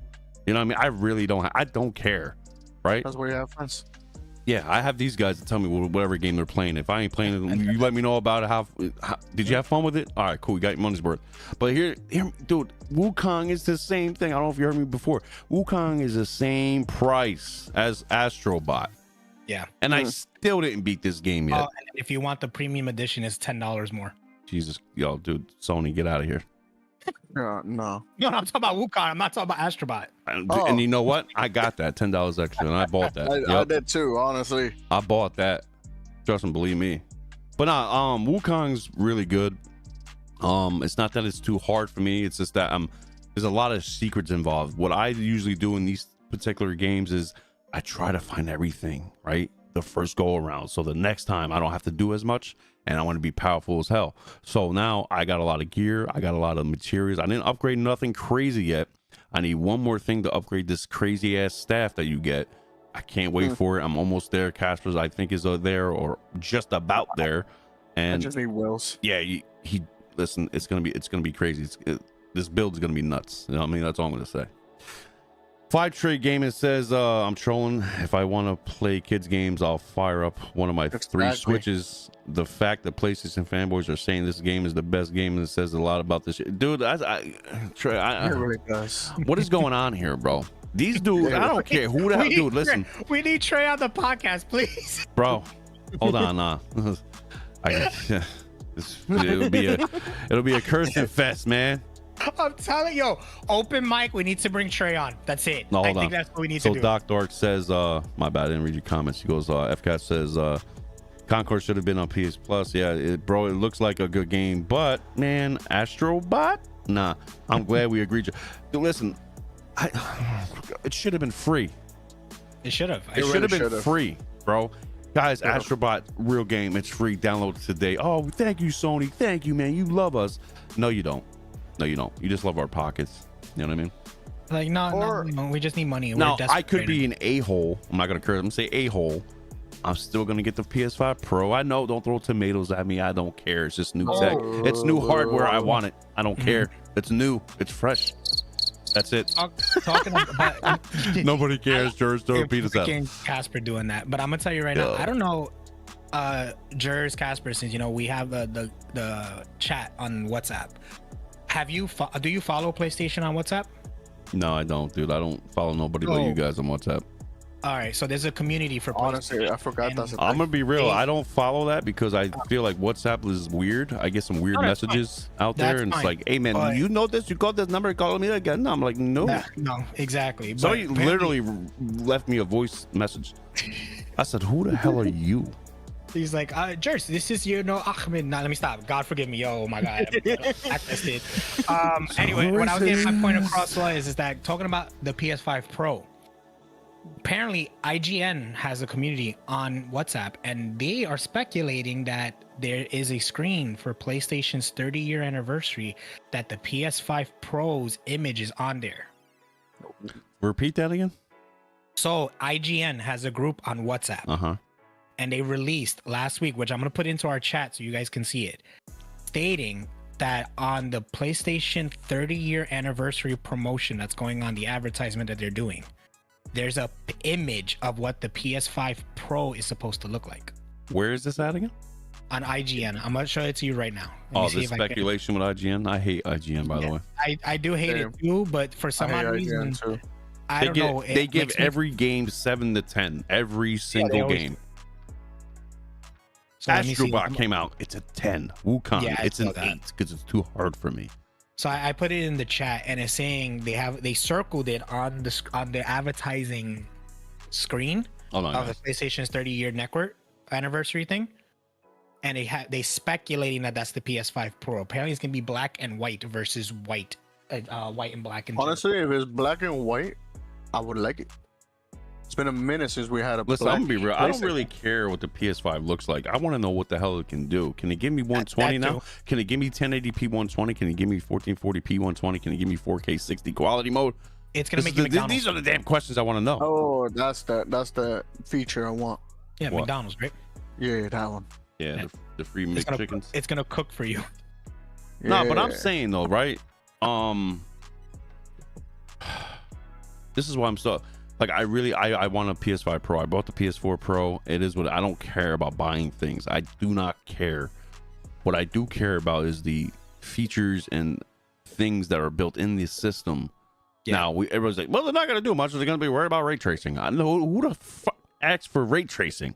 You know what I mean? I really don't. I don't care. Right? That's where you have friends. Yeah, I have these guys to tell me whatever game they're playing. If I ain't playing it, you let me know about it. How did you have fun with it? All right, cool. You got your money's worth. But here, dude, Wukong is the same thing. I don't know if you heard me before. Wukong is the same price as Astrobot. Yeah. And I still didn't beat this game yet. And if you want the premium edition, it's $10 more. Jesus, yo, dude, Sony, get out of here. No. No, I'm talking about Wukong. I'm not talking about Astrobot. And you know what? I got that $10 extra, and I bought that. I did too, honestly. I bought that. Trust and believe me. But Wukong's really good. It's not that it's too hard for me. It's just that there's a lot of secrets involved. What I usually do in these particular games is I try to find everything right the first go around, so the next time I don't have to do as much, and I want to be powerful as hell. So now I got a lot of gear. I got a lot of materials. I didn't upgrade nothing crazy yet. I need one more thing to upgrade this crazy ass staff that you get. I can't wait for it. I'm almost there. Casper's, I think, is there or just about there. And I just need Wills. Yeah, he listen. It's gonna be crazy. This build's gonna be nuts. You know what I mean? That's all I'm gonna say. 5 Trade Gaming says, I'm trolling. If I want to play kids games, I'll fire up one of my 3 Switches. The fact that PlayStation fanboys are saying this game is the best game, and it says a lot about this shit. Dude, Trey, It really does. what is going on here, bro? These dudes, I don't care who the hell, dude, listen. We need Trey on the podcast, please. Bro, hold on, it'll be a cursing fest, man. I'm telling you, open mic. We need to bring Trey on. That's it. No, I think that's what we need to so do. Doc Dark says, my bad, I didn't read your comments. He goes, FCAT says, Concord should have been on PS Plus. Yeah, bro, it looks like a good game, but man, Astrobot? Nah, I'm glad we agreed. Dude, listen, it should have been free. It should have. It should have been free, bro. Guys, Astrobot, real game. It's free. Download it today. Oh, thank you, Sony. Thank you, man. You love us. No, you don't. No, you don't. You just love our pockets. You know what I mean? Like, no, we just need money. Now, I could be an a-hole. I'm not going to curse. I'm going to say a-hole. I'm still going to get the PS5 Pro. I know. Don't throw tomatoes at me. I don't care. It's just new tech. It's new hardware. I want it. I don't care. It's new. It's fresh. That's it. Talking about nobody cares. Jers, don't beat us up. Casper doing that, but I'm gonna tell you right now. I don't know, Jers, Casper, since we have the chat on WhatsApp. Do you follow PlayStation on WhatsApp? No, I don't, dude. I don't follow nobody but you guys on WhatsApp. All right, so there's a community for honestly, I forgot that's. I'm gonna be real. I don't follow that because I feel like WhatsApp is weird. I get some weird messages out there, and it's like, "Hey, man, you know this? You got this number? Call me again?" No, I'm like, "No, no, exactly." Somebody literally left me a voice message. I said, "Who the hell are you?" He's like, Jers, this is Ahmed. Now let me stop. God forgive me. Oh my God. Anyway, what I was getting my point across is that talking about the PS5 Pro. Apparently, IGN has a community on WhatsApp, and they are speculating that there is a screen for PlayStation's 30-year anniversary that the PS5 Pro's image is on there. Repeat that again. So IGN has a group on WhatsApp, and they released last week, which I'm going to put into our chat so you guys can see it, stating that on the PlayStation 30-year anniversary promotion that's going on, the advertisement that they're doing, there's a image of what the PS5 Pro is supposed to look like. Where is this at again? On IGN. I'm gonna show it to you right now. Oh, the speculation with IGN. I hate IGN, by the way. I do hate it too, but for some odd reason, I don't know. They give every game 7 to 10. Every single game. So Astrobot came out. It's a 10. Wukong. It's an 8 because it's too hard for me. So I put it in the chat, and it's saying they circled it on the advertising screen of the PlayStation's 30-year network anniversary thing, and they speculating that that's the PS5 Pro. Apparently, it's gonna be black and white versus white and black. Honestly, if it's black and white, I would like it. It's been a minute since we had a. Listen, I'm gonna be real. I don't really care what the PS5 looks like. I want to know what the hell it can do. Can it give me 120 now? Can it give me 1080p 120? Can it give me 1440p 120? Can it give me 4K 60 quality mode? It's gonna make you McDonald's. These are the damn questions I want to know. Oh, that's the feature I want. Yeah, What? McDonald's, right? Yeah, that one. Yeah, the free It's gonna, McChickens. it's gonna cook for you. No, but I'm Yeah. saying though, right? This is why I'm so like I want a PS5 Pro. I bought the PS4 Pro. It is what I don't care about buying things. I do not care. What I do care about is the features and things that are built in the system. Yeah. Now everyone's like, well, they're not gonna do much. They're gonna be worried about ray tracing. I know who the fuck asks for ray tracing.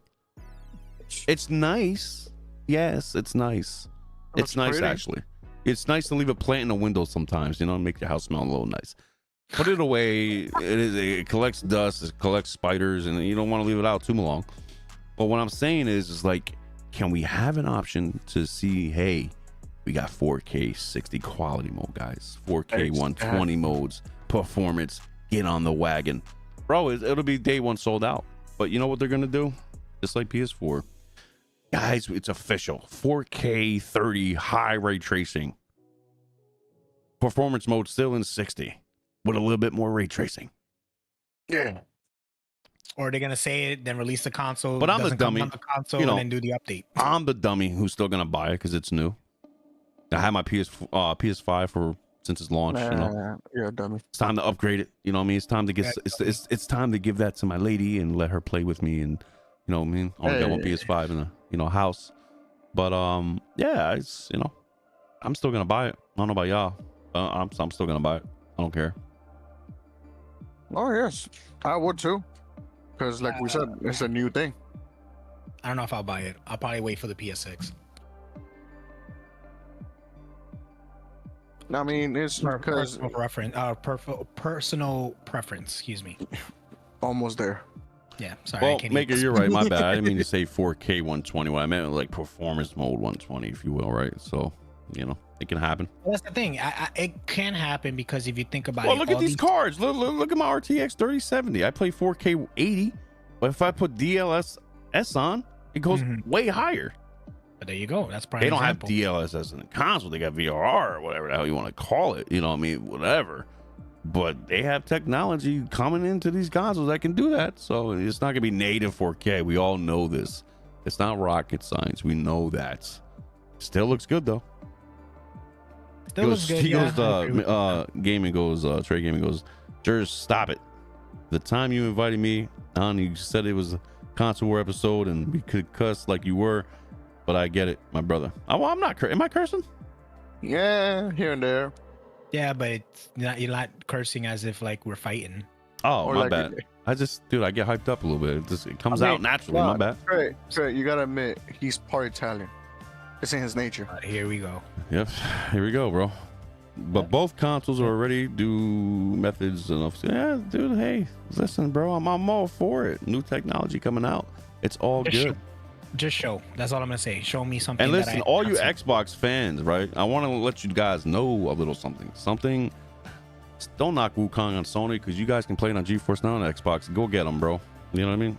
It's nice. Yes, it's nice. Looks It's nice pretty. actually. It's nice to leave a plant in the window sometimes, you know, make your house smell a little nice. Put it away. It collects dust, it collects spiders, and you don't want to leave it out too long. But what I'm saying is like, can we have an option to see, hey, we got 4K 60 quality mode, guys. 4K 120 modes, performance, get on the wagon. Bro, it'll be day one sold out. But you know what they're gonna do? Just like PS4. Guys, it's official. 4K 30 high ray tracing. Performance mode still in 60 with a little bit more ray tracing. Yeah. Or they're gonna say it, then release the console. But I'm the doesn't come dummy, on the console, you know. and then do the update. I'm the dummy who's still gonna buy it because it's new. I had my PS5 for since its launch. You know, Yeah, dummy. it's time to upgrade it. You know what I mean? It's time to get it's time to give that to my lady and let her play with me. And you know what I mean? I only got one Hey. PS5 in the house. But yeah, it's I'm still gonna buy it. I don't know about y'all. I'm still gonna buy it. I don't care. Oh yes, I would too. Because like we said, it's a new thing. I don't know if I'll buy it. I'll probably wait for the PS6. I mean, it's because Personal preference. Excuse me. almost there. Yeah, sorry. I Well, can't Maker, even- you're right. My bad. I didn't mean to say 4K 120. What I meant was like performance mode 120, if you will, right? So, it can happen. That's the thing. It can happen because if you think about Well, it, look at all these cards. Look at my RTX 3070. I play 4K 80, but if I put DLSS on, it goes way higher. But there you go. That's prime They don't example. have DLSS in the console. They got VRR or whatever the hell you want to call it. You know what I mean? Whatever. But they have technology coming into these consoles that can do that. So it's not going to be native 4K. We all know this. It's not rocket science. We know that. Still looks good, though. Still looks good. Yeah, I agree with that. Trey Gaming goes, just stop it. The time you invited me on, you said it was a console war episode and we could cuss like you were, but I get it, my brother. I'm not. Am I cursing? Yeah, here and there. Yeah, but it's not, you're not cursing as if like we're fighting. Oh, Or my like- bad. I get hyped up a little bit. It comes out naturally. My bad. Trey, you gotta admit, he's part Italian. It's in his nature. Here we go. Yep. Here we go, bro. But both consoles already do methods enough. Yeah, dude. Hey, listen, bro. I'm all for it. New technology coming out. It's all good. Just show. That's all I'm gonna say. Show me something. And that listen, I all you haven't seen. Xbox fans, right? I want to let you guys know a little something. Don't knock Wukong on Sony because you guys can play it on GeForce Now on Xbox. Go get them, bro. You know what I mean?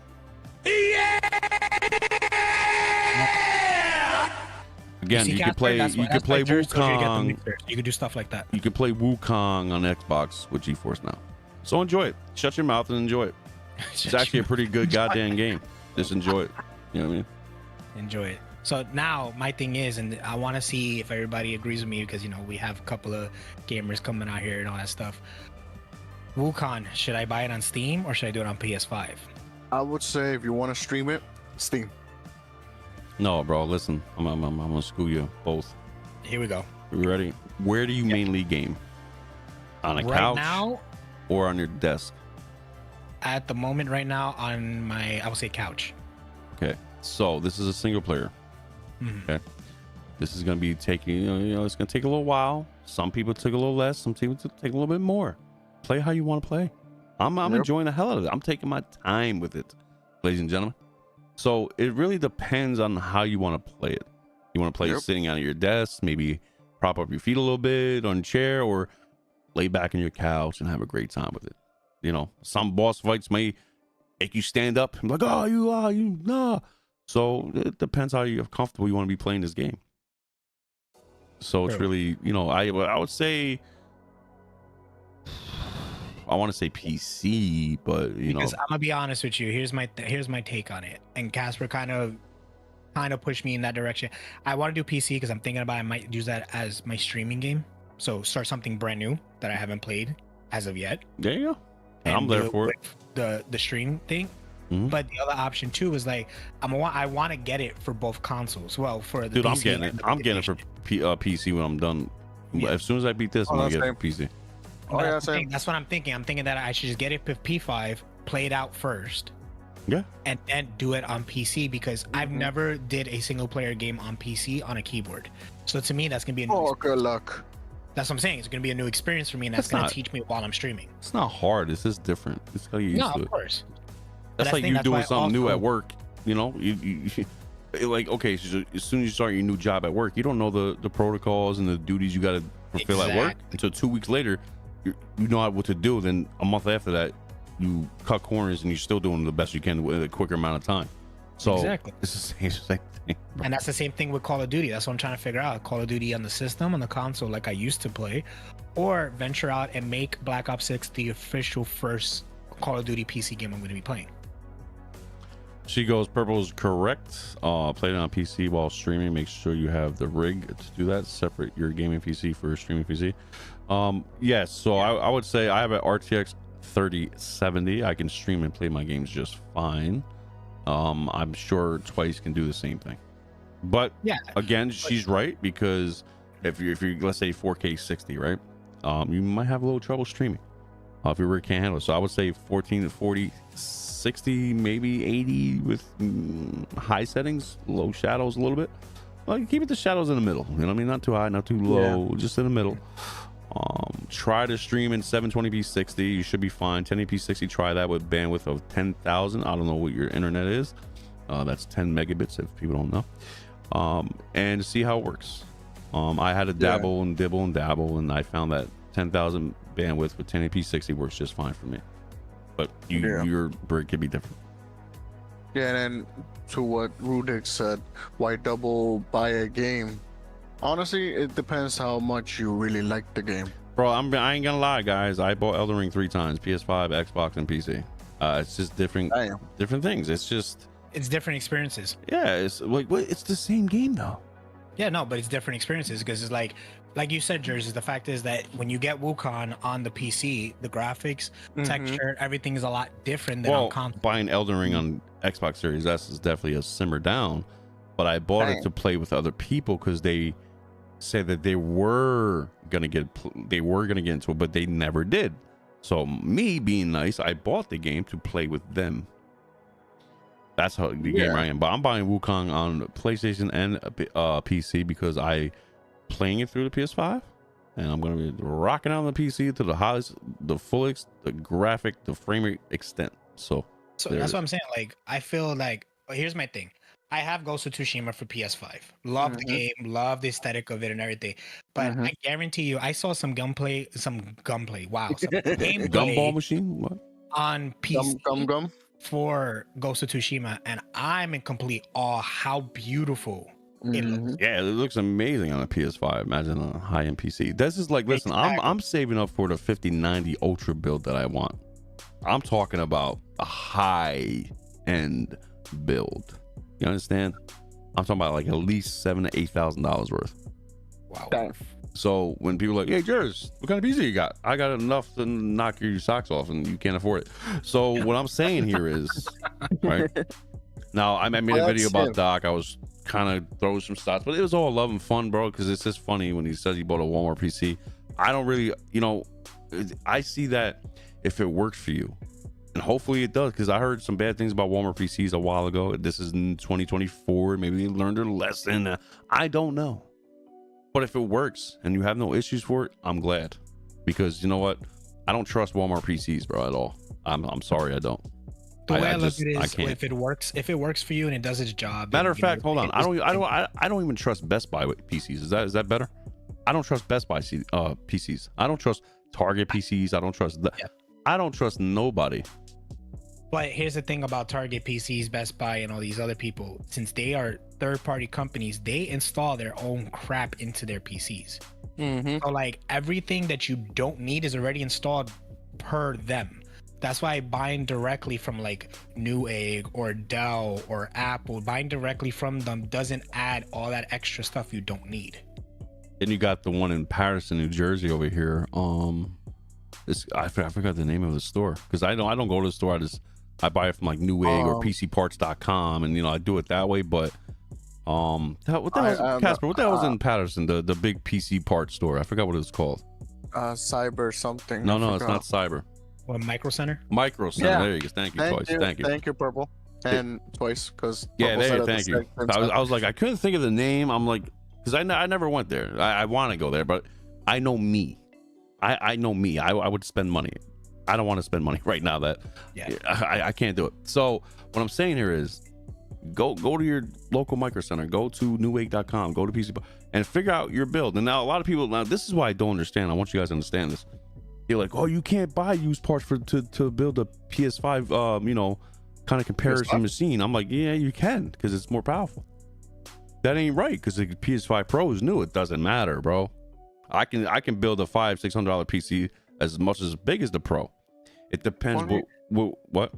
Again, you could play Wukong. You could do stuff like that. You could play Wukong on Xbox with GeForce Now. So enjoy it. Shut your mouth and enjoy it. It's actually a pretty good goddamn game. Just enjoy it. You know what I mean? Enjoy it. So now my thing is, and I want to see if everybody agrees with me because we have a couple of gamers coming out here and all that stuff. Wukong, should I buy it on Steam or should I do it on PS5? I would say if you want to stream it, Steam. No, bro. Listen, I'm gonna school you both. Here we go. You ready? Where do you mainly game? On a Right couch now, or on your desk? at the moment, right now on my, I would say couch. Okay. So this is a single player. Mhm. Okay. This is gonna be taking. It's gonna take a little while. Some people took a little less. Some people take a little bit more. Play how you want to play. I'm Yep. enjoying the hell out of it. I'm taking my time with it, ladies and gentlemen. So it really depends on how you want to play it. You want to play Yep. sitting on your desk, maybe prop up your feet a little bit on a chair, or lay back on your couch and have a great time with it. Some boss fights may make you stand up and be like, oh, you nah. So it depends how comfortable you want to be playing this game. So it's True. really, I would say I want to say PC, but you Because know, I'm gonna be honest with you. Here's my take on it. And Casper kind of pushed me in that direction. I want to do PC because I'm thinking about I might use that as my streaming game. So start something brand new that I haven't played as of yet. there you go. And I'm there do for it. with the stream thing. Mhm. But the other option too is like I want to get it for both consoles. Well, for the Dude, PC I'm getting it. and the I'm getting it for PlayStation. PC when I'm done. Yeah. As soon as I beat this, I'm Oh, gonna get that's it for PC. Oh, yeah, same. That's what I'm thinking. I'm thinking that I should just get it with P5, play it out first, Yeah. and then do it on PC because I've never did a single player game on PC on a keyboard. So to me, that's gonna be a new Oh, good luck. that's what I'm saying. It's gonna be a new experience for me, and that's That's gonna not- teach me while I'm streaming. It's not hard. It's just different. It's how you used No, to of it. course. That's I like think you that's doing why something new also- at work. You know, you like okay. So as soon as you start your new job at work, you don't know the protocols and the duties you got to fulfill at work Exactly. until 2 weeks later. You know what to do. Then a month after that, you cut corners and you're still doing the best you can with a quicker amount of time. So Exactly. it's the same thing. bro. And that's the same thing with Call of Duty. That's what I'm trying to figure out. Call of Duty on the system, on the console, like I used to play, or venture out and make Black Ops 6 the official first Call of Duty PC game I'm going to be playing. She goes, purple is correct. Play it on PC while streaming. Make sure you have the rig to do that. Separate your gaming PC for streaming PC. Yes, so I would say I have an RTX 3070. I can stream and play my games just fine. I'm sure Twice can do the same thing. But Yeah. again, she's right, because if you let's say 4K 60, right? You might have a little trouble streaming if your rig can't handle it. So I would say 14 to 40, 60, maybe 80 with high settings, low shadows a little bit. Like keep it the shadows in the middle. You know what I mean? Not too high, not too low, just in the middle. Try to stream in 720p 60. You should be fine. 1080p 60. Try that with bandwidth of 10,000. I don't know what your internet is. That's 10 megabits if people don't know. And see how it works. I had to dabble and dibble and dabble, and I found that 10,000 bandwidth with 1080p 60 works just fine for me. But your brick could be different. Yeah, and then to what Rudik said, why double buy a game? Honestly, it depends how much you really like the game. Bro, I ain't gonna lie, guys. I bought Elden Ring 3 times: PS5, Xbox, and PC. It's just different things. It's just It's different experiences. it's like it's the same game though. Yeah, no, but it's different experiences because it's like you said, Jersey. The fact is that when you get Wukong on the PC, the graphics, texture, everything is a lot different than on console. Buying Elden Ring on Xbox Series S is definitely a simmer down, but I bought it to play with other people because they said that they were gonna get into it, but they never did. So me being nice, I bought the game to play with them. That's how the game I am. But I'm buying Wukong on PlayStation and PC because I playing it through the PS5, and I'm gonna be rocking out on the PC to the highest, the fullest, the graphic, the frame rate extent. So That's what I'm saying. Like I feel like here's my thing. I have Ghost of Tsushima for PS5. Love the game, love the aesthetic of it and everything. But I guarantee you, I saw some gunplay. Wow, some gameplay gumball machine. What? on PC Gum. for Ghost of Tsushima, and I'm in complete awe how beautiful it looks. Yeah, it looks amazing on a PS5. Imagine a high-end PC. This is like, listen, I'm saving up for the 5090 Ultra build that I want. I'm talking about a high-end build. You understand? I'm talking about like at least $7,000 to $8,000 worth. Wow. Damn. So when people are like, hey, Jers, what kind of PC you got? I got enough to knock your socks off, and you can't afford it. So what I'm saying here is, right? Now, I made a video about Doc. I was kind of throwing some stats, but it was all love and fun, bro, because it's just funny when he says he bought a Walmart PC. I don't really, I see that if it works for you, and hopefully it does, because I heard some bad things about Walmart PCs a while ago. This is in 2024. Maybe they learned their lesson. I don't know. But if it works and you have no issues for it, I'm glad, because you know what? I don't trust Walmart PCs, bro, at all. I'm sorry, I don't. The way I look at it I is, can't. if it works for you and it does its job. Matter of and, fact, hold on. I don't even trust Best Buy PCs. Is that better? I don't trust Best Buy PCs. I don't trust Target PCs. I don't trust I don't trust nobody. But here's the thing about Target PCs, Best Buy, and all these other people. Since they are third-party companies, they install their own crap into their PCs. So like everything that you don't need is already installed per them. That's why buying directly from like Newegg or Dell or Apple, buying directly from them doesn't add all that extra stuff you don't need. Then you got the one in Patterson, New Jersey over here. I forgot the name of the store, because I don't go to the store. I buy it from like Newegg or PCparts.com, and I do it that way. But what the hell was Casper? What the hell was in Patterson? The big PC parts store. I forgot what it was called. Cyber something. No, it's not Cyber. What, Micro Center? Micro Center. Yeah. There you go. Thank you, Toys. Thank you. Thank you, Purple. And Toys, because thank you. I was like, I couldn't think of the name. I'm like, because I never went there. I want to go there, but I know me. I know me. I would spend money. I don't want to spend money right now. I can't do it. So what I'm saying here is, go to your local Micro Center. Go to Newegg.com. Go to PC and figure out your build. And now a lot of people. Now this is why I don't understand. I want you guys to understand this. You're like, oh, you can't buy used parts to build a PS5, kind of comparison machine. I'm like, yeah, you can, because it's more powerful. That ain't right, because the PS5 Pro is new. It doesn't matter, bro. I can build a $500-$600 PC as much as big as the Pro. It depends. What?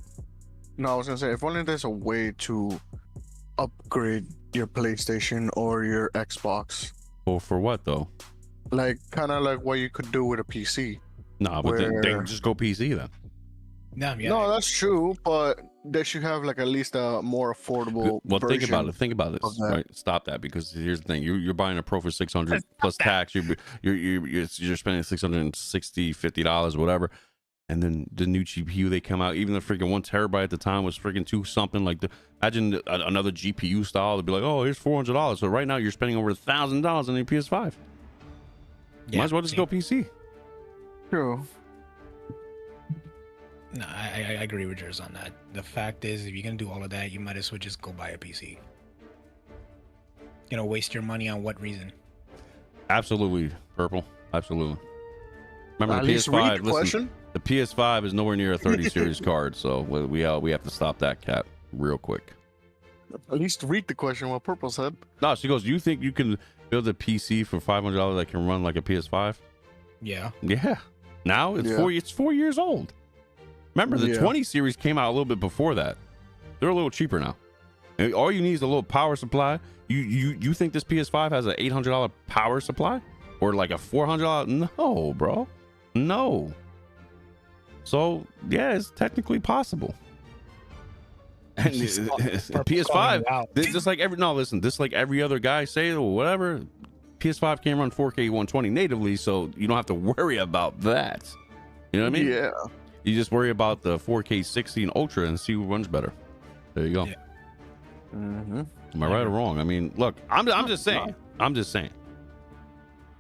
No, I was gonna say, if only there's a way to upgrade your PlayStation or your Xbox. Well, for what though? Like kind of like what you could do with a PC. Nah, but then just go PC then. No, that's true, but they should have like at least a more affordable. Well, think about it. Think about this. Right? Stop that, because here's the thing: you're buying a Pro for $600 plus tax. You're spending $650, whatever, and then the new GPU they come out. Even the freaking 1 terabyte at the time was freaking 2 something. Like imagine another GPU style. They'd be like, oh, here's $400. So right now you're spending over $1,000 on your PS5. Might as well just go PC. True. No, I agree with yours on that. The fact is, if you're gonna do all of that, you might as well just go buy a PC. Waste your money on what reason? Absolutely, Purple. Absolutely. Remember the PS5? Listen, the PS5 is nowhere near a 30 series card, so we have to stop that cat real quick. At least read the question. What Purple said. No, she goes, you think you can build a PC for $500 that can run like a PS5? Yeah. Yeah. Now it's 4 years old. Remember, the 20 series came out a little bit before that. They're a little cheaper now. And all you need is a little power supply. You think this PS5 has an $800 power supply or like a $400? No, bro. No. So yeah, it's technically possible. And PS5, just like every other guy say or whatever, PS5 can't run 4K 120 natively, so you don't have to worry about that. You know what I mean? Yeah. You just worry about the 4K 16 Ultra and see who runs better. There you go. Yeah. Mm-hmm. Am I right or wrong? I mean, look, I'm just saying. I'm just saying.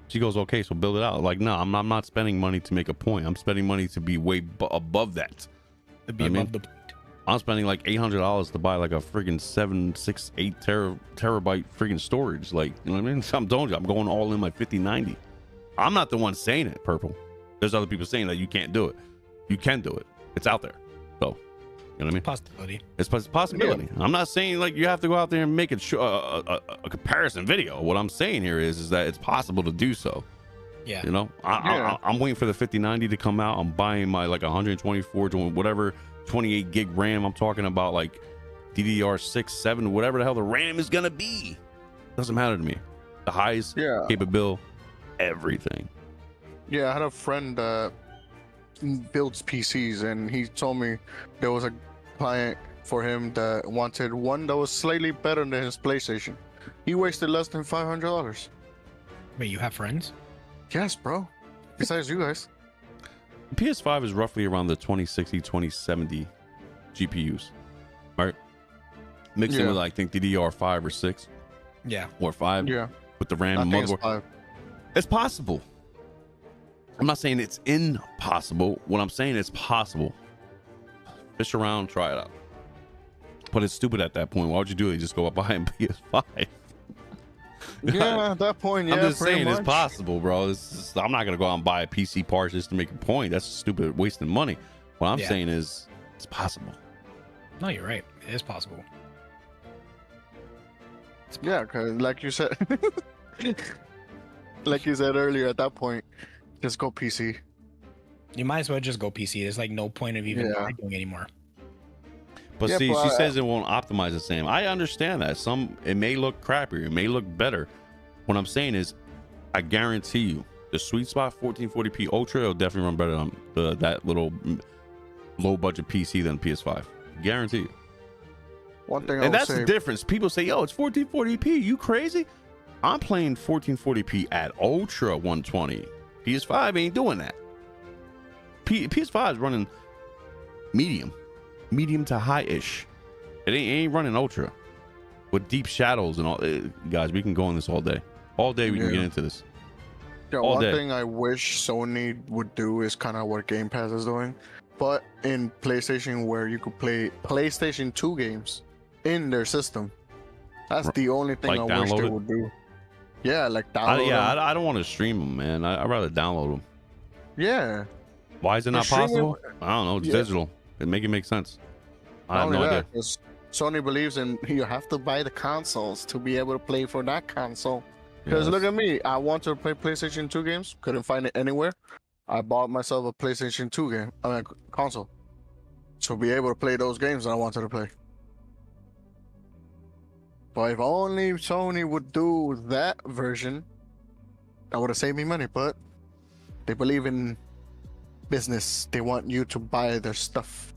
She goes, okay, so build it out. Like, no, I'm not spending money to make a point. I'm spending money to be way above that. To be above the point. I'm spending like $800 to buy like a friggin' 7, 6, 8 terabyte friggin' storage. Like, you know what I mean? I'm telling you, I'm going all in my 5090. I'm not the one saying it, Purple. There's other people saying that you can't do it. You can do it. It's out there. So, you know what I mean? Possibility. It's a possibility. Yeah. I'm not saying like you have to go out there and make a comparison video. What I'm saying here is that it's possible to do so. Yeah. You know, I'm waiting for the 5090 to come out. I'm buying my like 124 to whatever 28 gig RAM. I'm talking about like DDR6, 7, whatever the hell the RAM is gonna be. Doesn't matter to me. The highest capability, everything. Yeah, I had a friend that builds PCs, and he told me there was a client for him that wanted one that was slightly better than his PlayStation. He wasted less than $500. Wait, you have friends? Yes, bro. Besides you guys. PS5 is roughly around the 2060, 2070 GPUs, right? Mixing with, I think, DDR5 or 6. Yeah. Or 5. Yeah. With the RAM and motherboard. It's possible. I'm not saying it's impossible. What I'm saying is possible. Fish around, try it out. But it's stupid at that point. Why would you do it? You just go up buy a PS5. Yeah, at that point, yeah. I'm just saying much. It's possible, bro. I'm not gonna go out and buy a PC part just to make a point. That's stupid, wasting money. What I'm saying is it's possible. No, you're right. It is possible. Yeah, because like you said, like you said earlier, at that point, just go PC. You might as well just go PC. There's like no point of even Yeah. arguing anymore. But Yeah, see, but she says it won't optimize the same. I understand that. It may look crappier, it may look better. What I'm saying is, I guarantee you, the sweet spot 1440p Ultra will definitely run better on that little low budget PC than PS5. Guarantee you. One thing I And would that's say, the difference. People say, "Yo, it's 1440p. You crazy?" I'm playing 1440p at Ultra 120. PS5 ain't doing that. PS5 is running medium to high-ish. It ain't running Ultra with deep shadows and all. Guys, we can go on this all day. All day we can get into this. yeah, all one day. thing I wish Sony would do is kind of what Game Pass is doing, but in PlayStation, where you could play PlayStation 2 games in their system. That's the only thing Like I wish download they it? would do. Yeah, like download them. I don't want to stream them, man. I'd rather download them. Yeah. Why is it not streaming- possible? I don't know. It's Yeah. digital. It make it make sense. I Not have only no that, idea. 'cause Sony believes in you have to buy the consoles to be able to play for that console. Because Yes. look at me, I want to play PlayStation 2 games, couldn't find it anywhere. I bought myself a PlayStation 2 game, console, to be able to play those games that I wanted to play. But if only Sony would do that version, that would have saved me money. But they believe in business. They want you to buy their stuff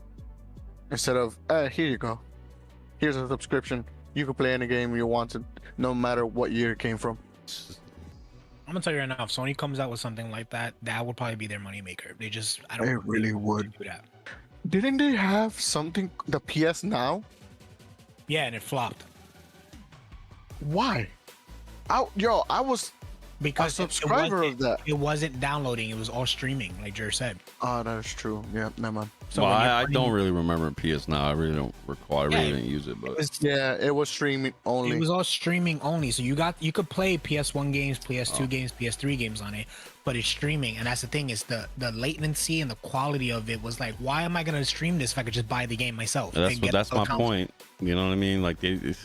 instead of, here you go. Here's a subscription. You can play any game you wanted, no matter what year it came from. I'm gonna tell you right now, if Sony comes out with something like that, that would probably be their moneymaker. I don't They think really they would. do that. Didn't they have something, the PS Now? Yeah, and it flopped Why? I was because a subscriber of that. It wasn't downloading; it was all streaming, like Jer said. Oh, that is true. Yeah, never mind. So Well, when you're I playing- don't really remember PS Now. I really don't recall. I really Yeah, didn't use it, It but was, Yeah, it was streaming only. it was all streaming only, so you could play PS1 games, PS2 games, PS3 games on it, but it's streaming, and that's the thing is the latency and the quality of it was like, why am I gonna stream this if I could just buy the game myself? and get that's the my console? point. You know what I mean? Like,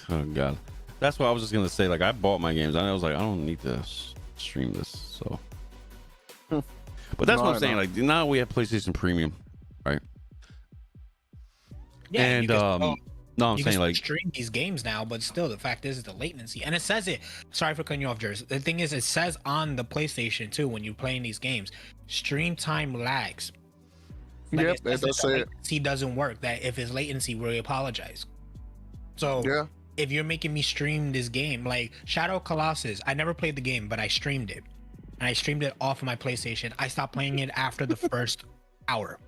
oh god, that's what I was just gonna say. Like, I bought my games. I was like, I don't need to stream this. So, but that's what I'm saying. Like, now we have PlayStation Premium, right? Yeah, And you can still- no, I'm you saying can like, stream these games now, but still, the fact is the latency, and it says it. Sorry for cutting you off, Jers. The thing is, it says on the PlayStation too when you're playing these games, stream time lags. Yep, it it says does that say it. latency doesn't work. That if it's latency, we apologize. So Yeah. if you're making me stream this game, like Shadow Colossus, I never played the game, but I streamed it, and I streamed it off of my PlayStation. I stopped playing it after the first hour.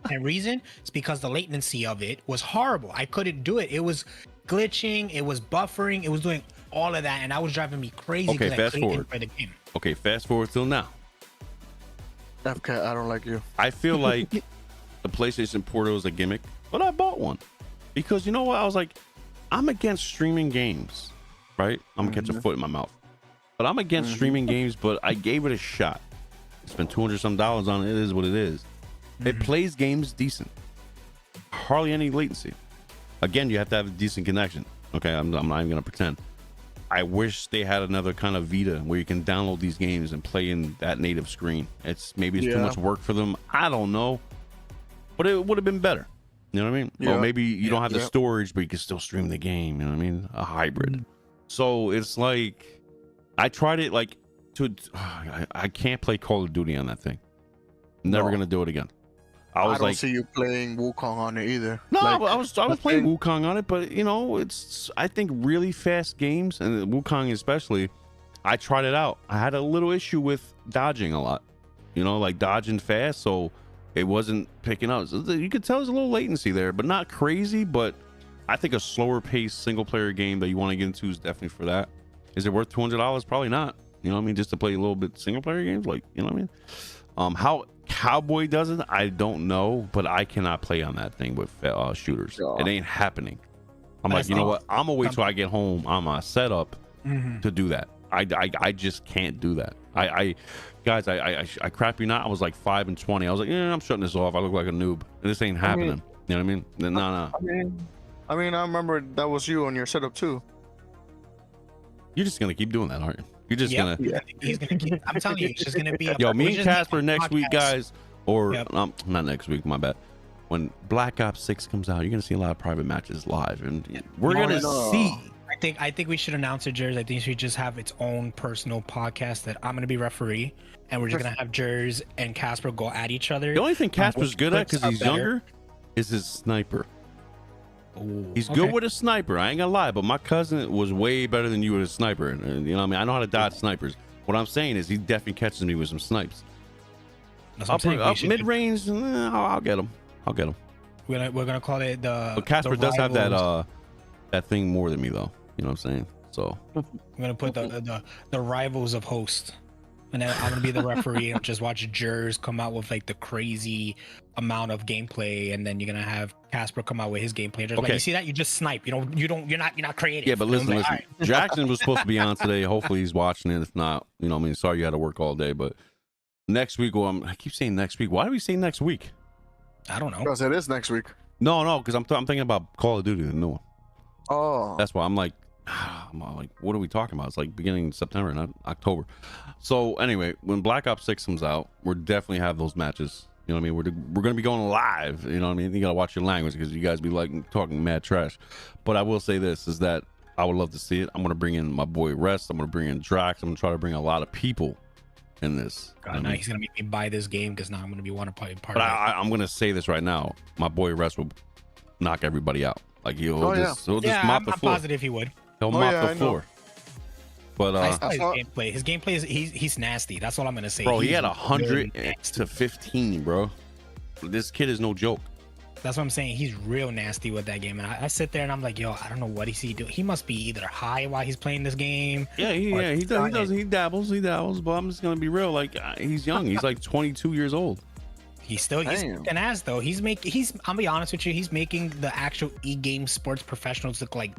And reason is because the latency of it was horrible. I couldn't do it. It was glitching, it was buffering, it was doing all of that, and that was driving me crazy. Okay, 'cause I fast couldn't forward. enjoy the game. okay, fast forward till now. FK, I don't like you. I feel like the PlayStation Portal is a gimmick, but I bought one because you know what? I was like, I'm against streaming games, right? I'm gonna catch a foot in my mouth, but I'm against streaming games. But I gave it a shot. Spent $200 some on it. It is what it is. It plays games decent. Hardly any latency. Again, you have to have a decent connection. Okay, I'm not even gonna pretend. I wish they had another kind of Vita where you can download these games and play in that native screen. Maybe it's too Yeah. much work for them. I don't know, but it would have been better. You know what I mean? Yeah. Or maybe you don't have the Yeah. storage, but you can still stream the game. You know what I mean? A hybrid. So it's like I tried it. Like I can't play Call of Duty on that thing. Never No. gonna do it again. I I was don't like, see you playing Wukong on it either. no, Like, I was playing Wukong on it, but you know, it's I think really fast games and Wukong especially. I tried it out. I had a little issue with dodging a lot, you know, like dodging fast, so it wasn't picking up. So you could tell there's a little latency there, but not crazy. But I think a slower paced single player game that you want to get into is definitely for that. Is it worth $200? Probably not. You know what I mean? Just to play a little bit single player games, like, you know what I mean? How Cowboy does it, I don't know, but I cannot play on that thing with shooters. Yeah. It ain't happening. I'm like, That's you know not- what? I'm gonna wait till I get home on my setup Mhm. to do that. I just can't do that. I crap you not. I was like 5 and 20. I was like, I'm shutting this off. I look like a noob. This ain't happening. You know what I mean? No. I mean, I remember that was you on your setup too. You're just gonna keep doing that, aren't you? You're just Yep. gonna. Yeah. He's gonna keep. I'm telling you, it's just gonna be. Yo, me we're and just making Casper a next week, podcast. guys. Or Yep. not next week, my bad. When Black Ops 6 comes out, you're gonna see a lot of private matches live, and we're No, gonna no. see. I think we should announce it, Jers. I think it should just have its own personal podcast that I'm gonna be referee, and we're just gonna have Jers and Casper go at each other. The only thing Casper's which good at, clips because he's are better. younger, is his sniper. Ooh, He's okay. good with a sniper. I ain't gonna lie, but my cousin was way better than you with a sniper. And you know what I mean? I know how to dodge snipers. What I'm saying is he definitely catches me with some snipes. That's what I'm saying. We should- Mid range, I'll get him. I'll get him. We're gonna call it the. But Casper the does have rivals. that thing more than me though. You know what I'm saying? So We're gonna put the rivals of host, and then I'm gonna be the referee and just watch Jers come out with like the crazy amount of gameplay, and then you're gonna have Casper come out with his gameplay. Just like, Okay. you see that? You just snipe. You're not creative. yeah, but You know, listen, like, listen. all right. Jackson was supposed to be on today. Hopefully he's watching it. If not, you know what I mean? Sorry you had to work all day, but next week, well, I keep saying next week. Why do we say next week? I don't know. Because it is next week. No, because I'm thinking about Call of Duty, the new one. Oh. That's why I'm like, what are we talking about? It's like beginning of September, not October. So anyway, when Black Ops 6 comes out, we're definitely have those matches. You know what I mean? We're gonna be going live. You know what I mean? You gotta watch your language because you guys be like talking mad trash. But I will say this is that I would love to see it. I'm gonna bring in my boy Rest. I'm gonna bring in Drax. I'm gonna try to bring a lot of people in this. You know God, what I now mean? he's gonna make me buy this game because now I'm gonna be want to play part But of it. I'm gonna say this right now. My boy Rest will knock everybody out. Like he'll Oh, yeah. just, he'll just Yeah, mop I'm the floor. positive he would. He'll Oh, mop yeah, the I know. floor. But I saw I his saw- gameplay. His gameplay is he's nasty. That's all I'm gonna say. bro, he He's had 100 really nasty. to 15, bro. This kid is no joke. That's what I'm saying. He's real nasty with that game, and I sit there and I'm like, yo, I don't know what he doing. He must be either high while he's playing this game. Yeah, he does. He dabbles. But I'm just gonna be real. Like he's young. He's like 22 years old. He's Damn. an ass though. He's I'm be honest with you. He's making the actual e-game sports professionals look like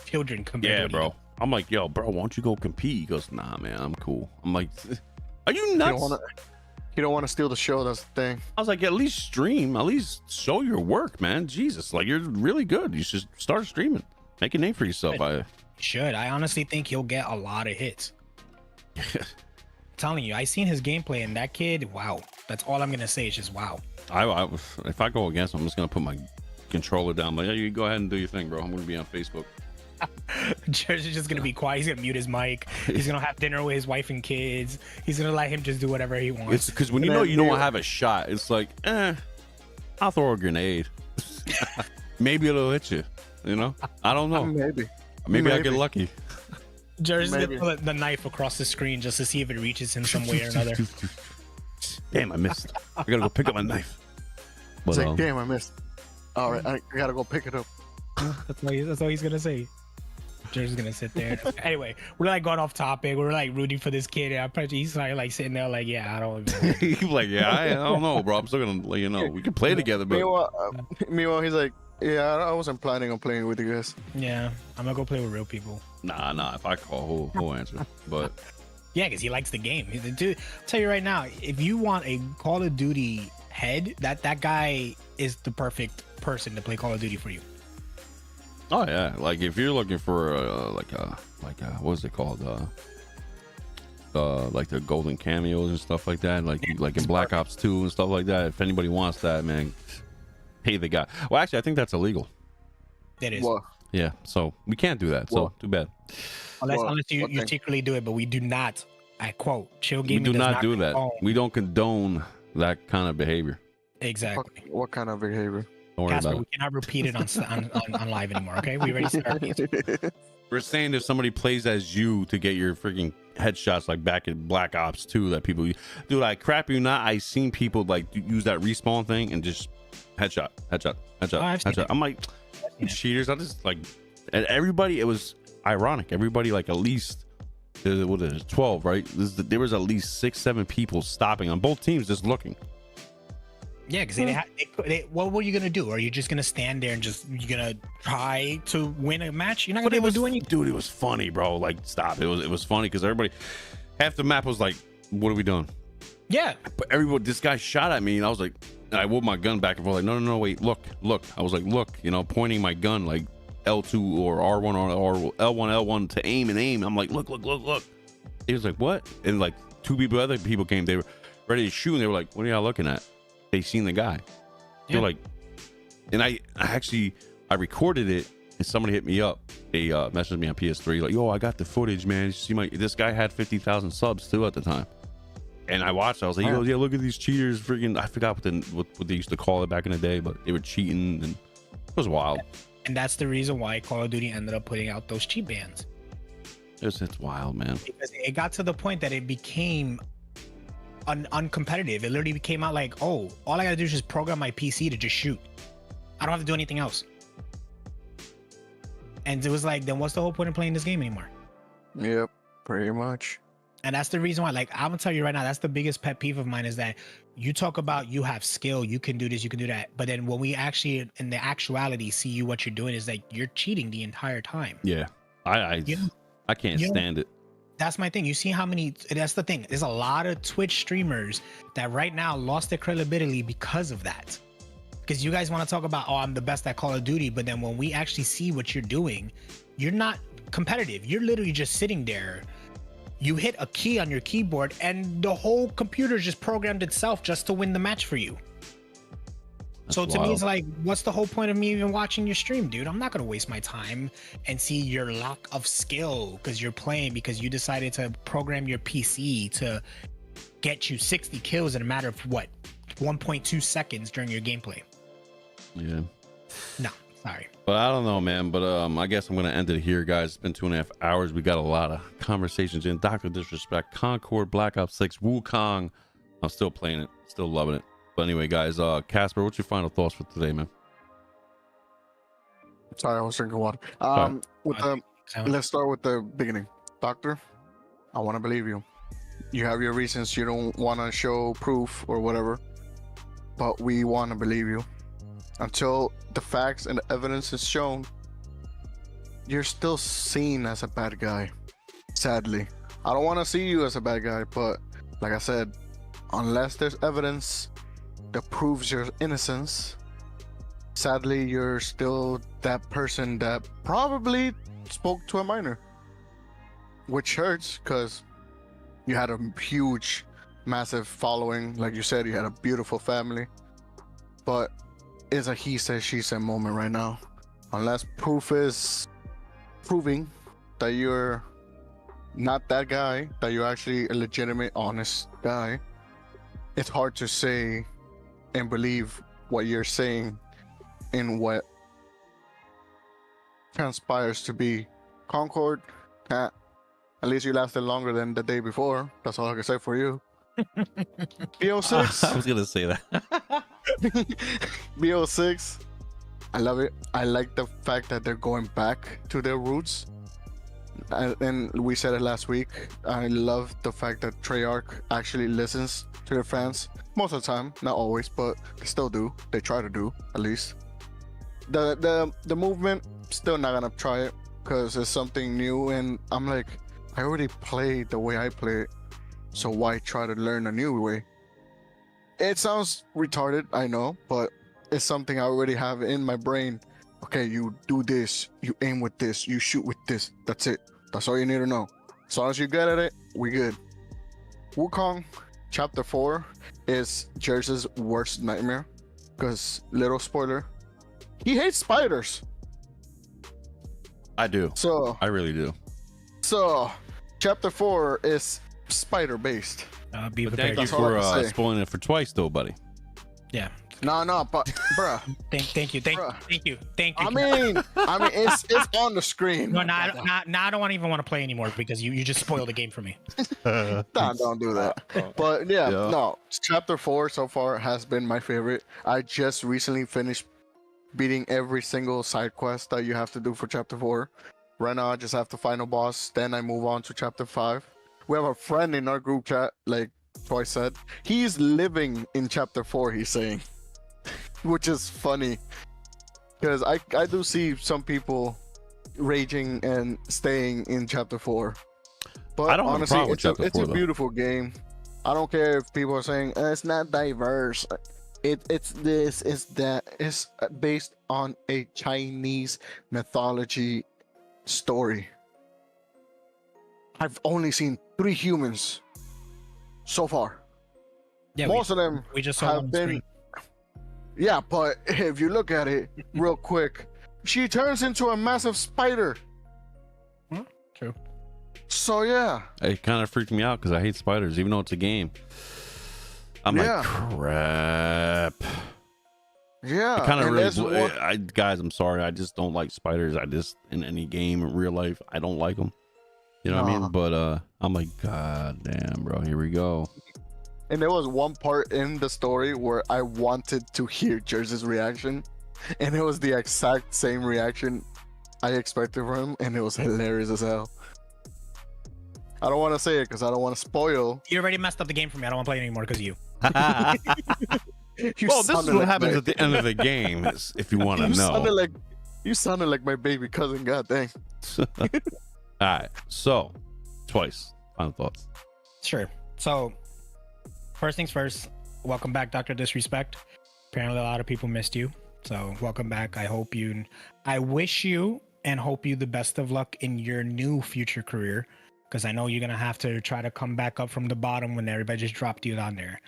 children compared Yeah, to bro. I'm like, yo, bro, why don't you go compete? He goes, nah, man, I'm cool. I'm like, are you You nuts? don't want to steal the show. That's the thing. I was like, at least stream. At least show your work, man. Jesus, like you're really good. You should start streaming. Make a name for yourself. Should I honestly think he'll get a lot of hits. Telling you, I seen his gameplay and that kid. Wow, that's all I'm gonna say. Is just wow. If I go against him, I'm just gonna put my controller down. Like, yeah, you go ahead and do your thing, bro. I'm gonna be on Facebook. George is just gonna be quiet. He's gonna mute his mic. He's gonna have dinner with his wife and kids. He's gonna let him just do whatever he wants. It's because when you And know then you don't you- have a shot, it's like, I'll throw a grenade. Maybe it'll hit you. You know, I don't know. Maybe. Maybe I get lucky. George is Maybe. gonna put the knife across the screen just to see if it reaches him some way or another. Damn, I missed. I gotta go pick up my knife. It's But, like, damn, I missed. All right, I gotta go pick it up. That's all he's gonna say. George is gonna sit there. Anyway, we're like going off topic. We're like rooting for this kid. And I'm probably he's like sitting there like, yeah, I don't even. he's like, yeah, I don't know, bro. I'm still gonna let you know. We can play together, but Meanwhile, he's like, yeah, I wasn't planning on playing with you guys. Yeah, I'm gonna go play with real people. nah. If I call, he'll answer. But Yeah, because he likes the game. Dude, I'll tell you right now, if you want a Call of Duty head, that guy is the perfect person to play Call of Duty for you. oh yeah, like if you're looking for like what's it called? Like the golden cameos and stuff like that, like in Black Ops 2 and stuff like that. If anybody wants that, man, pay the guy. Well, actually, I think that's illegal. It is. What? Yeah, so we can't do that. So Well, too bad. Unless what you thing? secretly do it, but we do not. I quote, chill We gaming do does not do that. condone- We don't condone that kind of behavior. Exactly. What kind of behavior? Don't worry Casper, about we it. cannot repeat it on live anymore, okay? We already said our piece. We're saying if somebody plays as you to get your freaking headshots like back in Black Ops 2 that people, dude, I crap you not, I seen people like use that respawn thing and just headshot. I've seen it. I'm like, seen it. cheaters. I just like, and everybody, it was ironic. Everybody like at least, what is it, 12, right? There was at least 6-7 people stopping on both teams just looking. Yeah, because what were you gonna do? Are you just gonna stand there and you gonna try to win a match? You're not gonna be able to do anything. Dude, it was funny, bro. Like, stop. It was funny because everybody, half the map was like, what are we doing? Yeah, But everybody, this guy shot at me, and I was like, I whipped my gun back and forth, like, no, wait, look. I was like, look, pointing my gun like L2 or R1 or L1 to aim. I'm like, look. He was like, what? And like other people came, they were ready to shoot, and they were like, what are y'all looking at? they seen the guy. They're Yeah. like, and I recorded it, and somebody hit me up. They messaged me on PS3 like, "Yo, I got the footage, man. You see this guy had 50,000 subs too at the time." And I watched. I was like, "Yo, yeah, look at these cheaters! Freaking, I forgot what they used to call it back in the day, but they were cheating, and it was wild. And that's the reason why Call of Duty ended up putting out those cheat bans. It's wild, man. Because it got to the point that it became uncompetitive. It literally became out like, oh, all I gotta do is just program my PC to just shoot. I don't have to do anything else. And it was like, then what's the whole point of playing this game anymore? Yep, pretty much. And that's the reason why, like, I'm gonna tell you right now, that's the biggest pet peeve of mine is that you talk about you have skill, you can do this, you can do that. But then when we actually, in the actuality, see you, what you're doing is like you're cheating the entire time. Yeah, I can't stand it. That's my thing. You see how many, that's the thing. There's a lot of Twitch streamers that right now lost their credibility because of that. Because you guys want to talk about, oh, I'm the best at Call of Duty. But then when we actually see what you're doing, you're not competitive. You're literally just sitting there. You hit a key on your keyboard and the whole computer just programmed itself just to win the match for you. That's so to wild. me, it's like, what's the whole point of me even watching your stream, dude? I'm not going to waste my time and see your lack of skill because you're playing because you decided to program your PC to get you 60 kills in a matter of what, 1.2 seconds during your gameplay. Yeah. No, sorry. But I don't know, man. But I guess I'm gonna end it here, guys. It's been 2.5 hours. We got a lot of conversations in. Dr. Disrespect, Concord, Blk Ops 6, Wukong. I'm still playing it, still loving it. But anyway, guys, Casper, what's your final thoughts for today, man? Sorry, I was drinking water. Sorry. Let's start with the beginning. Doctor, I want to believe you. You have your reasons. You don't want to show proof or whatever, but we want to believe you. Until the facts and the evidence is shown, you're still seen as a bad guy. Sadly, I don't want to see you as a bad guy, but like I said, unless there's evidence that proves your innocence, sadly, you're still that person that probably spoke to a minor, which hurts because you had a huge, massive following. Like you said, you had a beautiful family, but it's a he said, she said moment right now. Unless proof is proving that you're not that guy, that you're actually a legitimate, honest guy, it's hard to say and believe what you're saying in what transpires to be. Concord, at least you lasted longer than the day before. That's all I can say for you. BO6. I was gonna say that. BO6, I love it. I like the fact that they're going back to their roots. And we said it last week. I love the fact that Treyarch actually listens to their fans most of the time, not always, but they still do. They try to do, at least. The movement, still not gonna try it because it's something new, and I'm like, I already play the way I play it, so why try to learn a new way? It sounds retarded, I know, but it's something I already have in my brain. Okay, you do this, you aim with this, you shoot with this. That's it. That's all you need to know. As long as you're good at it, we good. Wukong, Chapter 4 is Jersey's worst nightmare. Because, little spoiler, he hates spiders. I do. So, I really do. So, Chapter 4 is spider based. Be But prepared. thank you That's all I for can say. spoiling it for twice, though, buddy. Yeah. No, but bruh. Thank you. I mean, it's on the screen. No, now I don't even want to play anymore because you just spoiled the game for me. Nah, don't do that. But yeah, no. Chapter 4 so far has been my favorite. I just recently finished beating every single side quest that you have to do for Chapter 4. Right now, I just have the final boss. Then I move on to Chapter 5. We have a friend in our group chat, like Troy said. He's living in Chapter 4, he's saying. Which is funny. Because I do see some people raging and staying in Chapter 4. But I don't have a honestly, problem with Chapter it's 4, a though. beautiful game. I don't care if people are saying it's not diverse. It's this, it's that. It's based on a Chinese mythology story. I've only seen 3 humans so far. Yeah, Most of them we just saw have one been screen. Yeah, but if you look at it real quick, she turns into a massive spider. True. So yeah, It kind of freaked me out because I hate spiders, even though it's a game. I'm Yeah. like, crap. yeah. It kind of and really, that's what- guys, I'm sorry. I just don't like spiders. I just, in any game in real life, I don't like them. You know what I Nah. mean? But I'm like, God damn, bro, here we go. And there was one part in the story where I wanted to hear Jersey's reaction, and it was the exact same reaction I expected from him, and it was hilarious as hell. I don't want to say it because I don't want to spoil. You already messed up the game for me. I don't want to play it anymore because of you. You Well, this is sounded what like happens my- at the end of the game, if you want to you know. sounded like my baby cousin. God dang. All right, so twice. Final thoughts. Sure. So, first things first, welcome back, Dr. DisRespect. Apparently, a lot of people missed you. So, welcome back. I wish you and hope you the best of luck in your new future career, because I know you're going to have to try to come back up from the bottom when everybody just dropped you down there.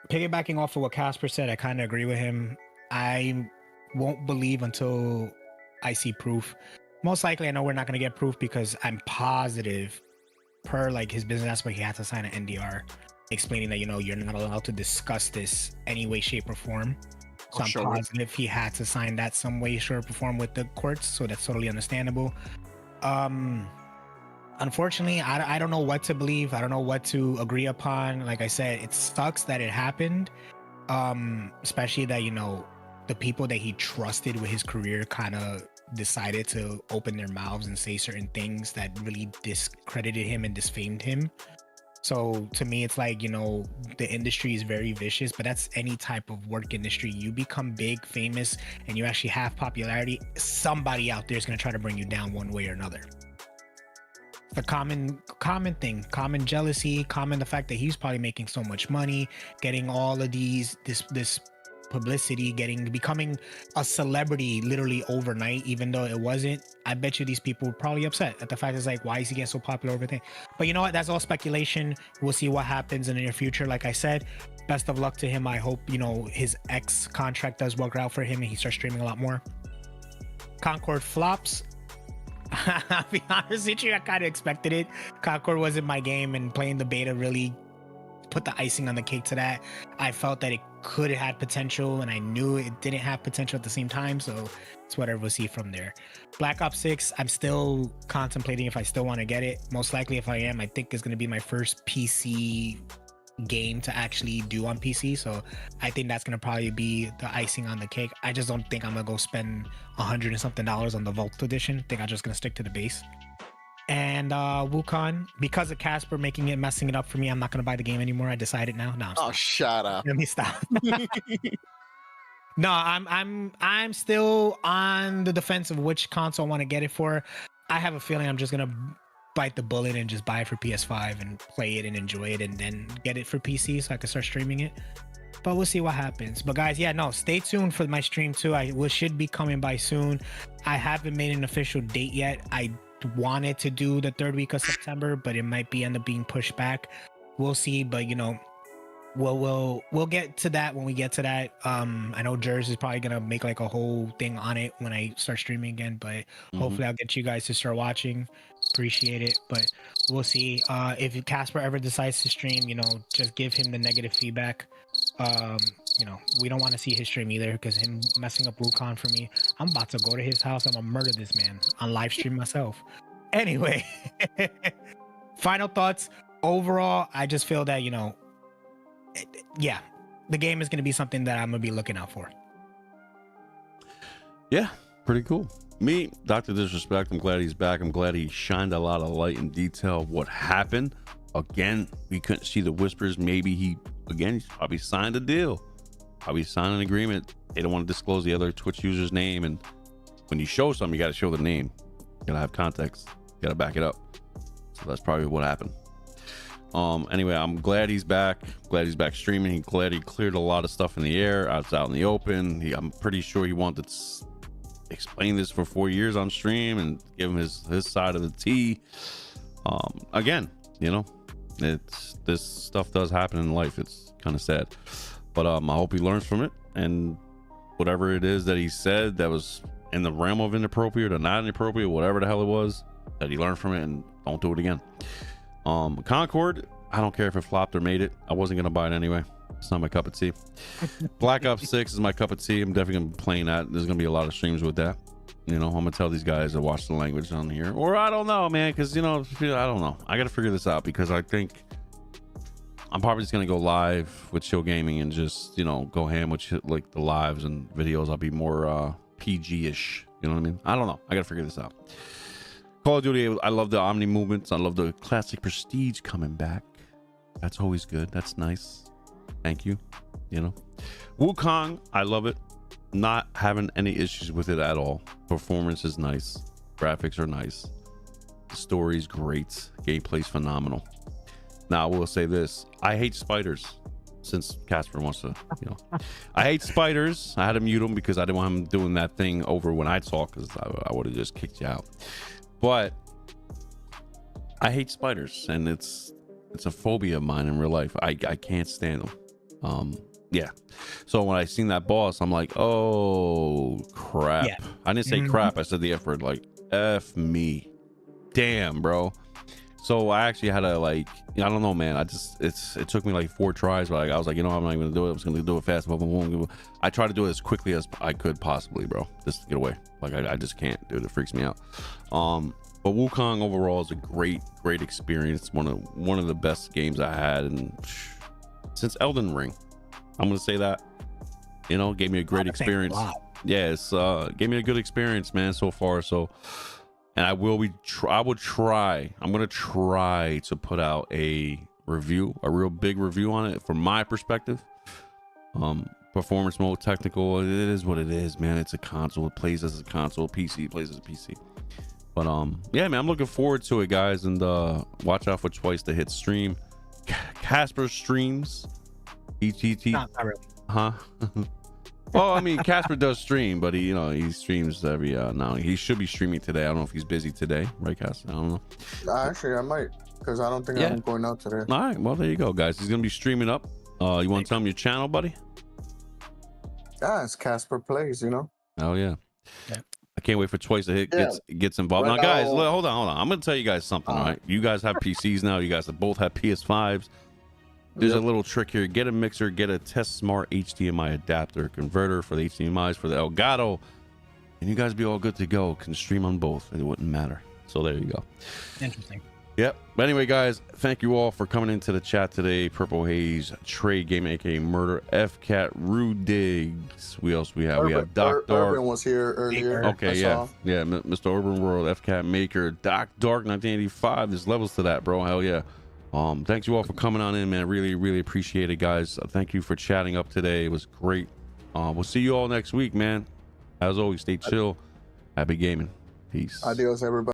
Piggybacking off of what Casper said, I kind of agree with him. I won't believe until I see proof. Most likely, I know we're not going to get proof because I'm positive, per like his business aspect, he had to sign an NDR explaining that, you know, you're not allowed to discuss this any way, shape, or form. So I'm Sure. positive he had to sign that some way, shape, or form with the courts. So that's totally understandable. Unfortunately, I don't know what to believe. I don't know what to agree upon. Like I said, it sucks that it happened. Especially that, you know, the people that he trusted with his career kind of decided to open their mouths and say certain things that really discredited him and disfamed him. So to me, it's like, you know, the industry is very vicious, but that's any type of work industry. You become big, famous, and you actually have popularity, somebody out there is going to try to bring you down one way or another. The common thing, common jealousy, common the fact that he's probably making so much money, getting all of this publicity, becoming a celebrity literally overnight, even though it wasn't. I bet you these people were probably upset at the fact it's like, why is he getting so popular over there? But you know what? That's all speculation. We'll see what happens in the near future. Like I said, best of luck to him. I hope, you know, his ex contract does work out for him and he starts streaming a lot more. Concord Flops. I'll be honest with you, I kind of expected it. Concord wasn't my game, and playing the beta really put the icing on the cake to that. I felt that it could have had potential, and I knew it didn't have potential at the same time, so it's whatever we'll see from there. Blk Ops 6, I'm still contemplating if I still want to get it. Most likely, if I am, I think it's going to be my first PC game to actually do on PC, so I think that's going to probably be the icing on the cake. I just don't think I'm going to go spend $100 and something on the Vault Edition. I think I'm just going to stick to the base. And Wukong, because of Casper messing it up for me, I'm not going to buy the game anymore. I decided now. No, Oh, shut up. let me stop. No, I'm still on the defense of which console I want to get it for. I have a feeling I'm just gonna bite the bullet and just buy it for PS5 and play it and enjoy it, and then get it for PC so I can start streaming it. But we'll see what happens. But guys, yeah, no, stay tuned for my stream too. Should be coming by soon. I haven't made an official date yet. I wanted to do the 3rd week of September, but it might end up being pushed back. We'll see. But you know, we'll get to that when we get to that. I know Jers is probably gonna make like a whole thing on it when I start streaming again, but hopefully I'll get you guys to start watching. Appreciate it, but we'll see. If Casper ever decides to stream, you know, just give him the negative feedback. You know, we don't want to see his stream either, because him messing up Wukong for me. I'm about to go to his house. I'm gonna murder this man on live stream myself. Anyway, final thoughts. Overall, I just feel that, you know, yeah, the game is going to be something that I'm going to be looking out for. Yeah, pretty cool. Me, Dr. DisRespect, I'm glad he's back. I'm glad he shined a lot of light and detail of what happened. Again, we couldn't see the whispers. Maybe he's probably signed a deal. Probably signed an agreement. They don't want to disclose the other Twitch user's name. And when you show something, you got to show the name. You got to have context. You got to back it up. So that's probably what happened. Anyway, I'm glad he's back. Glad he's back streaming. Glad he cleared a lot of stuff in the air. Out in the open. I'm pretty sure he wanted to explain this for 4 years on stream and give him his side of the tea. Again, you know, this stuff does happen in life. It's kind of sad, But I hope he learns from it, and whatever it is that he said that was in the realm of inappropriate or not inappropriate, whatever the hell it was, that he learned from it and don't do it again. Concord, I don't care if it flopped or made it. I wasn't gonna buy it anyway. It's not my cup of tea. Blk Ops 6 is my cup of tea. I'm definitely gonna be playing that. There's gonna be a lot of streams with that. You know, I'm gonna tell these guys to watch the language on here, or I don't know, man, because you know, I don't know. I gotta figure this out because I think I'm probably just gonna go live with Chill Gaming and just, you know, go ham with shit like the lives and videos. I'll be more PG-ish. You know what I mean? I don't know. I gotta figure this out. Call of Duty, I love the Omni movements. I love the classic Prestige coming back. That's always good. That's nice. Thank you. You know, Wukong, I love it. Not having any issues with it at all. Performance is nice. Graphics are nice. The story's great. Gameplay's phenomenal. Now, I will say this. I hate spiders. Since Casper wants to, you know, I hate spiders. I had to mute him because I didn't want him doing that thing over when I talk, because I would have just kicked you out. But I hate spiders, and it's a phobia of mine in real life. I can't stand them. Yeah. So when I seen that boss, I'm like, oh crap. Yeah. I didn't say crap. I said the F word, like F me. Damn, bro. So I actually had to, like, I don't know, man. It took me like 4 tries, but I was like, you know, I'm not even gonna do it. I'm just gonna do it fast. Boom, boom, boom. I tried to do it as quickly as I could possibly, bro, just to get away. Like I just can't, dude. It freaks me out. But Wukong overall is a great experience. One of the best games I had since Elden Ring. I'm gonna say that. You know, gave me a great experience. Yes, gave me a good experience, man, so far. So. And I'm gonna try to put out a review, a real big review on it from my perspective. Performance mode, technical, it is what it is, man. It's a console. It plays as a console. PC plays as a PC. But yeah, man, I'm looking forward to it, guys. And watch out for Twice to hit stream. Casper streams. Not really. Huh? Well, I mean, Casper does stream, but he streams every now. He should be streaming today. I don't know if he's busy today, right, Casper? I don't know. Actually, I might, because I don't think I'm going out today. All right, well, there you go, guys. He's gonna be streaming up. You want to tell him your channel, buddy? Yeah, it's Casper Plays, you know. Oh yeah. I can't wait for Twice to hit gets involved. Right now, guys, hold on. I'm gonna tell you guys something. All right, you guys have PCs now. You guys both have PS5s. There's a little trick here. Get a mixer, get a Test Smart HDMI adapter converter for the HDMIs for the Elgato, and you guys be all good to go. Can stream on both. It wouldn't matter. So there you go. Interesting. Yep. But anyway, guys, thank you all for coming into the chat today. Purple Haze, Trey Game, aka Murder, FCat, Rude Diggs. We have? We have Doc Dark. Urban was here earlier. Okay, yeah, Mr. Urban World, FCat Maker, Doc Dark, 1985. There's levels to that, bro. Hell yeah. Thanks you all for coming on in, man. Really appreciate it, guys. Thank you for chatting up today. It was great. We'll see you all next week, man. As always, stay chill. Happy gaming. Peace. Adios, everybody.